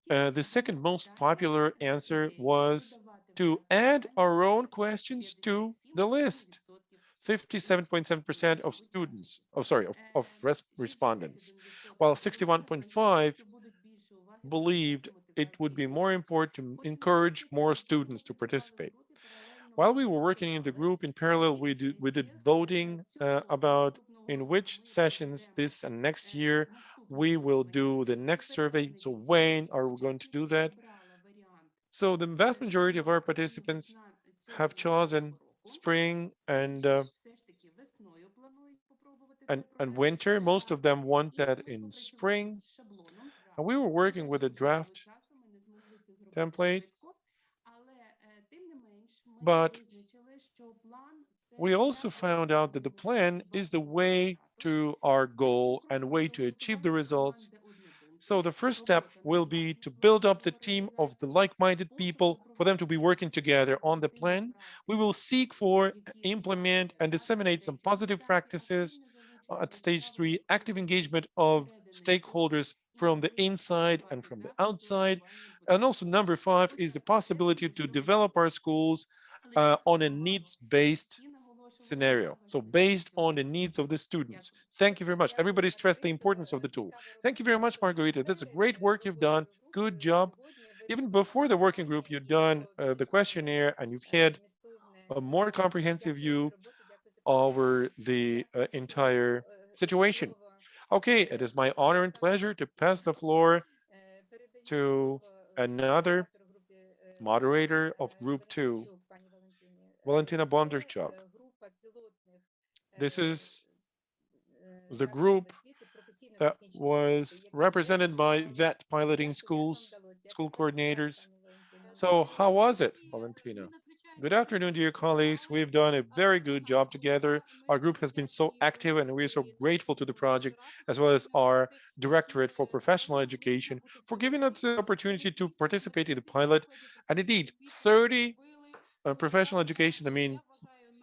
the second most popular answer was to add our own questions to the list. 57.7% of students, respondents, while 61.5 believed it would be more important to encourage more students to participate. While we were working in the group in parallel, we did voting about in which sessions this and next year we will do the next survey. So when are we going to do that? So the vast majority of our participants have chosen spring and winter. Most of them want that in spring. And we were working with a draft template, but we also found out that the plan is the way to our goal and way to achieve the results. So the first step will be to build up the team of the like-minded people for them to be working together on the plan. We will seek for, implement, and disseminate some positive practices at stage 3, active engagement of stakeholders from the inside and from the outside. And also number 5 is the possibility to develop our schools on a needs-based scenario. So based on the needs of the students. Thank you very much. Everybody stressed the importance of the tool. Thank you very much, Margarita. That's a great work you've done. Good job. Even before the working group, you've done the questionnaire and you've had a more comprehensive view over the entire situation. Okay, it is my honor and pleasure to pass the floor to another moderator of group 2, Valentina Bondarchuk. This is the group that was represented by VET piloting schools, school coordinators. So how was it, Valentina? Good afternoon, dear colleagues. We've done a very good job together. Our group has been so active and we're so grateful to the project, as well as our Directorate for Professional Education for giving us the opportunity to participate in the pilot. And indeed, 30 professional education, I mean,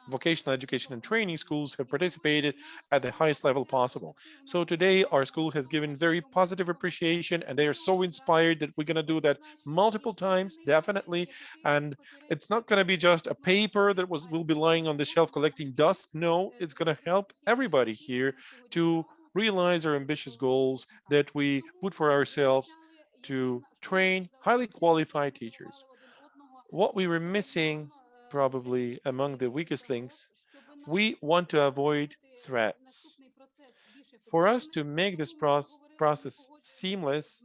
vocational education and training schools have participated at the highest level possible. So today our school has given very positive appreciation and they are so inspired that we're going to do that multiple times, definitely. And it's not going to be just a paper that will be lying on the shelf collecting dust. No, it's going to help everybody here to realize our ambitious goals that we put for ourselves to train highly qualified teachers. What we were missing probably among the weakest links, we want to avoid threats. For us to make this process seamless,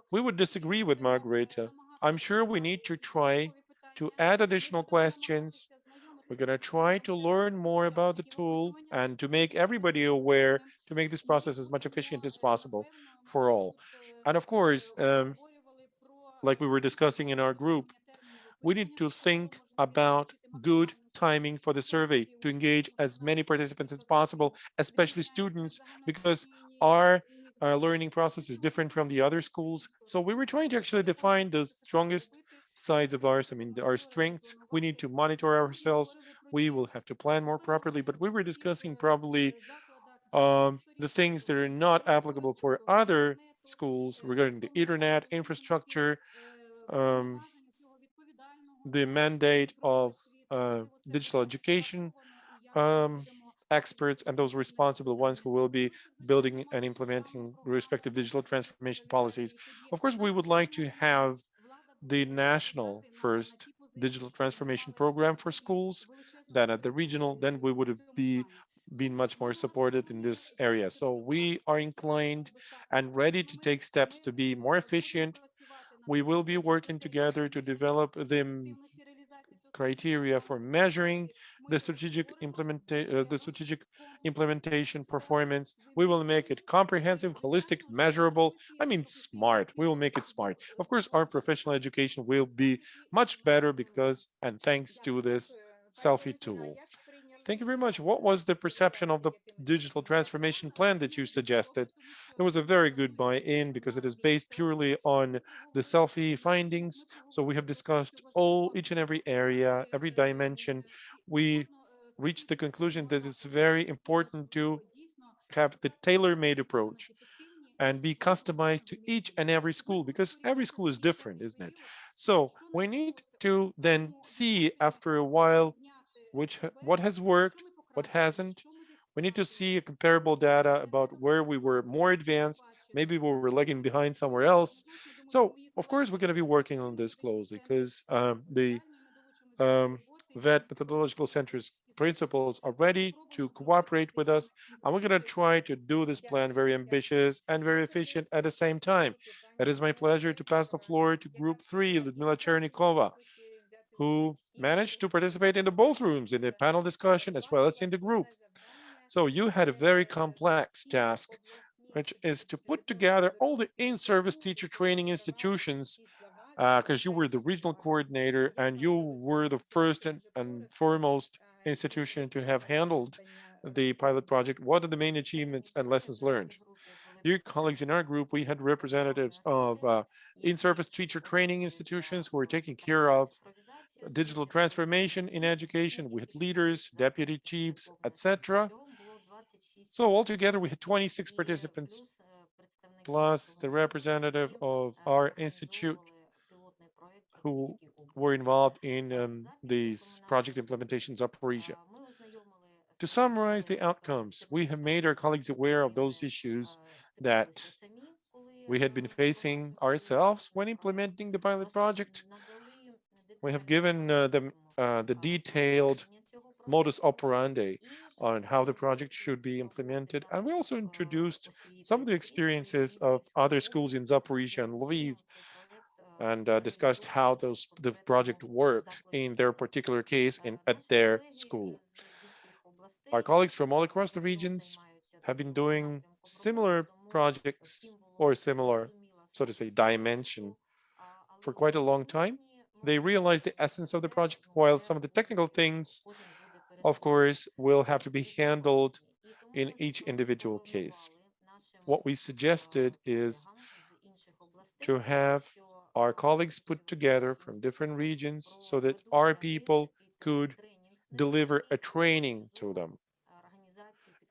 we would disagree with Margareta. I'm sure we need to try to add additional questions. We're going to try to learn more about the tool and to make everybody aware to make this process as much efficient as possible for all. And of course, like we were discussing in our group, we need to think about good timing for the survey to engage as many participants as possible, especially students, because our learning process is different from the other schools. So we were trying to actually define the strongest sides of ours. I mean, our strengths. We need to monitor ourselves. We will have to plan more properly, but we were discussing probably the things that are not applicable for other schools regarding the internet, infrastructure, um, the mandate of digital education experts and those responsible ones who will be building and implementing respective digital transformation policies. Of course, we would like to have the national first digital transformation program for schools, then at the regional, then we would have been much more supported in this area. So we are inclined and ready to take steps to be more efficient. We will be working together to develop the criteria for measuring the strategic implementation performance. We will make it comprehensive, holistic, measurable. I mean, smart. We will make it smart. Of course, our professional education will be much better because and thanks to this Selfie tool. Thank you very much. What was the perception of the digital transformation plan that you suggested? There was a very good buy-in because it is based purely on the Selfie findings. So we have discussed each and every area, every dimension. We reached the conclusion that it's very important to have the tailor-made approach and be customized to each and every school because every school is different, isn't it? So we need to then see after a while what has worked, what hasn't. We need to see a comparable data about where we were more advanced, maybe we were lagging behind somewhere else. So of course we're going to be working on this closely because the VET methodological center's principals are ready to cooperate with us, and we're going to try to do this plan very ambitious and very efficient at the same time. It is my pleasure to pass the floor to Group 3, Ludmila Chernikova, who managed to participate in the both rooms in the panel discussion as well as in the group. So you had a very complex task, which is to put together all the in-service teacher training institutions because you were the regional coordinator and you were the first and foremost institution to have handled the pilot project. What are the main achievements and lessons learned? Dear colleagues, in our group, we had representatives of in-service teacher training institutions who were taking care of digital transformation in education. We had leaders, deputy chiefs, etc. So altogether, we had 26 participants, plus the representative of our institute who were involved in these project implementations of Zaporizhia. To summarize the outcomes, we have made our colleagues aware of those issues that we had been facing ourselves when implementing the pilot project. We have given them the detailed modus operandi on how the project should be implemented. And we also introduced some of the experiences of other schools in Zaporizhia and Lviv and discussed how the project worked in their particular case at their school. Our colleagues from all across the regions have been doing similar projects or similar, so to say, dimension for quite a long time. They realize the essence of the project, while some of the technical things, of course, will have to be handled in each individual case. What we suggested is to have our colleagues put together from different regions so that our people could deliver a training to them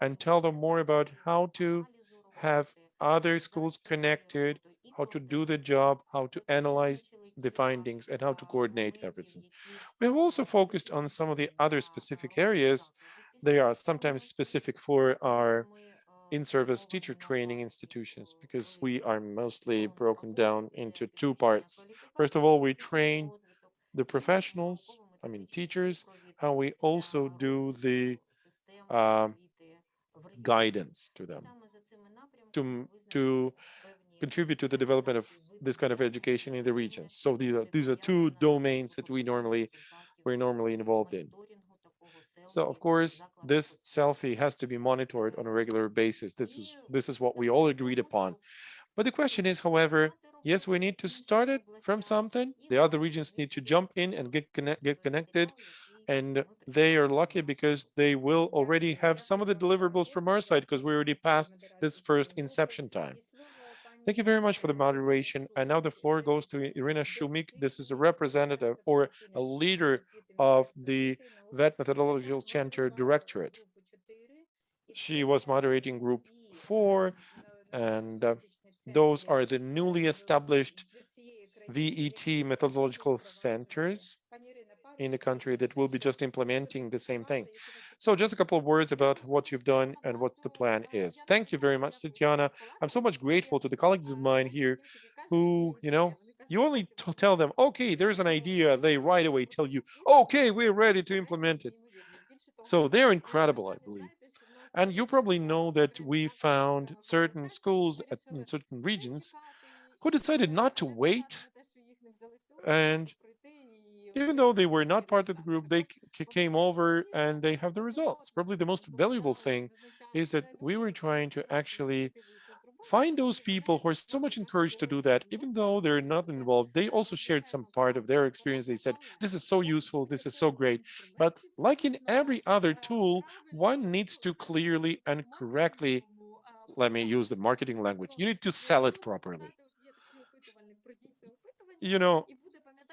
and tell them more about how to have other schools connected, how to do the job, how to analyze the findings, and how to coordinate everything. We have also focused on some of the other specific areas. They are sometimes specific for our in-service teacher training institutions because we are mostly broken down into two parts. First of all, we train the professionals, I mean teachers, how we also do the um, guidance to them to contribute to the development of this kind of education in the regions. So these are two domains that we're normally involved in. So of course, this selfie has to be monitored on a regular basis. This is what we all agreed upon. But the question is, however, yes, we need to start it from something. The other regions need to jump in and get connected. And they are lucky because they will already have some of the deliverables from our side because we already passed this first inception time. Thank you very much for the moderation. And now the floor goes to Irina Shumik. This is a representative or a leader of the VET Methodological Center Directorate. She was moderating Group 4, and those are the newly established VET methodological centers in the country that will be just implementing the same thing. So just a couple of words about what you've done and what the plan is. Thank you very much, Tatiana. I'm so much grateful to the colleagues of mine here who, you only tell them, okay, there's an idea. They right away tell you, okay, we're ready to implement it. So they're incredible, I believe. And you probably know that we found certain schools in certain regions who decided not to wait. And even though they were not part of the group, they came over and they have the results. Probably the most valuable thing is that we were trying to actually find those people who are so much encouraged to do that, even though they're not involved. They also shared some part of their experience. They said, this is so useful, this is so great. But like in every other tool, one needs to clearly and correctly, let me use the marketing language, you need to sell it properly. You know,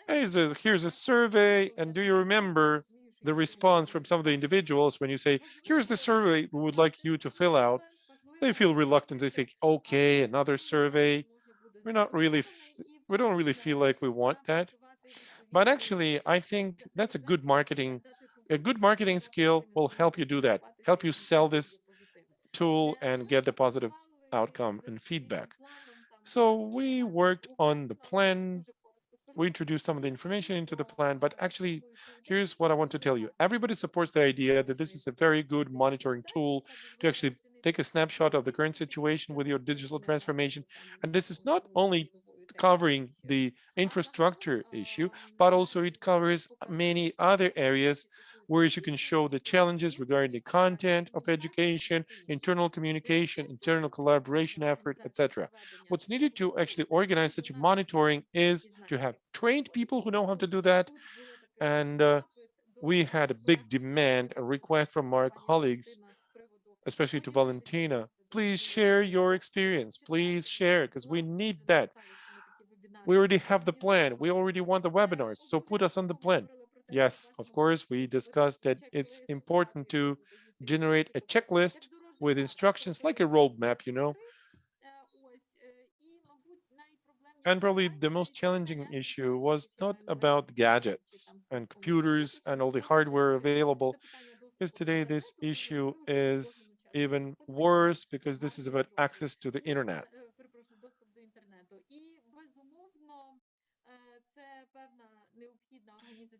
here's a survey, and do you remember the response from some of the individuals when you say, here's the survey we would like you to fill out? They feel reluctant. They say, okay, another survey. We're not really, we don't really feel like we want that. But actually, I think that's a good marketing. A good marketing skill will help you do that, help you sell this tool and get the positive outcome and feedback. So we worked on the plan. We introduced some of the information into the plan, but actually, here's what I want to tell you. Everybody supports the idea that this is a very good monitoring tool to actually take a snapshot of the current situation with your digital transformation. And this is not only covering the infrastructure issue, but also it covers many other areas where you can show the challenges regarding the content of education, internal communication, internal collaboration effort, etc. What's needed to actually organize such a monitoring is to have trained people who know how to do that. And we had a big demand, a request from our colleagues, especially to Valentina. Please share your experience. Please share, because we need that. We already have the plan. We already want the webinars, so put us on the plan. Yes, of course, we discussed that it's important to generate a checklist with instructions like a roadmap, you know. And probably the most challenging issue was not about gadgets and computers and all the hardware available, because today this issue is even worse because this is about access to the internet.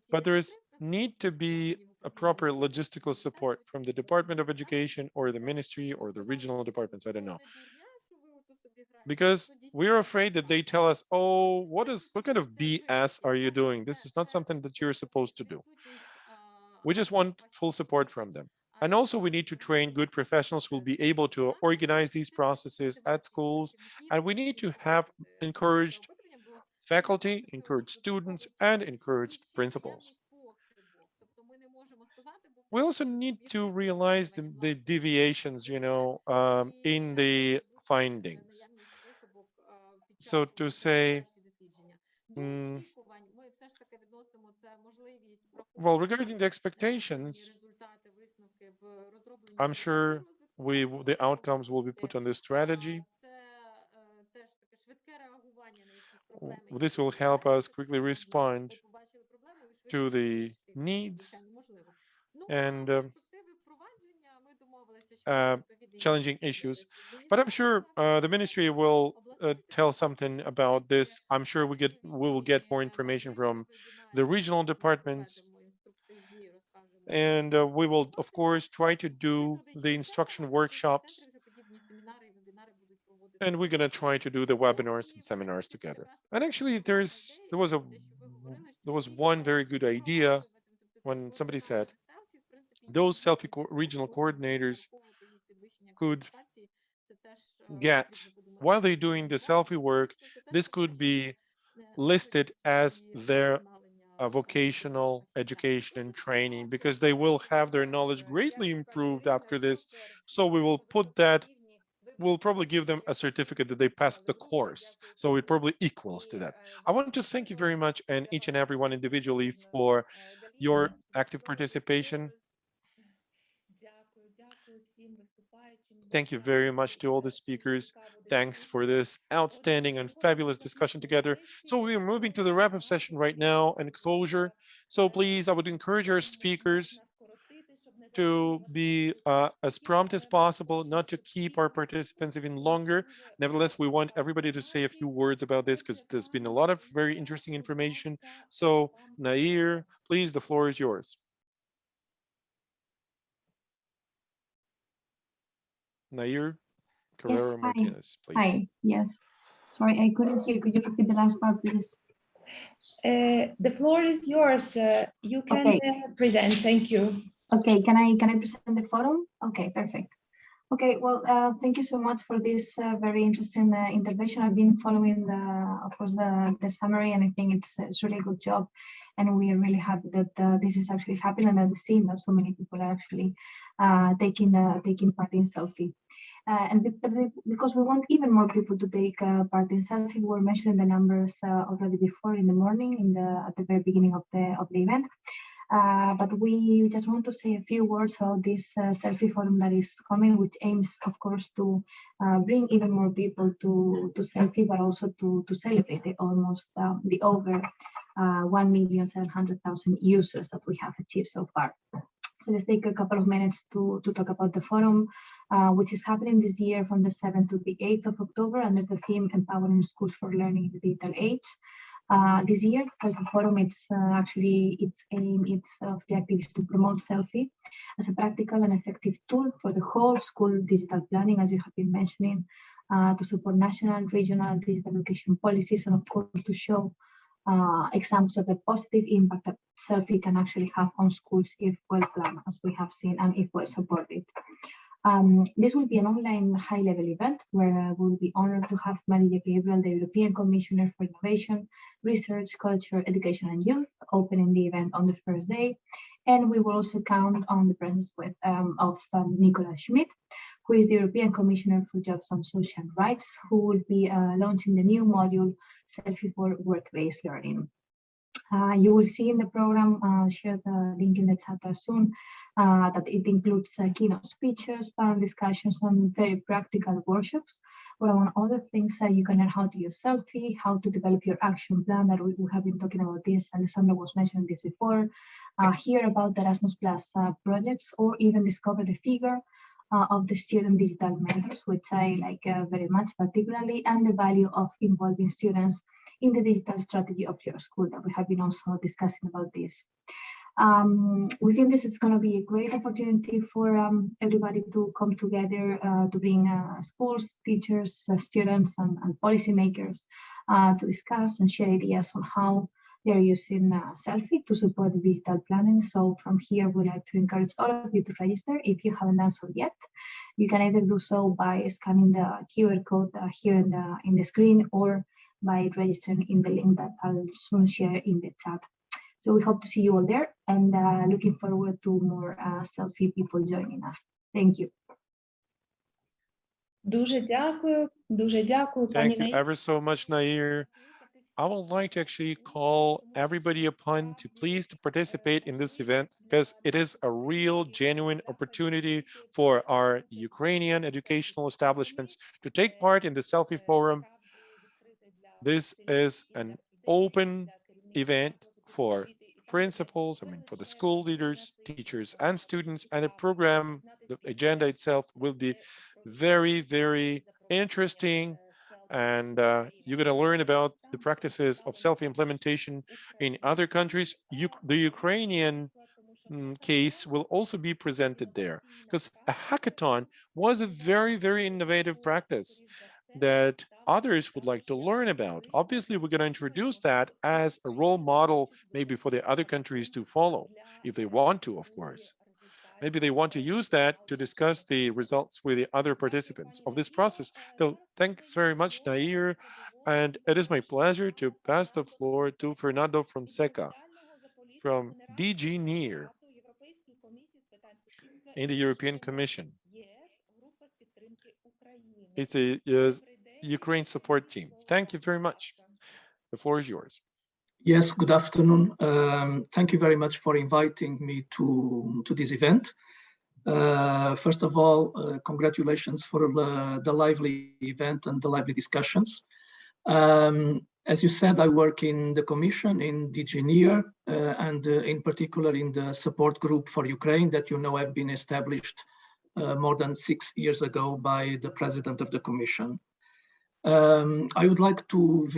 But there is need to be a proper logistical support from the Department of Education or the ministry or the regional departments, I don't know. Because we're afraid that they tell us, oh, what kind of BS are you doing? This is not something that you're supposed to do. We just want full support from them. And also we need to train good professionals who will be able to organize these processes at schools. And we need to have encouraged faculty, encouraged students, and encouraged principals. We also need to realize the deviations, you know, in the findings. So to say, well, regarding the expectations, I'm sure the outcomes will be put on the strategy. This will help us quickly respond to the needs and challenging issues. But I'm sure the ministry will tell something about this. I'm sure we will get more information from the regional departments. And we will, of course, try to do the instruction workshops. And we're going to try to do the webinars and seminars together. And actually, there was one very good idea when somebody said those Selfie regional coordinators could get, while they're doing the Selfie work, this could be listed as their vocational education and training, because they will have their knowledge greatly improved after this. So we will put that, we'll probably give them a certificate that they passed the course. So it probably equals to that. I want to thank you very much, and each and everyone individually, for your active participation. Thank you very much to all the speakers. Thanks for this outstanding and fabulous discussion together. So we are moving to the wrap-up session right now and closure. So please, I would encourage our speakers to be as prompt as possible, not to keep our participants even longer. Nevertheless, we want everybody to say a few words about this because there's been a lot of very interesting information. So Nair, please, the floor is yours. Nair Carrera Martinez, please. Hi, yes. Sorry, I couldn't hear. Could you repeat the last part, please? The floor is yours. You can present. Thank you. Okay, can I present the forum? Okay, perfect. Okay, well, thank you so much for this very interesting intervention. I've been following of course, the summary, and I think it's really a good job. And we are really happy that this is actually happening, and I've seen that so many people are actually taking part in Selfie. Because we want even more people to take part in Selfie, we were mentioning the numbers already before in the morning, at the very beginning of the event. But we just want to say a few words about this Selfie forum that is coming, which aims, of course, to bring even more people to Selfie, but also to celebrate the over 1,700,000 users that we have achieved so far. So let's take a couple of minutes to talk about the forum, which is happening this year from the 7th to the 8th of October under the theme Empowering Schools for Learning in the Digital Age. This year, Selfie Forum, its aim, its objective is to promote Selfie as a practical and effective tool for the whole school digital planning, as you have been mentioning, to support national and regional digital education policies, and of course to show examples of the positive impact that Selfie can actually have on schools if well planned, as we have seen, and if well supported. This will be an online high-level event where we'll be honored to have Maria Gabriel, the European Commissioner for Innovation, Research, Culture, Education and Youth, opening the event on the first day. And we will also count on the presence of Nicola Schmidt, who is the European Commissioner for Jobs and Social Rights, who will be launching the new module, Selfie for Work-Based Learning. You will see in the program, share the link in the chat soon, that it includes keynote speeches, panel discussions, and very practical workshops. But among other things, you can learn how to use Selfie, how to develop your action plan, that we have been talking about this. Alessandra was mentioning this before. Hear about the Erasmus Plus projects, or even discover the figure of the student digital mentors, which I like very much, particularly, and the value of involving students in the digital strategy of your school, that we have been also discussing about this. We think this is going to be a great opportunity for everybody to come together, to bring schools, teachers, students, and policymakers to discuss and share ideas on how they're using Selfie to support the digital planning. So from here, we'd like to encourage all of you to register if you haven't done so yet. You can either do so by scanning the QR code here in the screen, or by registering in the link that I'll soon share in the chat. So we hope to see you all there, and looking forward to more Selfie people joining us. Thank you. Дуже дякую, Thank you пані ever so much, Nair. I would like to actually call everybody upon to please to participate in this event, because it is a real, genuine opportunity for our Ukrainian educational establishments to take part in the Selfie Forum. This is an open event for principals, for the school leaders, teachers, and students, and the program, the agenda itself will be very, very interesting. And you're going to learn about the practices of self-implementation in other countries. The Ukrainian case will also be presented there, because a hackathon was a very, very innovative practice that others would like to learn about. Obviously, we're going to introduce that as a role model, maybe for the other countries to follow, if they want to, of course. Maybe they want to use that to discuss the results with the other participants of this process. So thanks very much, Nair. And it is my pleasure to pass the floor to Fernando Fonseca from DG NEAR in the European Commission. It's a Ukraine support team. Thank you very much. The floor is yours. Yes, good afternoon. Thank you very much for inviting me to this event. First of all, congratulations for the lively event and the lively discussions. As you said, I work in the Commission in DG NEAR, and in particular in the support group for Ukraine that have been established more than 6 years ago by the President of the Commission. I would like to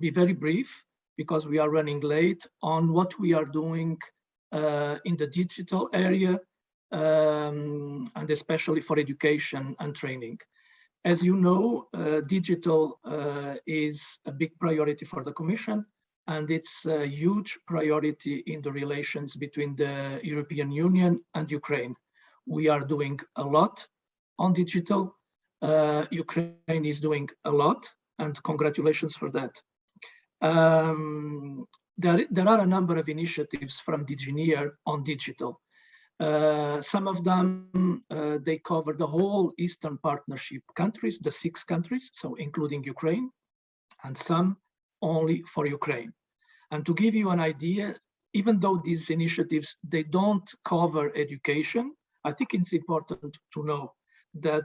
be very brief, because we are running late, on what we are doing in the digital area, and especially for education and training. As you know, digital is a big priority for the Commission, and it's a huge priority in the relations between the European Union and Ukraine. We are doing a lot on digital, Ukraine is doing a lot, and congratulations for that. There are a number of initiatives from DigiNear on digital. Some of them, they cover the whole Eastern Partnership countries, the 6 countries, so including Ukraine, and some only for Ukraine. And to give you an idea, even though these initiatives, they don't cover education, I think it's important to know that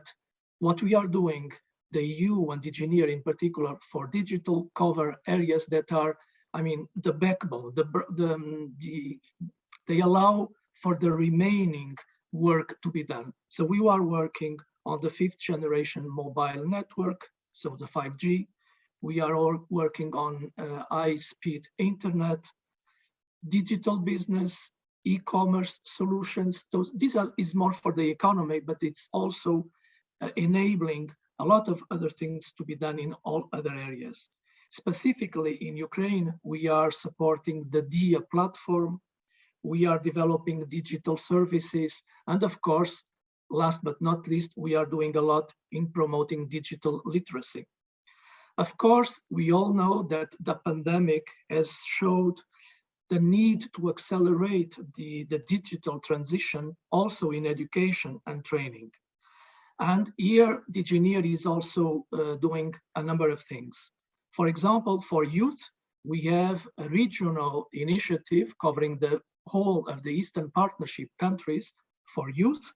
what we are doing, the EU and DigiNear in particular for digital, cover areas that are, I mean, the backbone, they allow for the remaining work to be done. So we are working on the 5th generation mobile network, so the 5G. We are all working on high-speed internet, digital business, e-commerce solutions. These is more for the economy, but it's also enabling a lot of other things to be done in all other areas. Specifically in Ukraine, we are supporting the DIA platform. We are developing digital services. And of course, last but not least, we are doing a lot in promoting digital literacy. Of course, we all know that the pandemic has showed the need to accelerate the digital transition also in education and training. And here, DigiNear is also doing a number of things. For example, for youth, we have a regional initiative covering the whole of the Eastern Partnership countries for youth,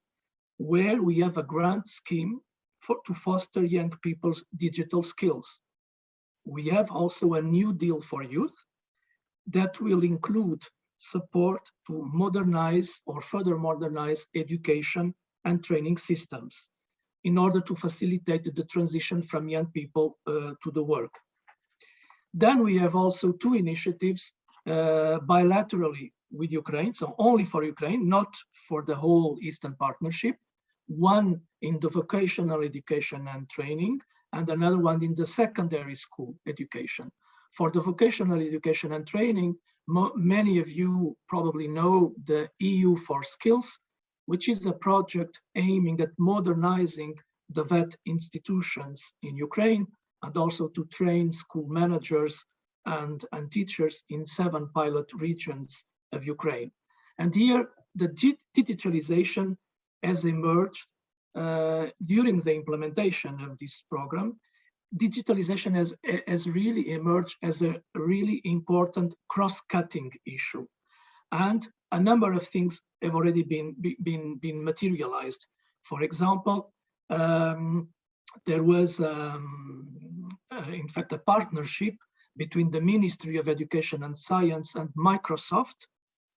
where we have a grant scheme to foster young people's digital skills. We have also a new deal for youth that will include support to modernize or further modernize education and training systems in order to facilitate the transition from young people to the work. Then we have also 2 initiatives bilaterally with Ukraine, so only for Ukraine, not for the whole Eastern Partnership, one in the vocational education and training, and another one in the secondary school education. For the vocational education and training, many of you probably know the EU for Skills, which is a project aiming at modernizing the VET institutions in Ukraine and also to train school managers and teachers in 7 pilot regions of Ukraine. And here, the digitalization has emerged during the implementation of this program. Digitalization has really emerged as a really important cross-cutting issue. And a number of things have already been materialized. For example, there was, in fact, a partnership between the Ministry of Education and Science and Microsoft,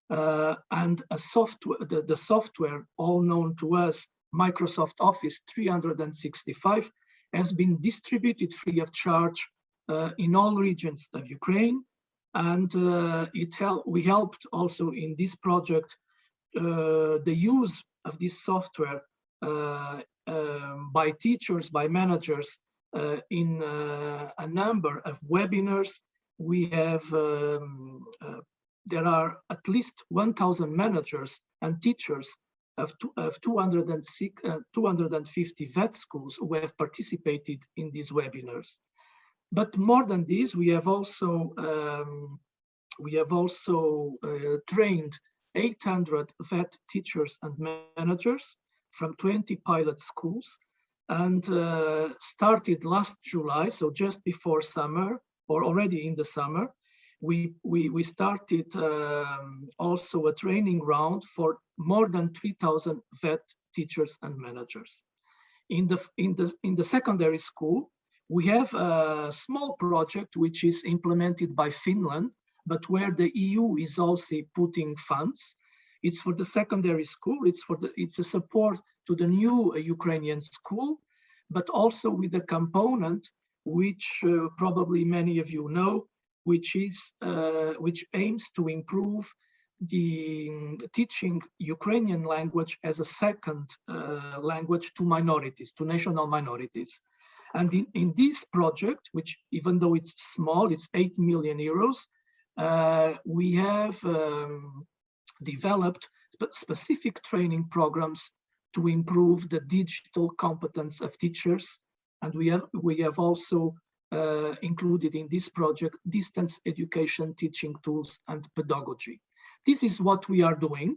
and a software, the software all known to us, Microsoft Office 365, has been distributed free of charge in all regions of Ukraine. And we helped also in this project the use of this software by teachers, by managers in a number of webinars. We have, there are at least 1,000 managers and teachers of 250 VET schools who have participated in these webinars. But more than this, we have also trained 800 VET teachers and managers from 20 pilot schools, and started last July, so just before summer, or already in the summer, we started also a training round for more than 3,000 VET teachers and managers. In the secondary school, we have a small project which is implemented by Finland, but where the EU is also putting funds. It's for the secondary school. It's a support to the new Ukrainian school, but also with a component which probably many of you know, which aims to improve the teaching Ukrainian language as a second language to minorities, to national minorities. And in this project, which even though it's small, it's 8 million euros, we have developed specific training programs to improve the digital competence of teachers. And we have also included in this project distance education teaching tools and pedagogy. This is what we are doing,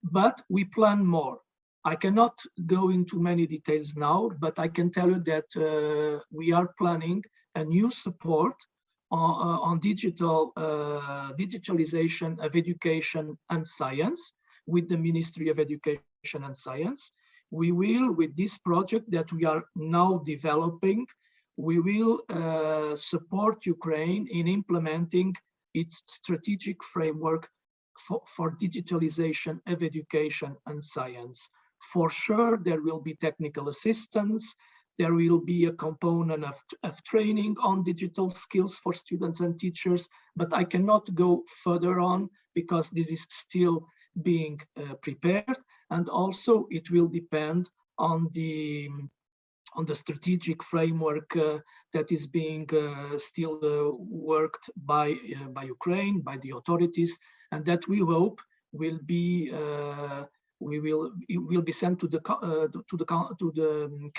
but we plan more. I cannot go into many details now, but I can tell you that we are planning a new support on digitalization of education and science with the Ministry of Education and Science. We will, with this project that we are now developing, we will support Ukraine in implementing its strategic framework for digitalization of education and science. For sure, there will be technical assistance. There will be a component of training on digital skills for students and teachers, but I cannot go further on because this is still being prepared. And also it will depend on the strategic framework that is being still worked by Ukraine, by the authorities, and that we hope will be it will be sent to the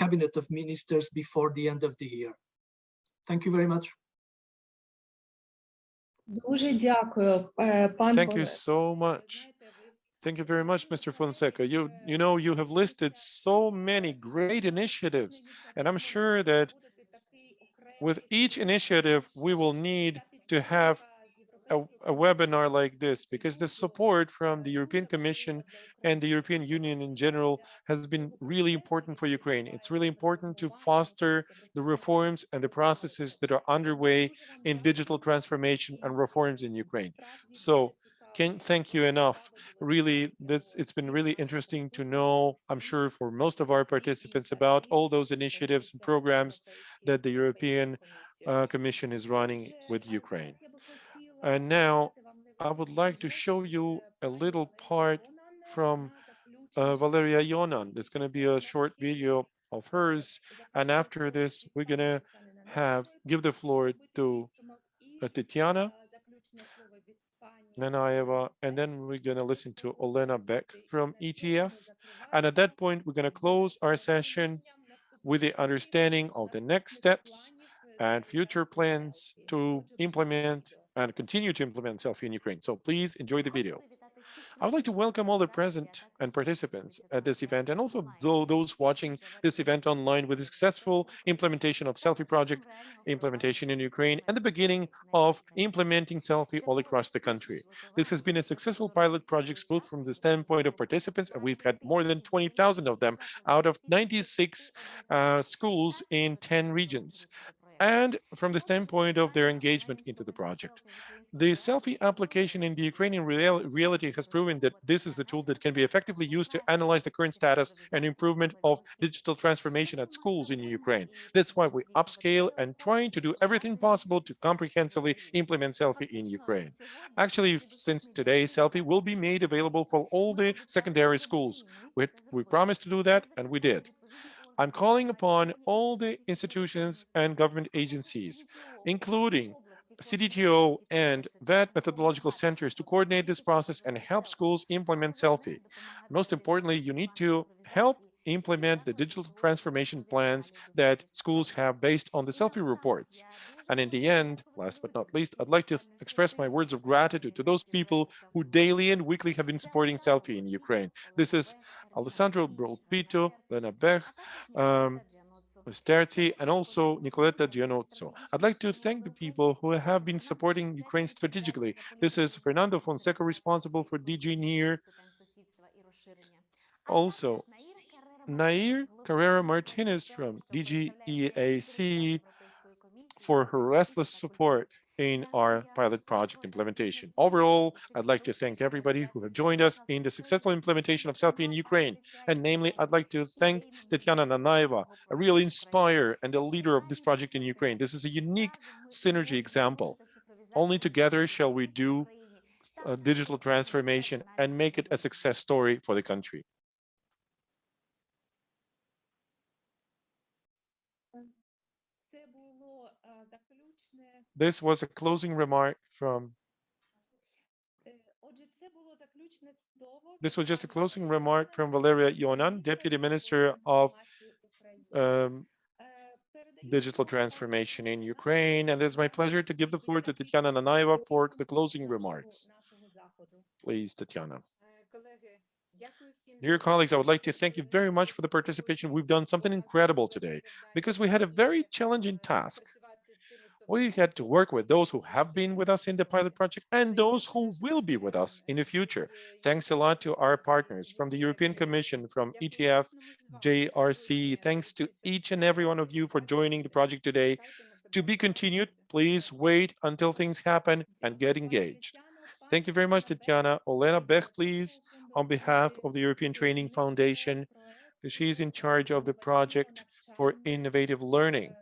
cabinet of ministers before the end of the year. Thank you very much. Дуже дякую, пан Thank you so much. Thank you very much, Mr. Fonseca. You know, you have listed so many great initiatives, and I'm sure that with each initiative, we will need to have a webinar like this, because the support from the European Commission and the European Union in general has been really important for Ukraine. It's really important to foster the reforms and the processes that are underway in digital transformation and reforms in Ukraine. So can't thank you enough. Really, it's been really interesting to know, I'm sure for most of our participants, about all those initiatives and programs that the European Commission is running with Ukraine. And now I would like to show you a little part from Valeria Yonan. There's going to be a short video of hers. And after this, we're going to give the floor to Tatiana Nanaeva, and then we're going to listen to Olena Beck from ETF. And at that point, we're going to close our session with the understanding of the next steps and future plans to implement and continue to implement Selfie in Ukraine. So please enjoy the video. I would like to welcome all the present and participants at this event, and also those watching this event online with the successful implementation of Selfie project implementation in Ukraine and the beginning of implementing Selfie all across the country. This has been a successful pilot project, both from the standpoint of participants, and we've had more than 20,000 of them out of 96 schools in 10 regions, and from the standpoint of their engagement into the project. The Selfie application in the Ukrainian reality has proven that this is the tool that can be effectively used to analyze the current status and improvement of digital transformation at schools in Ukraine. That's why we upscale and trying to do everything possible to comprehensively implement Selfie in Ukraine. Actually, since today, Selfie will be made available for all the secondary schools. We promised to do that, and we did. I'm calling upon all the institutions and government agencies, including CDTO and VET methodological centers, to coordinate this process and help schools implement Selfie. Most importantly, you need to help implement the digital transformation plans that schools have based on the Selfie reports. And in the end, last but not least, I'd like to express my words of gratitude to those people who daily and weekly have been supporting Selfie in Ukraine. This is Alessandro Brolpito, Lena Bech, Sterzi, and also Nicoletta Gianozzo. I'd like to thank the people who have been supporting Ukraine strategically. This is Fernando Fonseca, responsible for DG NEAR. Also, Nair Carrera Martinez from DG EAC for her restless support in our pilot project implementation. Overall, I'd like to thank everybody who have joined us in the successful implementation of Selfie in Ukraine. And namely, I'd like to thank Tatiana Nanaeva, a real inspirer and a leader of this project in Ukraine. This is a unique synergy example. Only together shall we do digital transformation and make it a success story for the country. This was a closing remark from This was just a closing remark from Valeria Ionan, Deputy Minister of Digital Transformation in Ukraine. And it's my pleasure to give the floor to Tatiana Nanaeva for the closing remarks. Please, Tatiana. Dear colleagues, I would like to thank you very much for the participation. We've done something incredible today because we had a very challenging task. We had to work with those who have been with us in the pilot project and those who will be with us in the future. Thanks a lot to our partners from the European Commission, from ETF, JRC. Thanks to each and every one of you for joining the project today. To be continued, please wait until things happen and get engaged. Thank you very much, Tatiana. Olena Bech, please, on behalf of the European Training Foundation. She's in charge of the project for innovative learning.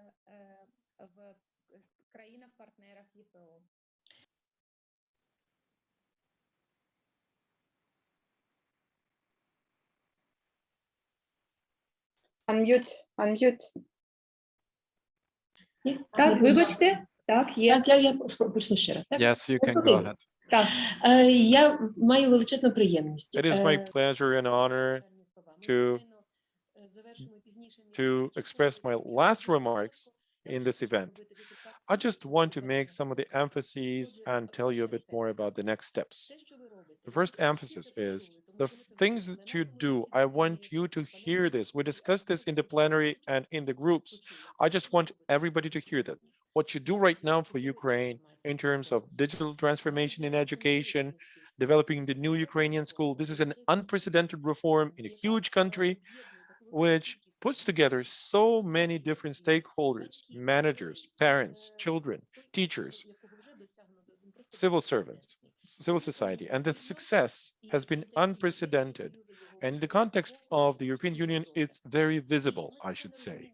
Unmute, unmute. Так, вибачте. Так, є. Так, я почну ще раз. Так? Yes, you can go Okay. ahead. Так, я маю величезну приємність. It is my pleasure and honor to express my last remarks in this event. I just want to make some of the emphases and tell you a bit more about the next steps. The first emphasis is the things that you do. I want you to hear this. We discussed this in the plenary and in the groups. I just want everybody to hear that. What you do right now for Ukraine in terms of digital transformation in education, developing the new Ukrainian school, this is an unprecedented reform in a huge country, which puts together so many different stakeholders, managers, parents, children, teachers, civil servants, civil society, and the success has been unprecedented. And in the context of the European Union, it's very visible, I should say.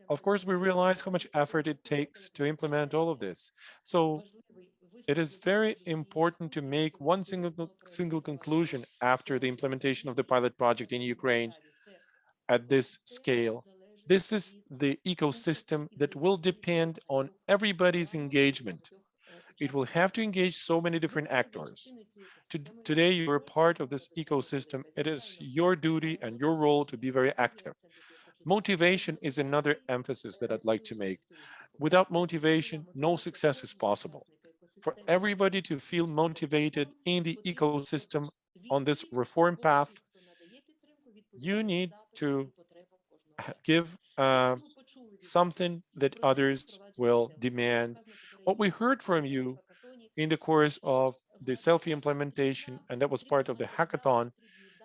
Of course, we realize how much effort it takes to implement all of this. So it is very important to make one single conclusion after the implementation of the pilot project in Ukraine at this scale. This is the ecosystem that will depend on everybody's engagement. It will have to engage so many different actors. Today, you are part of this ecosystem. It is your duty and your role to be very active. Motivation is another emphasis that I'd like to make. Without motivation, no success is possible. For everybody to feel motivated in the ecosystem on this reform path, you need to give something that others will demand. What we heard from you in the course of the Selfie implementation, and that was part of the hackathon,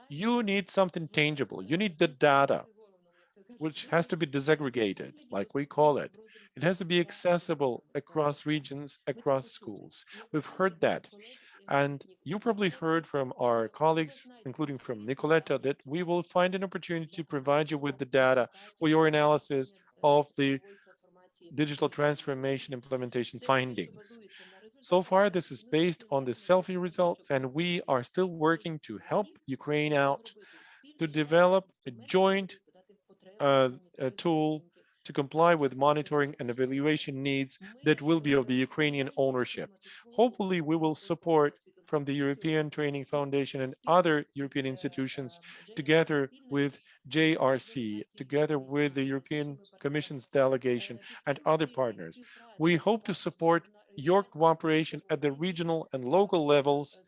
you need something tangible. You need the data, which has to be disaggregated, like we call it. It has to be accessible across regions, across schools. We've heard that. And you probably heard from our colleagues, including from Nicoletta, that we will find an opportunity to provide you with the data for your analysis of the digital transformation implementation findings. So far, this is based on the Selfie results, and we are still working to help Ukraine out to develop a joint tool to comply with monitoring and evaluation needs that will be of the Ukrainian ownership. Hopefully, we will support from the European Training Foundation and other European institutions, together with JRC, together with the European Commission's delegation and other partners. We hope to support your cooperation at the regional and local levels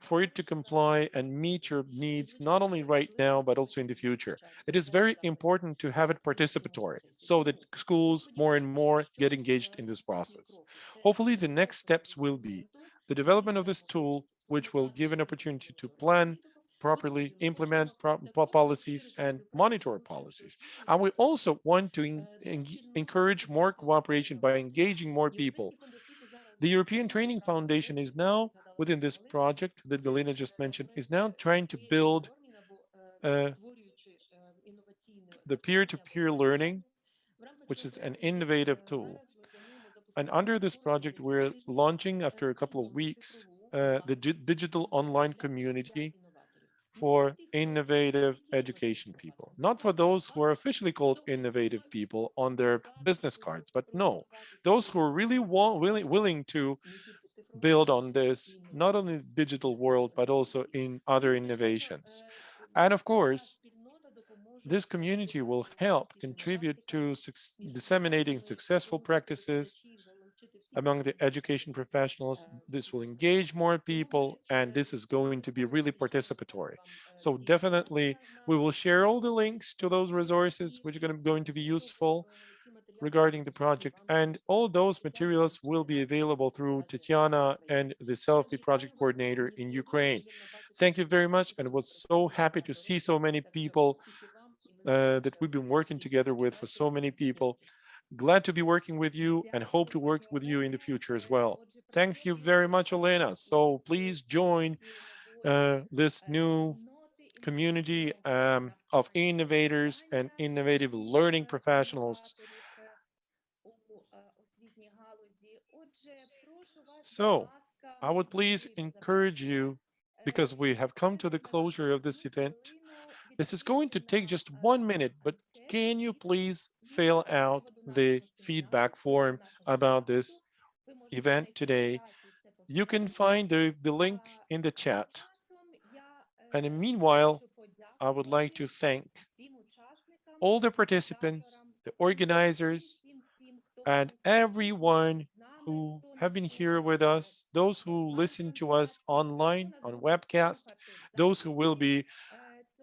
for it to comply and meet your needs, not only right now, but also in the future. It is very important to have it participatory so that schools more and more get engaged in this process. Hopefully, the next steps will be the development of this tool, which will give an opportunity to plan properly, implement policies, and monitor policies. And we also want to encourage more cooperation by engaging more people. The European Training Foundation is now, within this project that Galina just mentioned, is now trying to build the peer-to-peer learning, which is an innovative tool. And under this project, we're launching, after a couple of weeks, the digital online community for innovative education people. Not for those who are officially called innovative people on their business cards, but no, those who are really willing to build on this, not only in the digital world, but also in other innovations. And of course, this community will help contribute to disseminating successful practices among the education professionals. This will engage more people, and this is going to be really participatory. So definitely, we will share all the links to those resources, which are going to be useful regarding the project. And all those materials will be available through Tatiana and the Selfie project coordinator in Ukraine. Thank you very much. And was so happy to see so many people that we've been working together with for so many people. Glad to be working with you and hope to work with you in the future as well. Thanks you very much, Elena. So please join this new community of innovators and innovative learning professionals. So I would please encourage you, because we have come to the closure of this event. This is going to take just 1 minute, but can you please fill out the feedback form about this event today? You can find the link in the chat. And meanwhile, I would like to thank all the participants, the organizers, and everyone who have been here with us, those who listen to us online on webcast, those who will be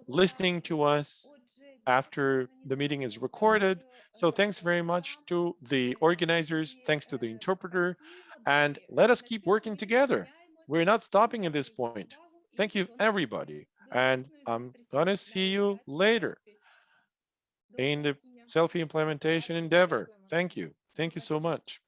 listening to us after the meeting is recorded. So thanks very much to the organizers, thanks to the interpreter, and let us keep working together. We're not stopping at this point. Thank you, everybody. And I'm gonna see you later in the selfie implementation endeavor. Thank you. Thank you so much.